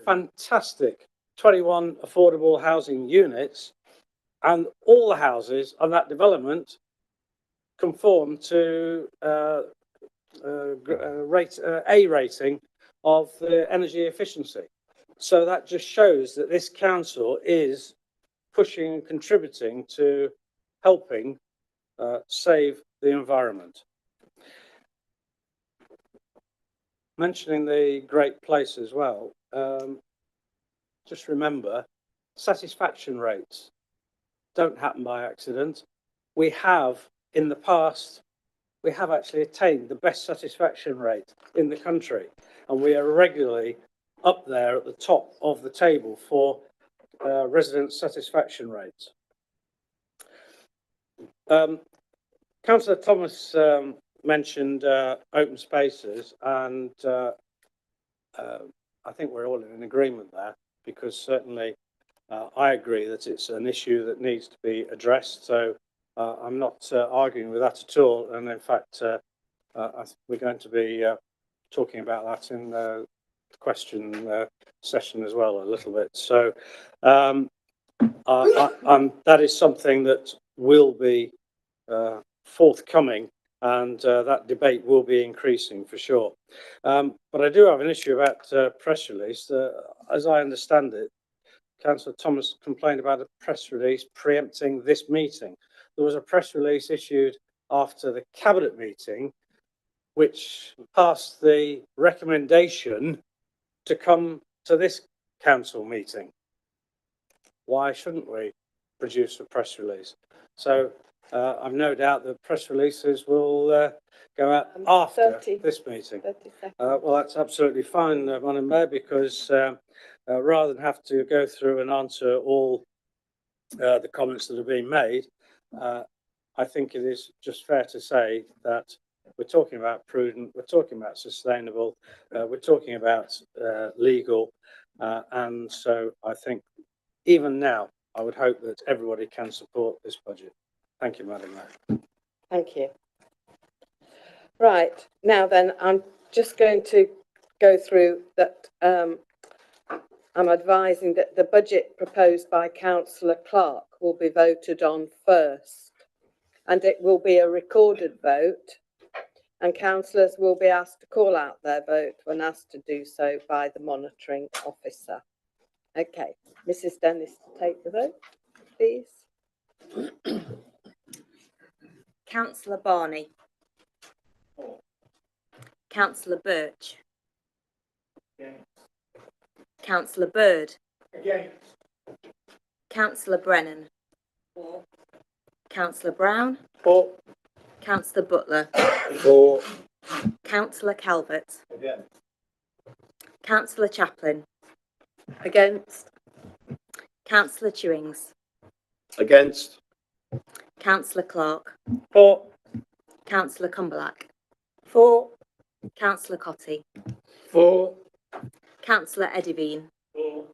fantastic 21 affordable housing units, and all the houses on that development conform to A rating of the energy efficiency. So that just shows that this council is pushing and contributing to helping save the environment. Mentioning the great place as well, just remember, satisfaction rates don't happen by accident. We have, in the past, we have actually attained the best satisfaction rate in the country, and we are regularly up there at the top of the table for resident satisfaction rates. Councillor Thomas mentioned open spaces, and I think we're all in agreement there, because certainly I agree that it's an issue that needs to be addressed. So I'm not arguing with that at all, and in fact we're going to be talking about that in question session as well a little bit. So that is something that will be forthcoming, and that debate will be increasing for sure. But I do have an issue about press release. As I understand it, Councillor Thomas complained about a press release preempting this meeting. There was a press release issued after the cabinet meeting, which passed the recommendation to come to this council meeting. Why shouldn't we produce a press release? So I've no doubt that press releases will go out after this meeting. Well, that's absolutely fine, Madam Mayor, because rather than have to go through and answer all the comments that are being made, I think it is just fair to say that we're talking about prudent, we're talking about sustainable, we're talking about legal, and so I think even now, I would hope that everybody can support this budget. Thank you, Madam Mayor. Thank you. Right, now then, I'm just going to go through that. I'm advising that the budget proposed by Councillor Clark will be voted on first, and it will be a recorded vote, and councillors will be asked to call out their vote when asked to do so by the monitoring officer. Okay, Mrs. Dennis, take the vote, please. Councillor Barney. Councillor Birch. Councillor Bird. Councillor Brennan. Councillor Brown. Councillor Butler. Councillor Calvert. Councillor Chaplin. Against. Councillor Chewings. Against. Councillor Clark. For. Councillor Cumberlack. For. Councillor Cotty. For. Councillor Edivine. For.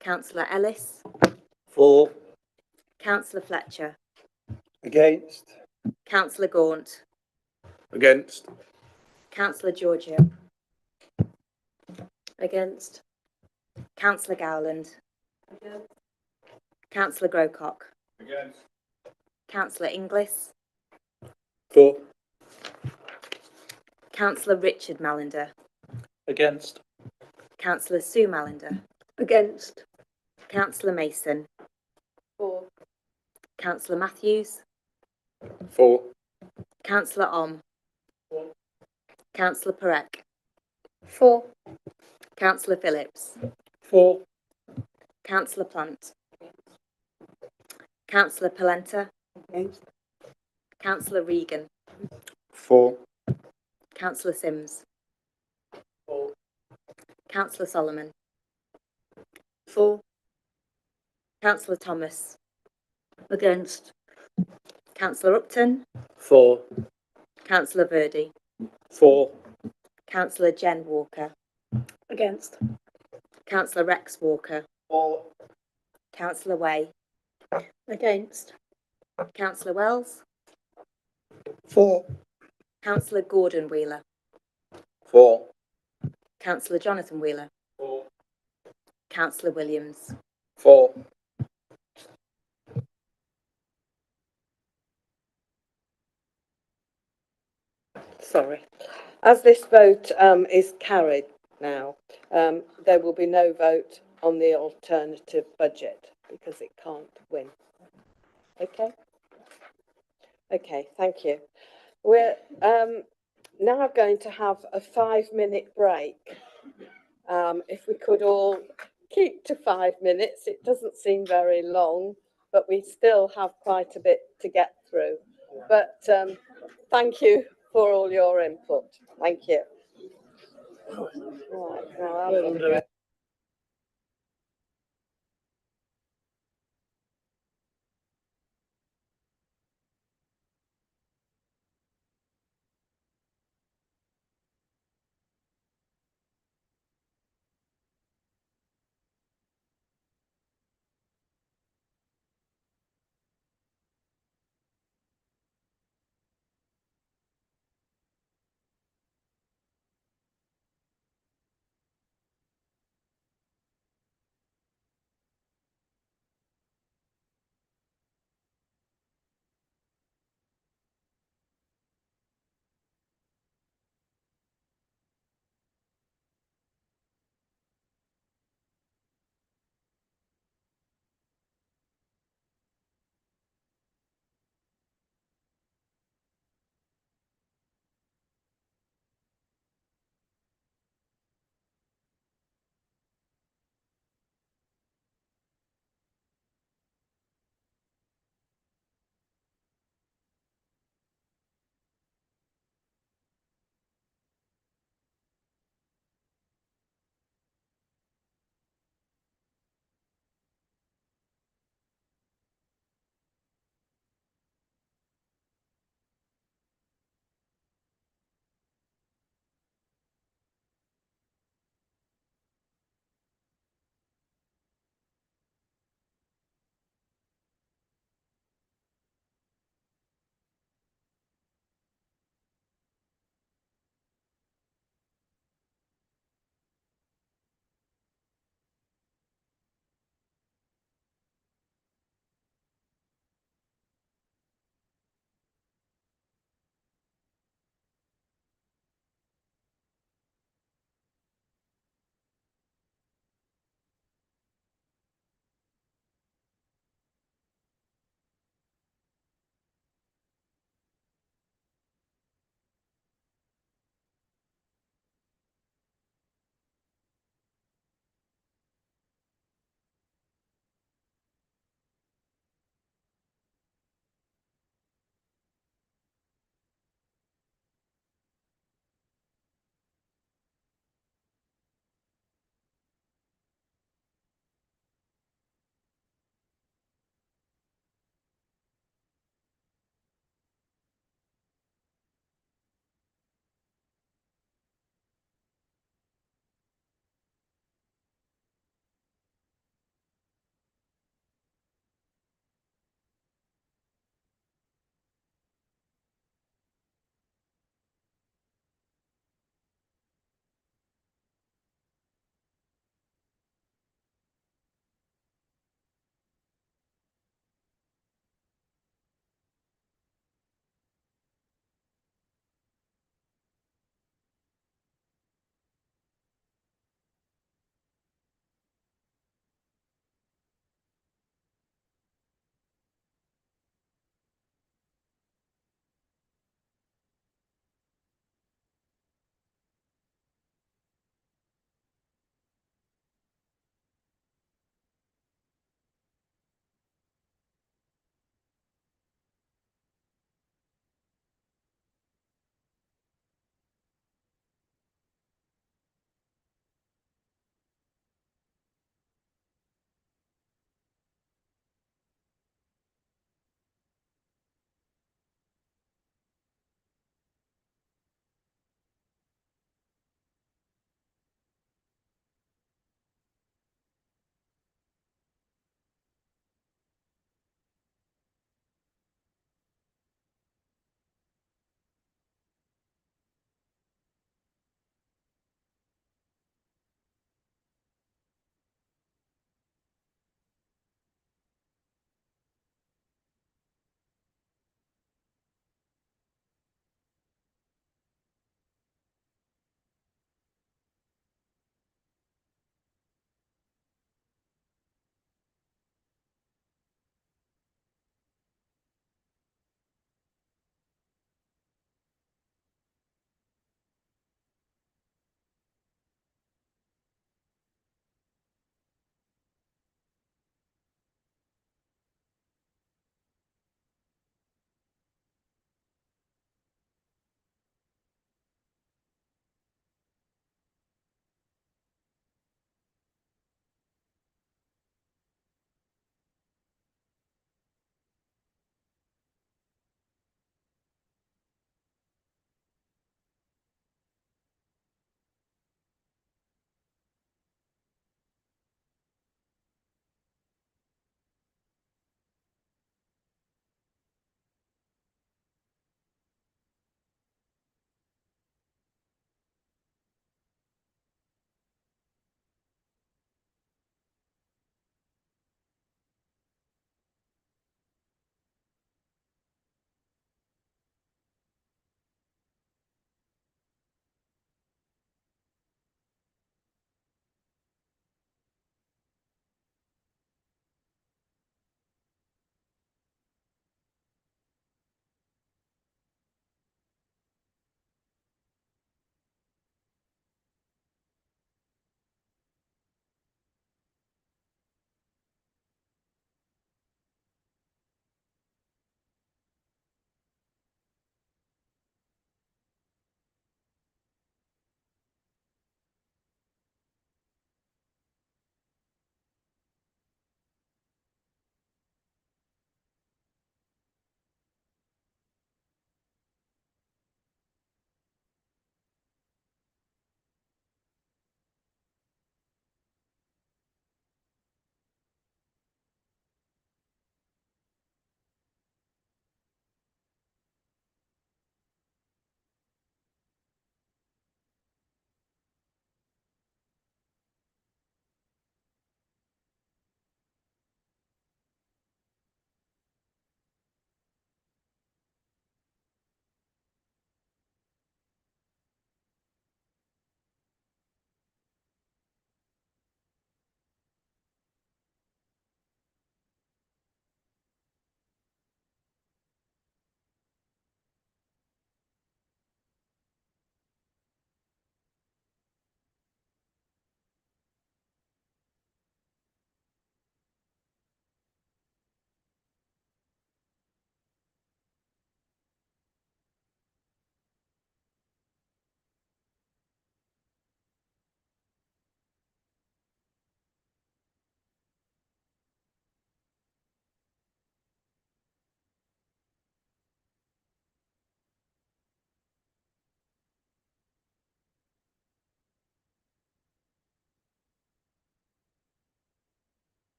Councillor Ellis. For. Councillor Fletcher. Against. Councillor Gaunt. Against. Councillor Georgia. Against. Councillor Gowland. Councillor Grocott. Against. Councillor Inglis. For. Councillor Richard Mallender. Against. Councillor Sue Mallender. Against. Councillor Mason. For. Councillor Matthews. For. Councillor Om. Councillor Perek. For. Councillor Phillips. For. Councillor Plant. Councillor Polenta. Councillor Regan. For. Councillor Sims. Councillor Solomon. For. Councillor Thomas. Against. Councillor Upton. For. Councillor Verdi. For. Councillor Jen Walker. Against. Councillor Rex Walker. For. Councillor Way. Against. Councillor Wells. For. Councillor Gordon Wheeler. For. Councillor Jonathan Wheeler. For. Councillor Williams. For. Sorry. As this vote is carried now, there will be no vote on the alternative budget because it can't win. Okay? Okay, thank you. We're now going to have a 5-minute break. If we could all keep to 5 minutes, it doesn't seem very long, but we still have quite a bit to get through. But thank you for all your input. Thank you. Right, now I'll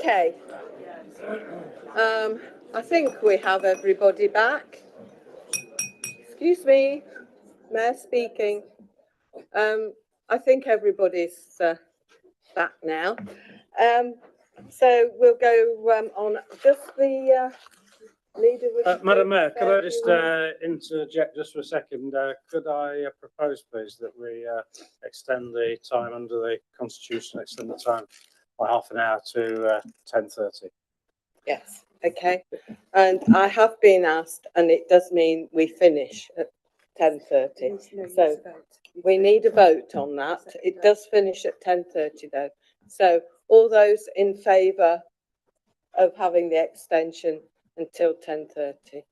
Okay. I think we have everybody back. Excuse me, Mayor speaking. I think everybody's back now. So we'll go on just the leader. Madam Mayor, could I just interject just for a second? Could I propose, please, that we extend the time under the Constitution, extend the time by half an hour to 10:30? Yes, okay. And I have been asked, and it does mean we finish at 10:30. So we need a vote on that. It does finish at 10:30 though. So all those in favour of having the extension until 10:30?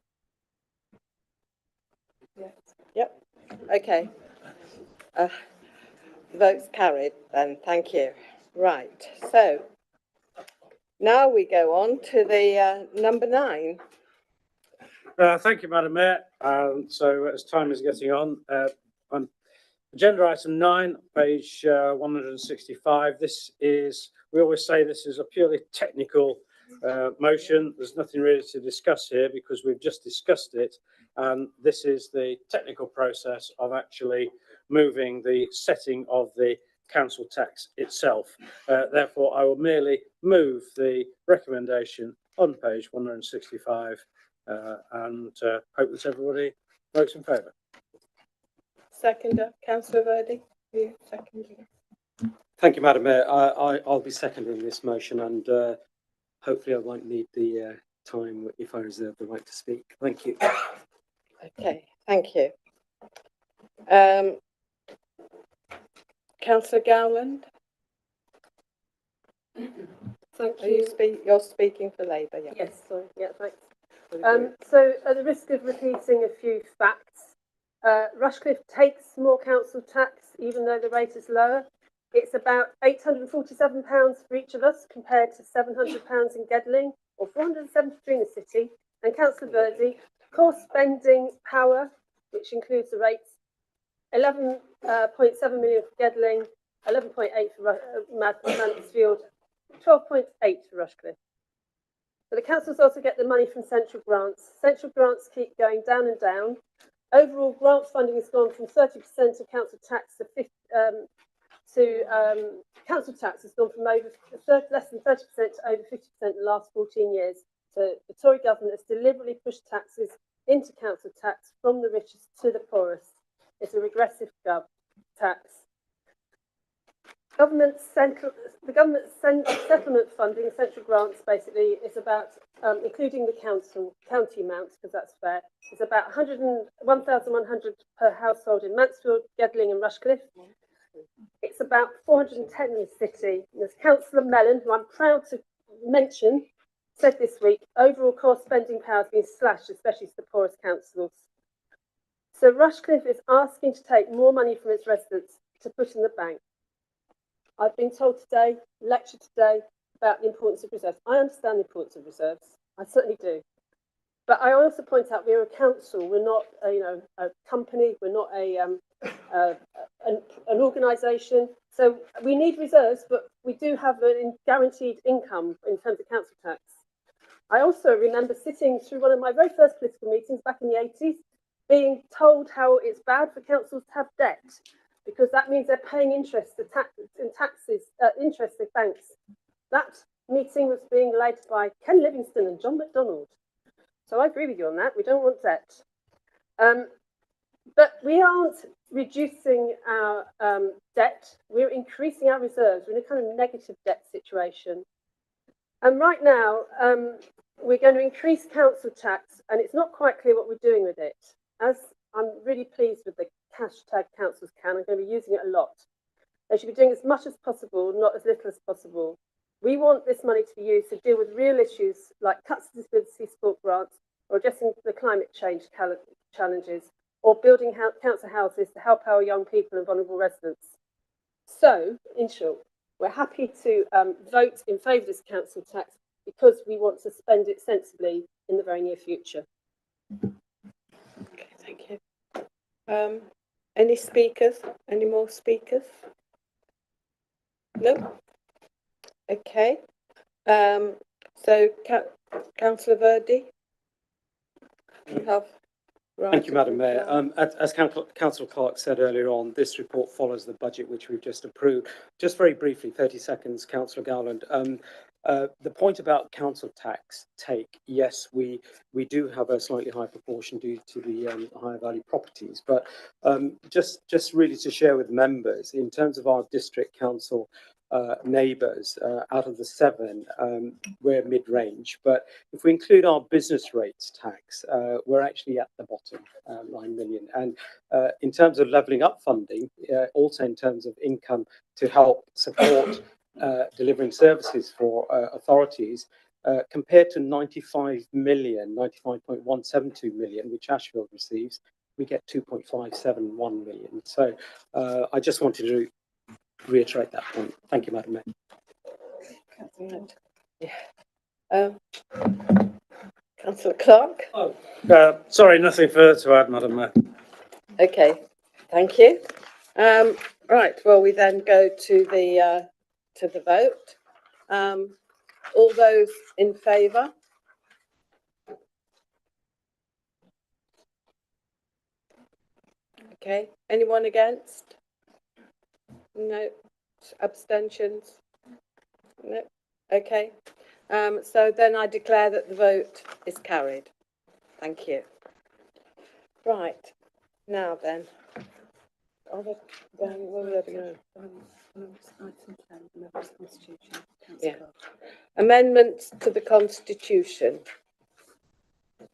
Yep. Okay. Votes carried then. Thank you. Right. So now we go on to the number 9. Thank you, Madam Mayor. So as time is getting on agenda item 9, page 165. This is, we always say this is a purely technical motion. There's nothing really to discuss here because we've just discussed it. And this is the technical process of actually moving the setting of the council tax itself. Therefore, I will merely move the recommendation on page 165 and hope that everybody votes in favour. Seconder, Councillor Verdi. You seconding. Thank you, Madam Mayor. I'll be seconding this motion, and hopefully I won't need the time if I reserve the right to speak. Thank you. Okay, thank you. Councillor Gowland. Thank Are you. You're speaking for Labour, yeah. Yes, sorry. Yeah, thanks. So at the risk of repeating a few facts, Rushcliffe takes more council tax, even though the rate is lower. It's about £847 for each of us, compared to £700 in Gedling, or £473 in the city. And Councillor Verdi, core spending power, which includes the rates, 11.7 million for Gedling, 11.8 for Mansfield, 12.8 for Rushcliffe. But the councils also get the money from central grants. Central grants keep going down and down. Overall, grants funding has gone from 30% of council tax to council tax has gone from less than 30% to over 50% in the last 14 years. So the Tory government has deliberately pushed taxes into council tax from the richest to the poorest. It's a regressive tax. The government settlement funding, central grants, basically is about, including the county amounts, because that's fair. It's about 1,100 per household in Mansfield, Gedling, and Rushcliffe. It's about 410 in the city. And as Councillor Mellon, who I'm proud to mention, said this week, overall core spending power has been slashed, especially to the poorest councils. So Rushcliffe is asking to take more money from its residents to put in the bank. I've been told today, lectured today, about the importance of reserves. I understand the importance of reserves. I certainly do. But I also point out we're a council. We're not, a company. We're not an organisation. So we need reserves, but we do have a guaranteed income in terms of council tax. I also remember sitting through one of my very first political meetings back in the 80s, being told how it's bad for councils to have debt, because that means they're paying interest to interest to banks. That meeting was being led by Ken Livingstone and John MacDonald. So I agree with you on that. We don't want debt. But we aren't reducing our debt. We're increasing our reserves. We're in a kind of negative debt situation. And right now, we're going to increase council tax, and it's not quite clear what we're doing with it. As I'm really pleased with the hashtag councils can, I'm going to be using it a lot. They should be doing as much as possible, not as little as possible. We want this money to be used to deal with real issues like cuts to disability support grants, or addressing the climate change challenges, or building council houses to help our young people and vulnerable residents. So, in short, we're happy to vote in favour of this council tax because we want to spend it sensibly in the very near future. Okay, thank you. Any speakers? Any more speakers? No? Okay. So Councillor Verdi, you have. Thank you, Madam Mayor. As Councillor Clark said earlier on, this report follows the budget which we've just approved. Just very briefly, 30 seconds, Councillor Garland. The point about council tax take, yes, we do have a slightly higher proportion due to the higher value properties, but just really to share with members, in terms of our district council neighbours, out of the 7, we're mid-range. But if we include our business rates tax, we're actually at the bottom, 9 million. And in terms of levelling up funding, also in terms of income to help support delivering services for authorities, compared to 95 million, 95.172 million, which Ashfield receives, we get 2.571 million. So I just wanted to reiterate that point. Thank you, Madam Mayor. Yeah. Councillor Clark. Oh, sorry, nothing further to add, Madam Mayor. Okay, thank you. Right, well, we then go to the vote. All those in favour? Okay, anyone against? No. Abstentions? No. Okay. So then I declare that the vote is carried. Thank you. Right. Now then. Yeah. Amendments to the Constitution.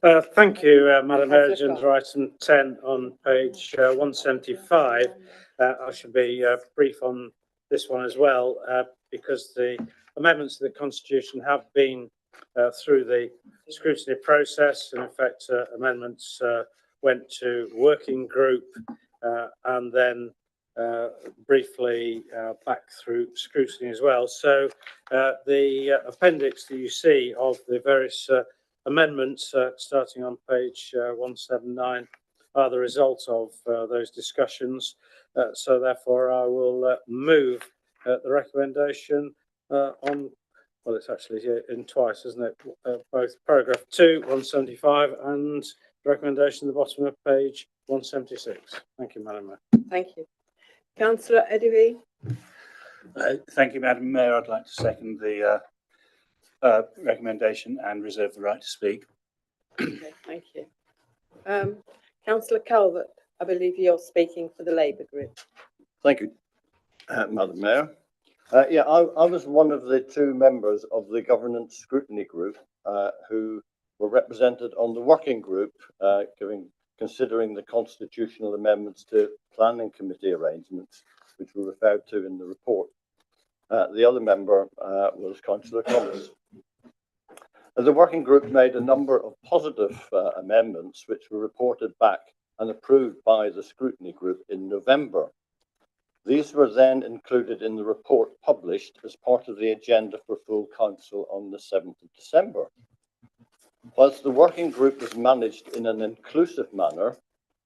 Thank you, Madam Mayor. Agenda item 10 on page 175. I should be brief on this one as well, because the amendments to the Constitution have been through the scrutiny process. And in fact, amendments went to working group and then briefly back through scrutiny as well. So the appendix that you see of the various amendments starting on page 179 are the result of those discussions. So therefore I will move the recommendation on, well, it's actually in twice, isn't it? Both paragraph 2, 175 and the recommendation at the bottom of page 176. Thank you, Madam Mayor. Thank you. Councillor Eddie. Thank you, Madam Mayor. I'd like to second the recommendation and reserve the right to speak. Okay, thank you. Councillor Calvert, I believe you're speaking for the Labour group. Thank you, Madam Mayor. Yeah, I was one of the 2 members of the Governance Scrutiny Group who were represented on the working group considering the constitutional amendments to planning committee arrangements, which were referred to in the report. The other member was Councillor Thomas. The working group made a number of positive amendments which were reported back and approved by the scrutiny group in November. These were then included in the report published as part of the agenda for full council on the 7th of December. Whilst the working group was managed in an inclusive manner,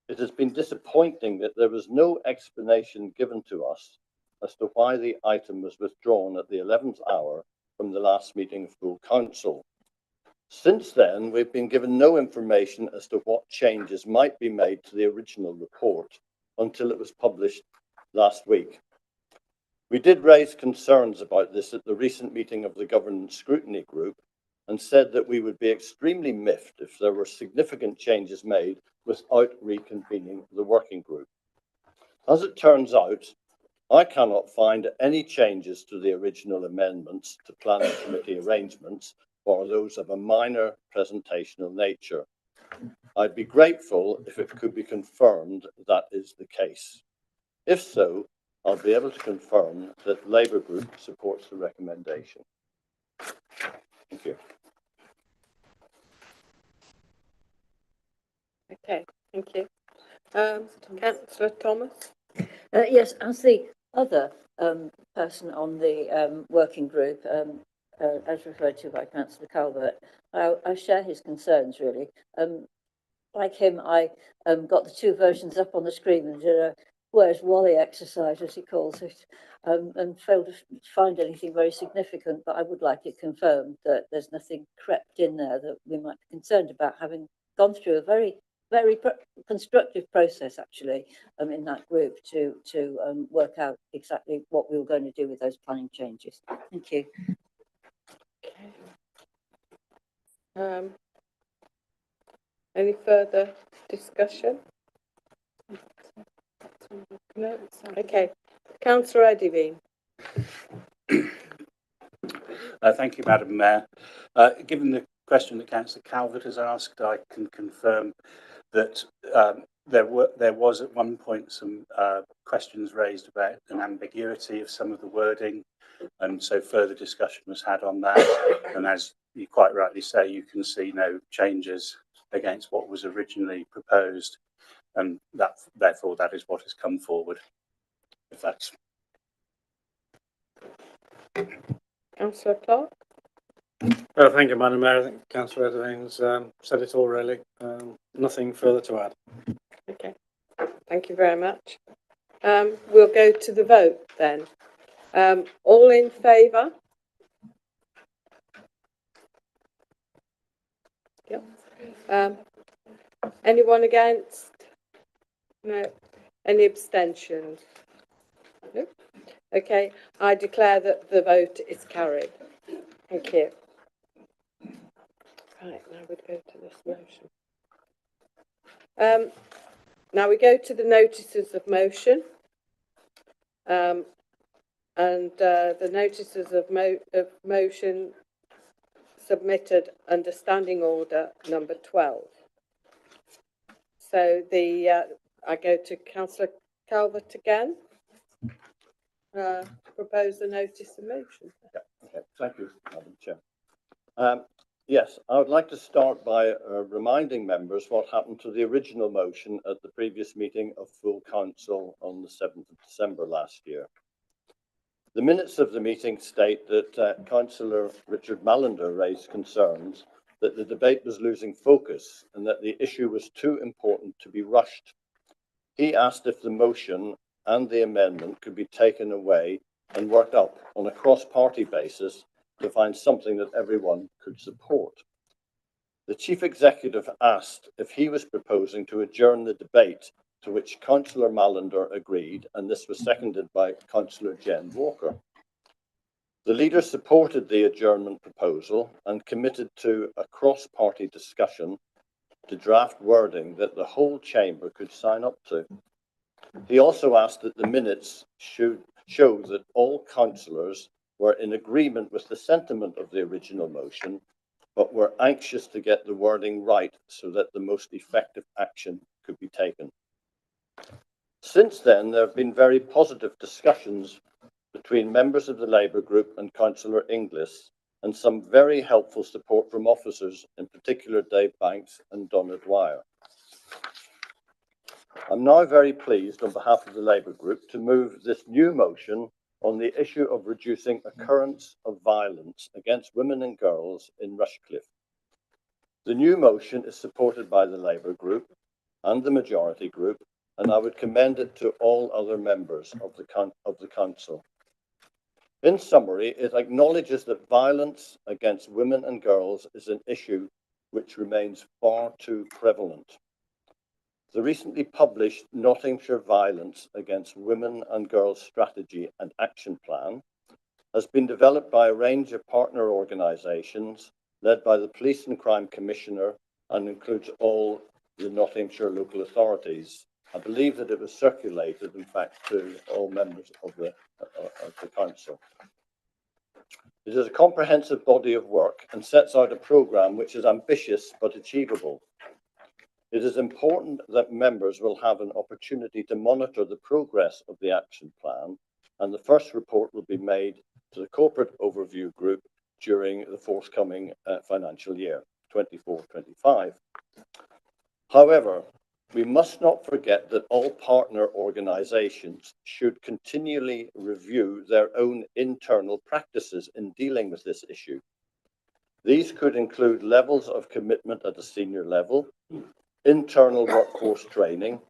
it has been disappointing that there was no explanation given to us as to why the item was withdrawn at the 11th hour from the last meeting of full council. Since then, we've been given no information as to what changes might be made to the original report until it was published last week. We did raise concerns about this at the recent meeting of the Governance Scrutiny Group and said that we would be extremely miffed if there were significant changes made without reconvening the working group. As it turns out, I cannot find any changes to the original amendments to planning committee arrangements or those of a minor presentational nature. I'd be grateful if it could be confirmed that is the case. If so, I'll be able to confirm that the Labour Group supports the recommendation. Thank you. Okay, thank you. Councillor Thomas. Yes, as the other person on the working group, as referred to by Councillor Calvert, I share his concerns really. Like him, I got the 2 versions up on the screen and did Where's Wally exercise, as he calls it, and failed to find anything very significant. But I would like it confirmed that there's nothing crept in there that we might be concerned about, having gone through a very constructive process actually in that group to work out exactly what we were going to do with those planning changes. Thank you. Any further discussion? No. Okay. Councillor Edivine. Thank you, Madam Mayor. Given the question that Councillor Calvert has asked, I can confirm that there was at one point some questions raised about an ambiguity of some of the wording, and so further discussion was had on that. And as you quite rightly say, you can see no changes against what was originally proposed, and that therefore that is what has come forward. If that's Councillor Clark. Thank you, Madam Mayor. I think Councillor Edivine's said it all really. Nothing further to add. Okay. Thank you very much. We'll go to the vote then. All in favour? Yep. Anyone against? No. Any abstentions? No. Okay. I declare that the vote is carried. Thank you. Right, now we go to this motion. Now we go to the notices of motion. The notices of motion submitted under standing order number 12. So I go to Councillor Calvert again. Propose the notice of motion. Yeah, okay. Thank you, Madam Chair. Yes, I would like to start by reminding members what happened to the original motion at the previous meeting of full council on the 7th of December last year. The minutes of the meeting state that Councillor Richard Mallender raised concerns that the debate was losing focus and that the issue was too important to be rushed. He asked if the motion and the amendment could be taken away and worked up on a cross-party basis to find something that everyone could support. The Chief Executive asked if he was proposing to adjourn the debate, to which Councillor Mallender agreed, and this was seconded by Councillor Jen Walker. The leader supported the adjournment proposal and committed to a cross-party discussion to draft wording that the whole chamber could sign up to. He also asked that the minutes should show that all councillors were in agreement with the sentiment of the original motion, but were anxious to get the wording right so that the most effective action could be taken. Since then, there have been very positive discussions between members of the Labour group and Councillor Inglis, and some very helpful support from officers, in particular Dave Banks and Donna Dwyer. I'm now very pleased on behalf of the Labour group to move this new motion on the issue of reducing occurrence of violence against women and girls in Rushcliffe. The new motion is supported by the Labour group and the majority group, and I would commend it to all other members of the council. In summary, it acknowledges that violence against women and girls is an issue which remains far too prevalent. The recently published Nottinghamshire Violence Against Women and Girls Strategy and Action Plan has been developed by a range of partner organisations led by the Police and Crime Commissioner and includes all the Nottinghamshire local authorities. I believe that it was circulated, in fact, to all members of the council. It is a comprehensive body of work and sets out a programme which is ambitious but achievable. It is important that members will have an opportunity to monitor the progress of the action plan, and the first report will be made to the corporate overview group during the forthcoming financial year, 24-25. However, we must not forget that all partner organisations should continually review their own internal practices in dealing with this issue. These could include levels of commitment at a senior level, internal workforce training,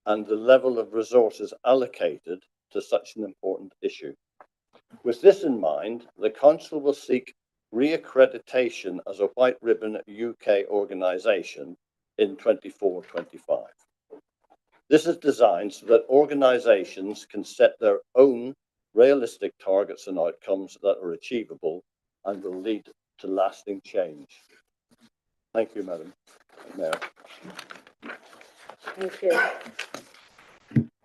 and the level of resources allocated to such an important issue. With this in mind, the Council will seek re-accreditation as a White Ribbon UK organisation in 24-25. This is designed so that organisations can set their own realistic targets and outcomes that are achievable and will lead to lasting change. Thank you, Madam Mayor. Thank you.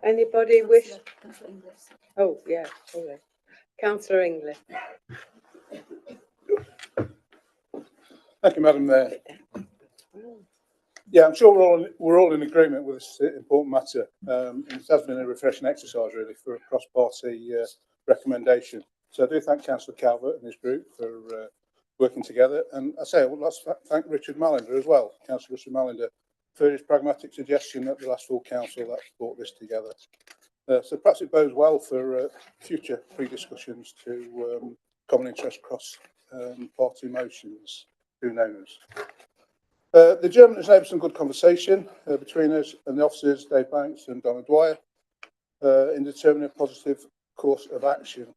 Anybody wish? Oh, yeah, sorry. Councillor English. Thank you, Madam Mayor. Yeah, I'm sure we're all in agreement with this important matter. It has been a refreshing exercise, really, for a cross-party recommendation. So I do thank Councillor Calvert and his group for working together. And I say, well, let's thank Richard Mallender as well, Councillor Richard Mallender, for his pragmatic suggestion at the last full council that brought this together. So perhaps it bodes well for future pre-discussions to common interest cross-party motions. Who knows? The German has enabled some good conversation between us and the officers, Dave Banks and Donna Dwyer, in determining a positive course of action.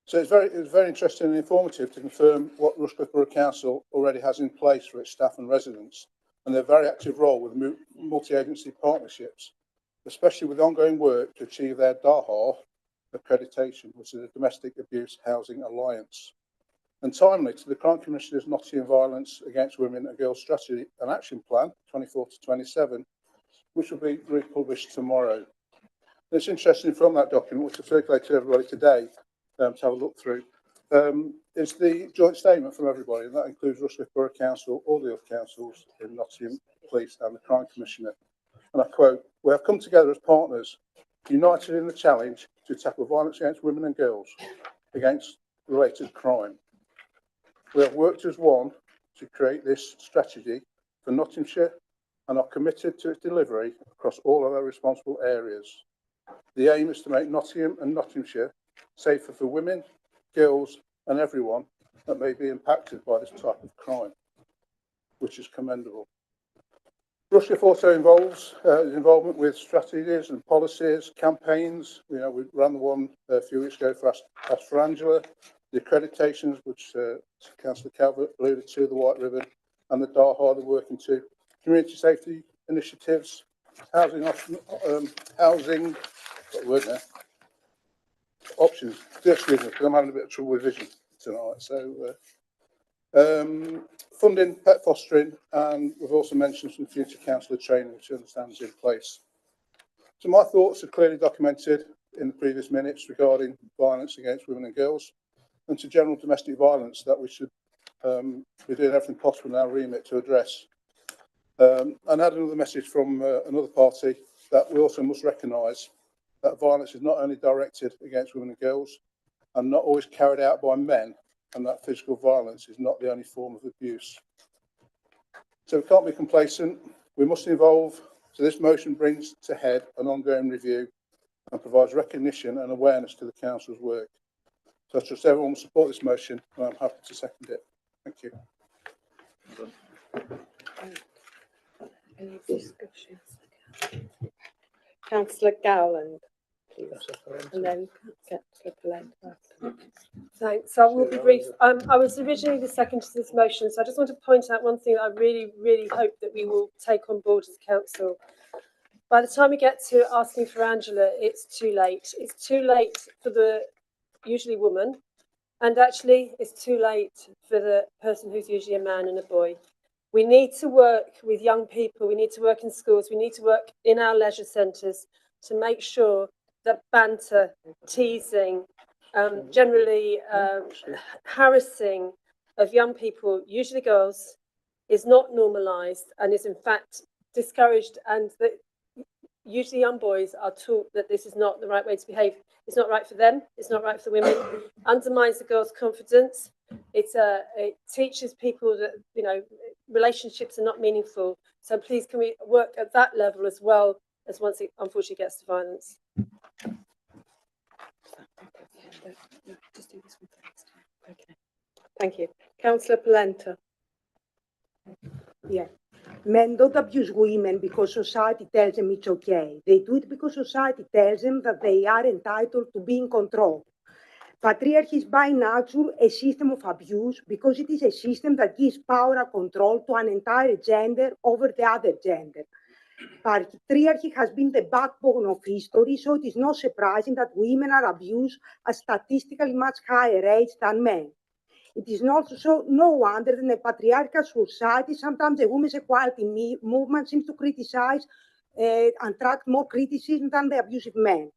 So it was very interesting and informative to confirm what Rushcliffe Borough Council already has in place for its staff and residents, and their very active role with multi-agency partnerships, especially with ongoing work to achieve their DAHA accreditation, which is a Domestic Abuse Housing Alliance. And timely to the Crime Commissioner's Nottingham Violence Against Women and Girls Strategy and Action Plan, 24-27, which will be republished tomorrow. And it's interesting from that document, which will circulate to everybody today to have a look through, is the joint statement from everybody, and that includes Rushcliffe Borough Council, all the other councils in Nottingham Police and the Crime Commissioner. And I quote, "We have come together as partners, united in the challenge to tackle violence against women and girls, against related crime. We have worked as one to create this strategy for Nottinghamshire and are committed to its delivery across all of our responsible areas. The aim is to make Nottingham and Nottinghamshire safer for women, girls and everyone that may be impacted by this type of crime," which is commendable. Rushcliffe also involves involvement with strategies and policies, campaigns. You know, we ran the one a few weeks ago for Ask for Angela, the accreditations, which Councillor Calvert alluded to, the White Ribbon, and the DAHA they're working to, community safety initiatives, housing options. Excuse me, because I'm having a bit of trouble with vision tonight. So, funding pet fostering, and we've also mentioned some future councillor training, which I understand is in place. So my thoughts are clearly documented in the previous minutes regarding violence against women and girls, and to general domestic violence that we should be doing everything possible in our remit to address. And add another message from another party that we also must recognise that violence is not only directed against women and girls and not always carried out by men, and that physical violence is not the only form of abuse. So we can't be complacent. We must evolve. So this motion brings to head an ongoing review and provides recognition and awareness to the council's work. So I trust everyone will support this motion, and I'm happy to second it. Thank you. Any discussions? Councillor Gowland, please. And then Councillor Polenta. Thanks. I will be brief. I was originally the second to this motion, so I just want to point out one thing that I really, really hope that we will take on board as council. By the time we get to asking for Angela, it's too late. It's too late for the usually woman, and actually it's too late for the person who's usually a man and a boy. We need to work with young people. We need to work in schools. We need to work in our leisure centres to make sure that banter, teasing, generally harassing of young people, usually girls, is not normalised and is in fact discouraged, and that usually young boys are taught that this is not the right way to behave. It's not right for them. It's not right for the women. Undermines the girls' confidence. It teaches people that, you know, relationships are not meaningful. So please, can we work at that level as well as once it unfortunately gets to violence? Just do this one first. Okay. Thank you. Councillor Polenta. Yeah. Men don't abuse women because society tells them it's okay. They do it because society tells them that they are entitled to be in control. Patriarchy is by nature a system of abuse because it is a system that gives power and control to an entire gender over the other gender. Patriarchy has been the backbone of history, so it is not surprising that women are abused at statistically much higher rates than men. It is not so no wonder that in a patriarchal society, sometimes the women's equality movement seems to criticize and attract more criticism than the abusive men.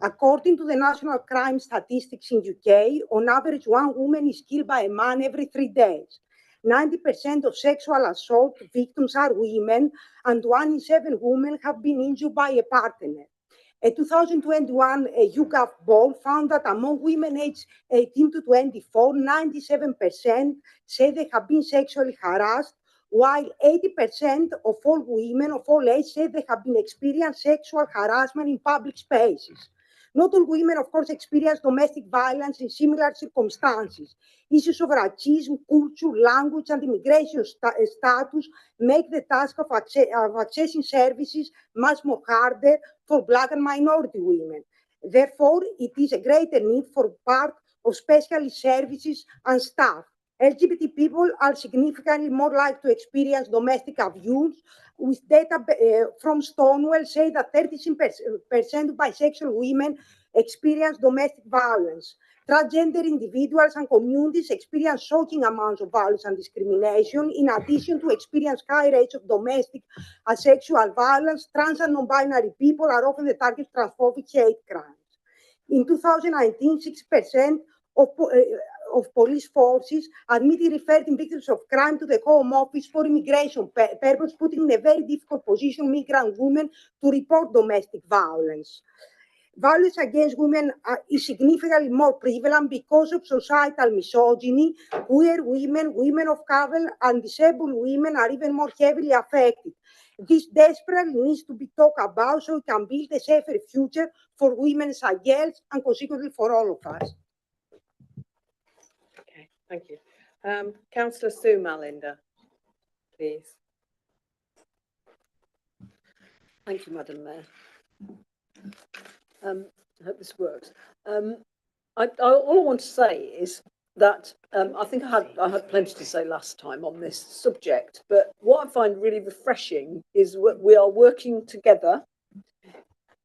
According to the national crime statistics in UK, on average, one woman is killed by a man every 3 days. 90% of sexual assault victims are women, and 1 in 7 women have been injured by a partner. A 2021 YouGov poll found that among women aged 18 to 24, 97% say they have been sexually harassed, while 80% of all women of all ages say they have been experienced sexual harassment in public spaces. Not all women, of course, experience domestic violence in similar circumstances. Issues of racism, culture, language, and immigration status make the task of accessing services much more harder for Black and minority women. Therefore, it is a greater need for part of specialist services and staff. LGBT people are significantly more likely to experience domestic abuse, with data from Stonewall say that 36% of bisexual women experience domestic violence. Transgender individuals and communities experience shocking amounts of violence and discrimination, in addition to experience high rates of domestic and sexual violence. Trans and non-binary people are often the target of transphobic hate crimes. In 2019, 6% of police forces admitted referring victims of crime to the Home Office for immigration purposes, putting in a very difficult position migrant women to report domestic violence. Violence against women is significantly more prevalent because of societal misogyny. Queer women, women of color, and disabled women are even more heavily affected. This desperately needs to be talked about so we can build a safer future for women and girls, and consequently for all of us. Okay, thank you. Councillor Sue Malinda, please. Thank you, Madam Mayor. I hope this works. All I want to say is that I think I had plenty to say last time on this subject, but what I find really refreshing is we are working together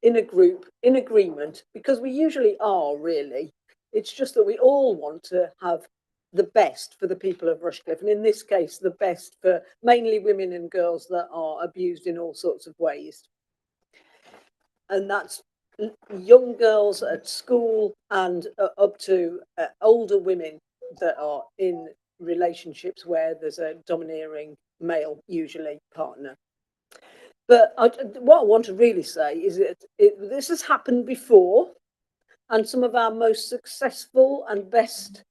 in a group, in agreement, because we usually are, really. It's just that we all want to have the best for the people of Rushcliffe, and in this case, the best for mainly women and girls that are abused in all sorts of ways. And that's young girls at school and up to older women that are in relationships where there's a domineering male, usually partner. But what I want to really say is that this has happened before, and some of our most successful and best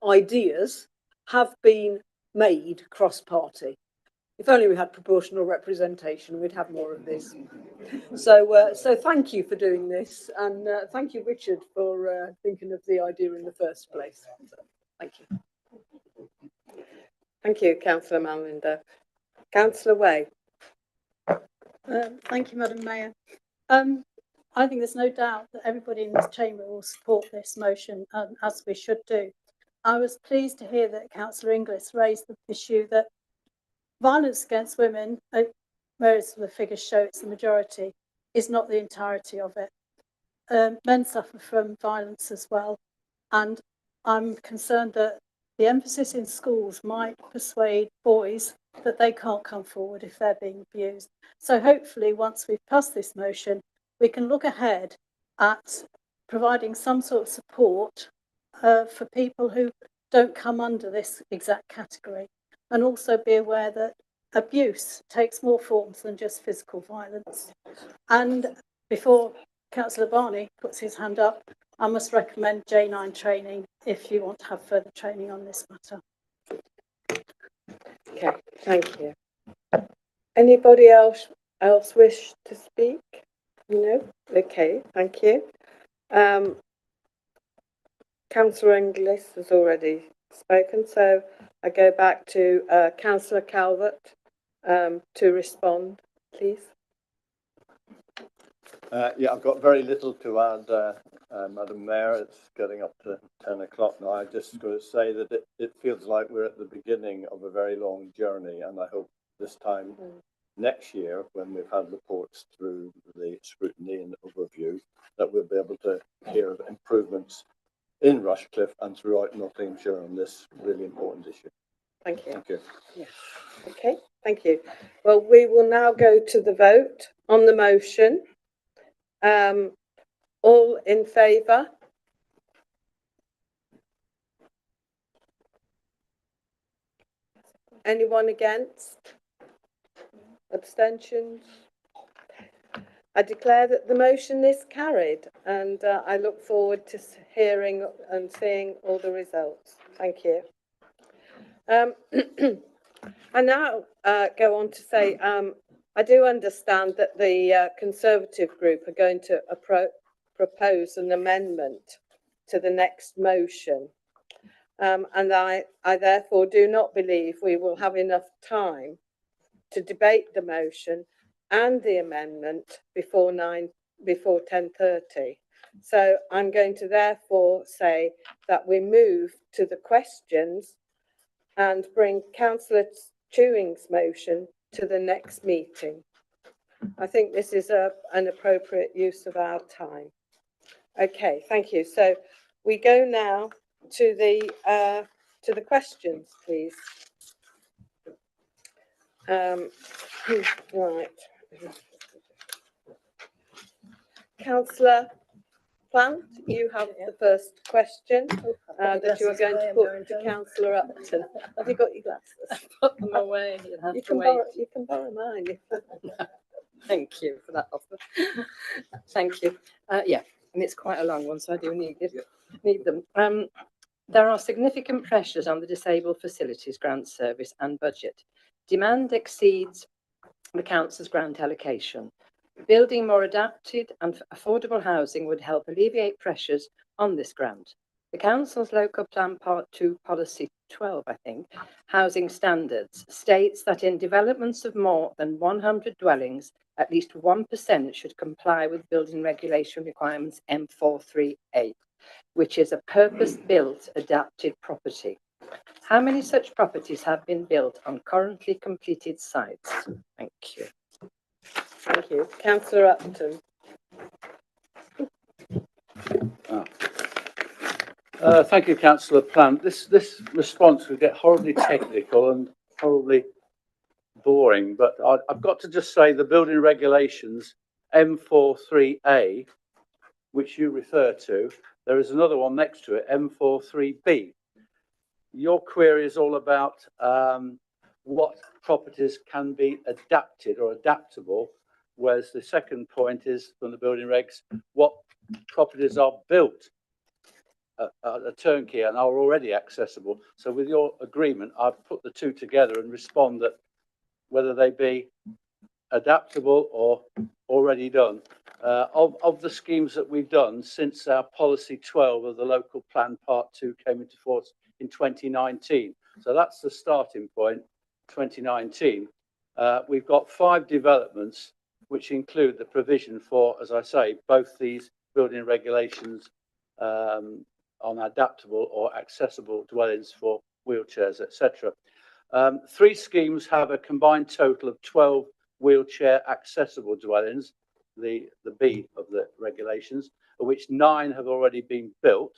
ideas have been made cross-party. If only we had proportional representation, we'd have more of this. So thank you for doing this, and thank you, Richard, for thinking of the idea in the first place. So, thank you. Thank you, Councillor Malinda. Councillor Way. Thank you, Madam Mayor. I think there's no doubt that everybody in this chamber will support this motion, as we should do. I was pleased to hear that Councillor Inglis raised the issue that violence against women, whereas the figures show it's the majority, is not the entirety of it. Men suffer from violence as well, and I'm concerned that the emphasis in schools might persuade boys that they can't come forward if they're being abused. So hopefully, once we've passed this motion, we can look ahead at providing some sort of support for people who don't come under this exact category, and also be aware that abuse takes more forms than just physical violence. And before Councillor Barney puts his hand up, I must recommend J9 training if you want to have further training on this matter. Okay, thank you. Anybody else wish to speak? No? Okay, thank you. Councillor Inglis has already spoken, so I go back to Councillor Calvert. to respond, please. Yeah, I've got very little to add, Madam Mayor. It's getting up to 10 o'clock now. I'm just going to say that it feels like we're at the beginning of a very long journey, and I hope this time next year, when we've had reports through the scrutiny and overview, that we'll be able to hear of improvements in Rushcliffe and throughout Nottinghamshire on this really important issue. Thank you. Thank you. Yes. Okay, thank you. Well, we will now go to the vote on the motion. All in favour? Anyone against? Abstentions? I declare that the motion is carried, and I look forward to hearing and seeing all the results. Thank you. I now go on to say I do understand that the Conservative group are going to propose an amendment to the next motion. And I therefore do not believe we will have enough time to debate the motion and the amendment before 10:30. So I'm going to therefore say that we move to the questions and bring Councillor Chewing's motion to the next meeting. I think this is an appropriate use of our time. Okay, thank you. So we go now to the questions, please. Right. Councillor Plant, you have the first question that you are going to put to Councillor Upton. Have you got your glasses? Put them away. You can borrow mine. Thank you for that offer. Thank you. Yeah, and it's quite a long one, so I do need them. There are significant pressures on the Disabled Facilities Grant Service and budget. Demand exceeds the Council's grant allocation. Building more adapted and affordable housing would help alleviate pressures on this grant. The Council's Local Plan Part 2 Policy 12, I think, Housing Standards, states that in developments of more than 100 dwellings, at least 1% should comply with building regulation requirements M43A, which is a purpose-built adapted property. How many such properties have been built on currently completed sites? Thank you. Thank you. Councillor Upton. Thank you, Councillor Plant. This response will get horribly technical and horribly boring, but I've got to just say the building regulations M43A, which you refer to, there is another one next to it, M43B. Your query is all about what properties can be adapted or adaptable, whereas the second point is from the building regs, what properties are built a turnkey and are already accessible. So with your agreement, I've put the two together and respond that whether they be adaptable or already done. Of the schemes that we've done since our policy 12 of the Local Plan Part 2 came into force in 2019. So that's the starting point, 2019. We've got 5 developments which include the provision for, as I say, both these building regulations on adaptable or accessible dwellings for wheelchairs, etc. 3 schemes have a combined total of 12 wheelchair accessible dwellings, the B of the regulations, of which 9 have already been built,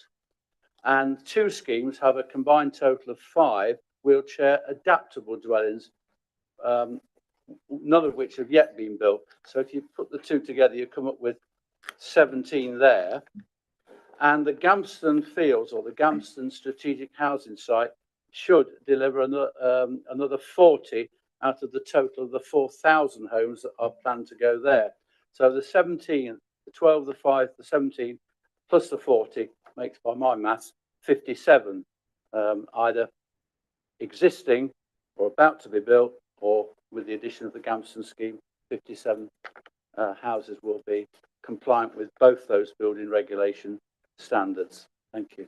and 2 schemes have a combined total of 5 wheelchair adaptable dwellings, none of which have yet been built. So if you put the two together, you come up with 17 there. And the Gamston Fields, or the Gamston Strategic Housing Site, should deliver another 40 out of the total of the 4,000 homes that are planned to go there. So the 17, the 12, the 5, the 17, plus the 40 makes, by my maths, 57, either existing or about to be built, or with the addition of the Gamston scheme, 57 houses will be compliant with both those building regulation standards. Thank you.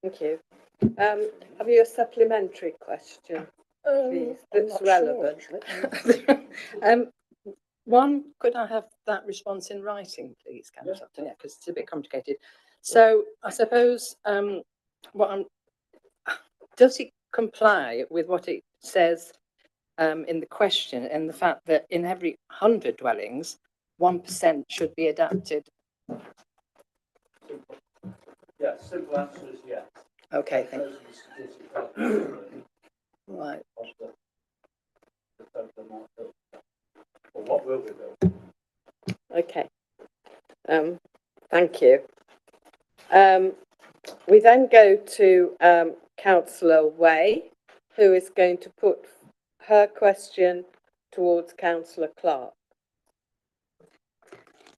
Thank you. Have you a supplementary question? Please, I'm that's not relevant. sure. One, could I have that response in writing, please, Councillor? Yeah, because it's a bit complicated. So I suppose does it comply with what it says in the question and the fact that in every 100 dwellings, 1% should be adapted? Yeah, simple answer is yes. Okay, thank you. Right. What will we do? Okay. Thank you. We then go to Councillor Way, who is going to put her question towards Councillor Clark.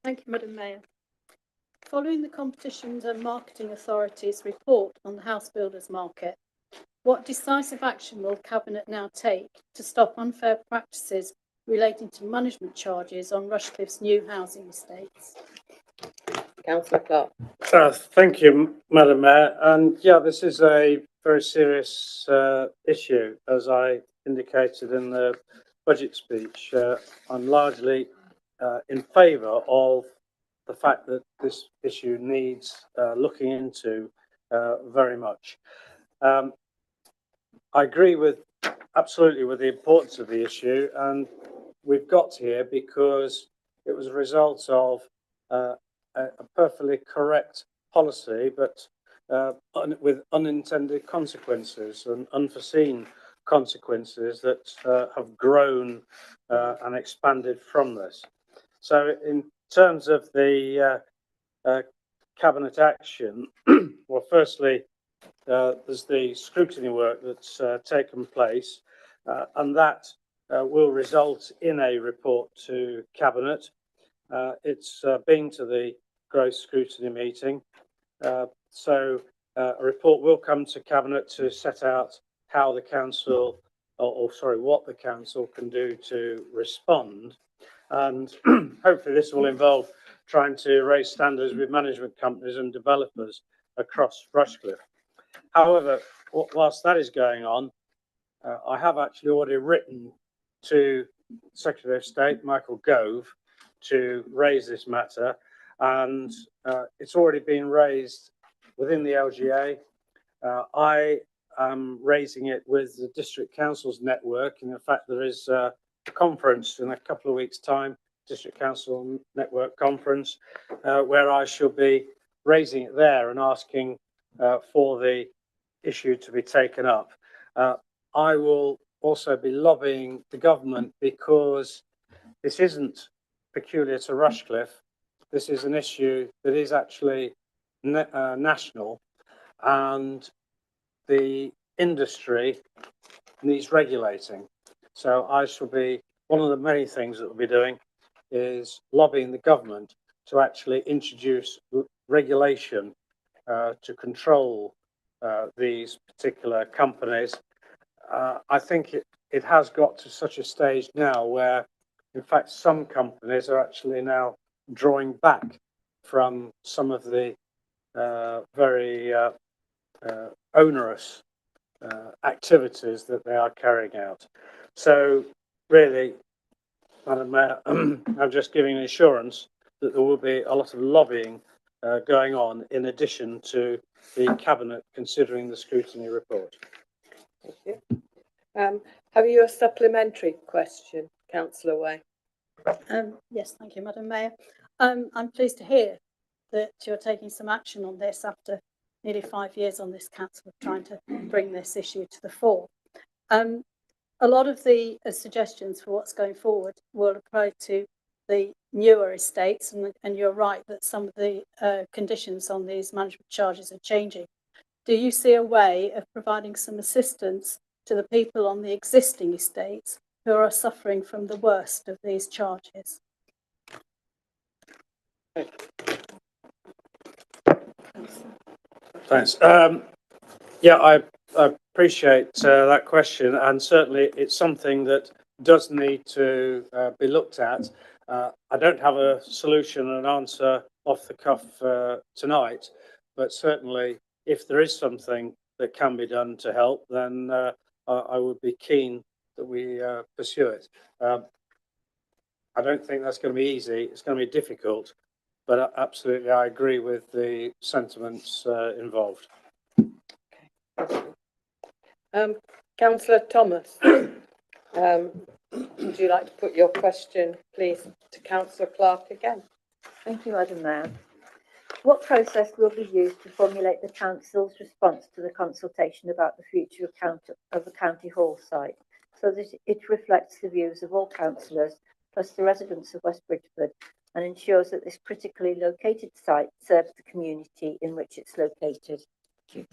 Thank you, Madam Mayor. Following the Competitions and Marketing Authority's report on the house builders market, what decisive action will Cabinet now take to stop unfair practices relating to management charges on Rushcliffe's new housing estates? Councillor Clark. Thank you, Madam Mayor. And yeah, this is a very serious issue. As I indicated in the budget speech, I'm largely in favour of the fact that this issue needs looking into very much. I agree absolutely with the importance of the issue, and we've got here because it was a result of a perfectly correct policy, but with unintended consequences and unforeseen consequences that have grown and expanded from this. So in terms of the Cabinet action, well, firstly, there's the scrutiny work that's taken place, and that will result in a report to Cabinet. It's been to the gross scrutiny meeting, so a report will come to Cabinet to set out how the council, what the council can do to respond, and hopefully this will involve trying to raise standards with management companies and developers across Rushcliffe. However, whilst that is going on, I have actually already written to Secretary of State Michael Gove to raise this matter, and it's already been raised within the LGA. I am raising it with the District Councils Network, and in fact there is a conference in a couple of weeks' time, District Council Network conference, where I shall be raising it there and asking for the issue to be taken up. I will also be lobbying the government because this isn't peculiar to Rushcliffe. This is an issue that is actually national, and the industry needs regulating. So I shall be, one of the many things that we'll be doing is lobbying the government to actually introduce regulation to control these particular companies. I think it has got to such a stage now where, in fact, some companies are actually now drawing back from some of the very onerous activities that they are carrying out. So, really, Madam Mayor, I'm just giving an assurance that there will be a lot of lobbying going on in addition to the Cabinet considering the scrutiny report. Thank you. Have you a supplementary question, Councillor Way? Yes, thank you, Madam Mayor. I'm pleased to hear that you're taking some action on this after nearly 5 years on this council of trying to bring this issue to the fore. A lot of the suggestions for what's going forward will apply to the newer estates, and you're right that some of the conditions on these management charges are changing. Do you see a way of providing some assistance to the people on the existing estates who are suffering from the worst of these charges? Thanks. Yeah, I appreciate that question, and certainly it's something that does need to be looked at. I don't have a solution and answer off the cuff tonight, but certainly if there is something that can be done to help, then I would be keen that we pursue it. I don't think that's going to be easy. It's going to be difficult, but absolutely, I agree with the sentiments involved. Councillor Thomas, would you like to put your question, please, to Councillor Clark again? Thank you, Madam Mayor. What process will be used to formulate the council's response to the consultation about the future of the county hall site, so that it reflects the views of all councillors plus the residents of West Bridgford, and ensures that this critically located site serves the community in which it's located? Thank you.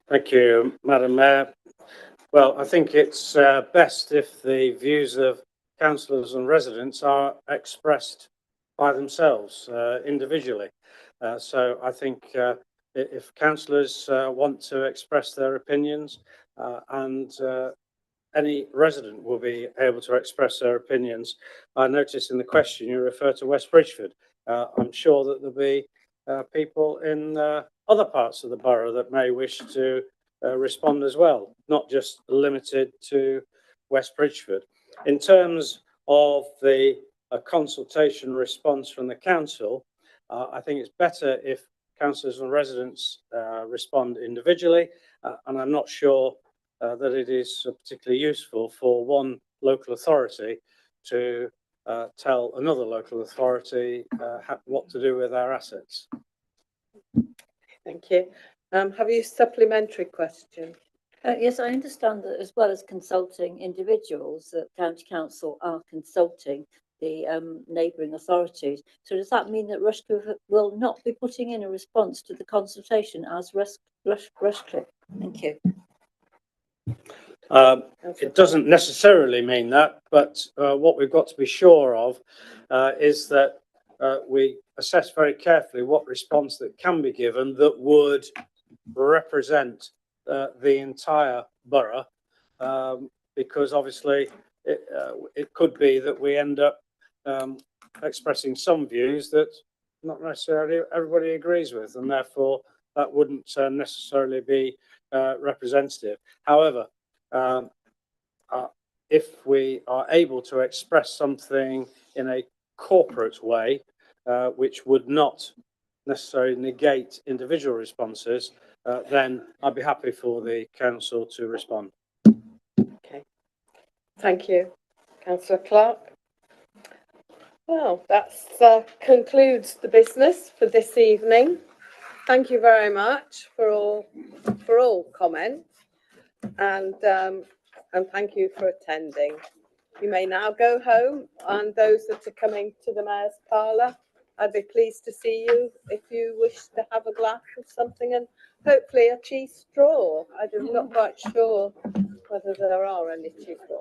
Thank you, Madam Mayor. Well, I think it's best if the views of councillors and residents are expressed by themselves individually. So I think if councillors want to express their opinions and any resident will be able to express their opinions. I noticed in the question you refer to West Bridgford. I'm sure that there'll be people in other parts of the borough that may wish to respond as well, not just limited to West Bridgford. In terms of the consultation response from the council, I think it's better if councillors and residents respond individually, and I'm not sure that it is particularly useful for one local authority to tell another local authority what to do with our assets. Thank you. Have you a supplementary question? Yes, I understand that as well as consulting individuals, that County Council are consulting the neighbouring authorities. So does that mean that Rushcliffe will not be putting in a response to the consultation as Rushcliffe? Thank you. It doesn't necessarily mean that, but what we've got to be sure of is that we assess very carefully what response that can be given that would represent the entire borough, because obviously it could be that we end up expressing some views that not necessarily everybody agrees with, and therefore that wouldn't necessarily be representative. However, if we are able to express something in a corporate way, which would not necessarily negate individual responses, then I'd be happy for the council to respond. Okay, thank you. Councillor Clark. Well, that concludes the business for this evening. Thank you very much for all comments, and thank you for attending. You may now go home, and those that are coming to the Mayor's Parlour, I'd be pleased to see you if you wish to have a glass of something and hopefully a cheese straw. I'm not quite sure whether there are any cheese straws.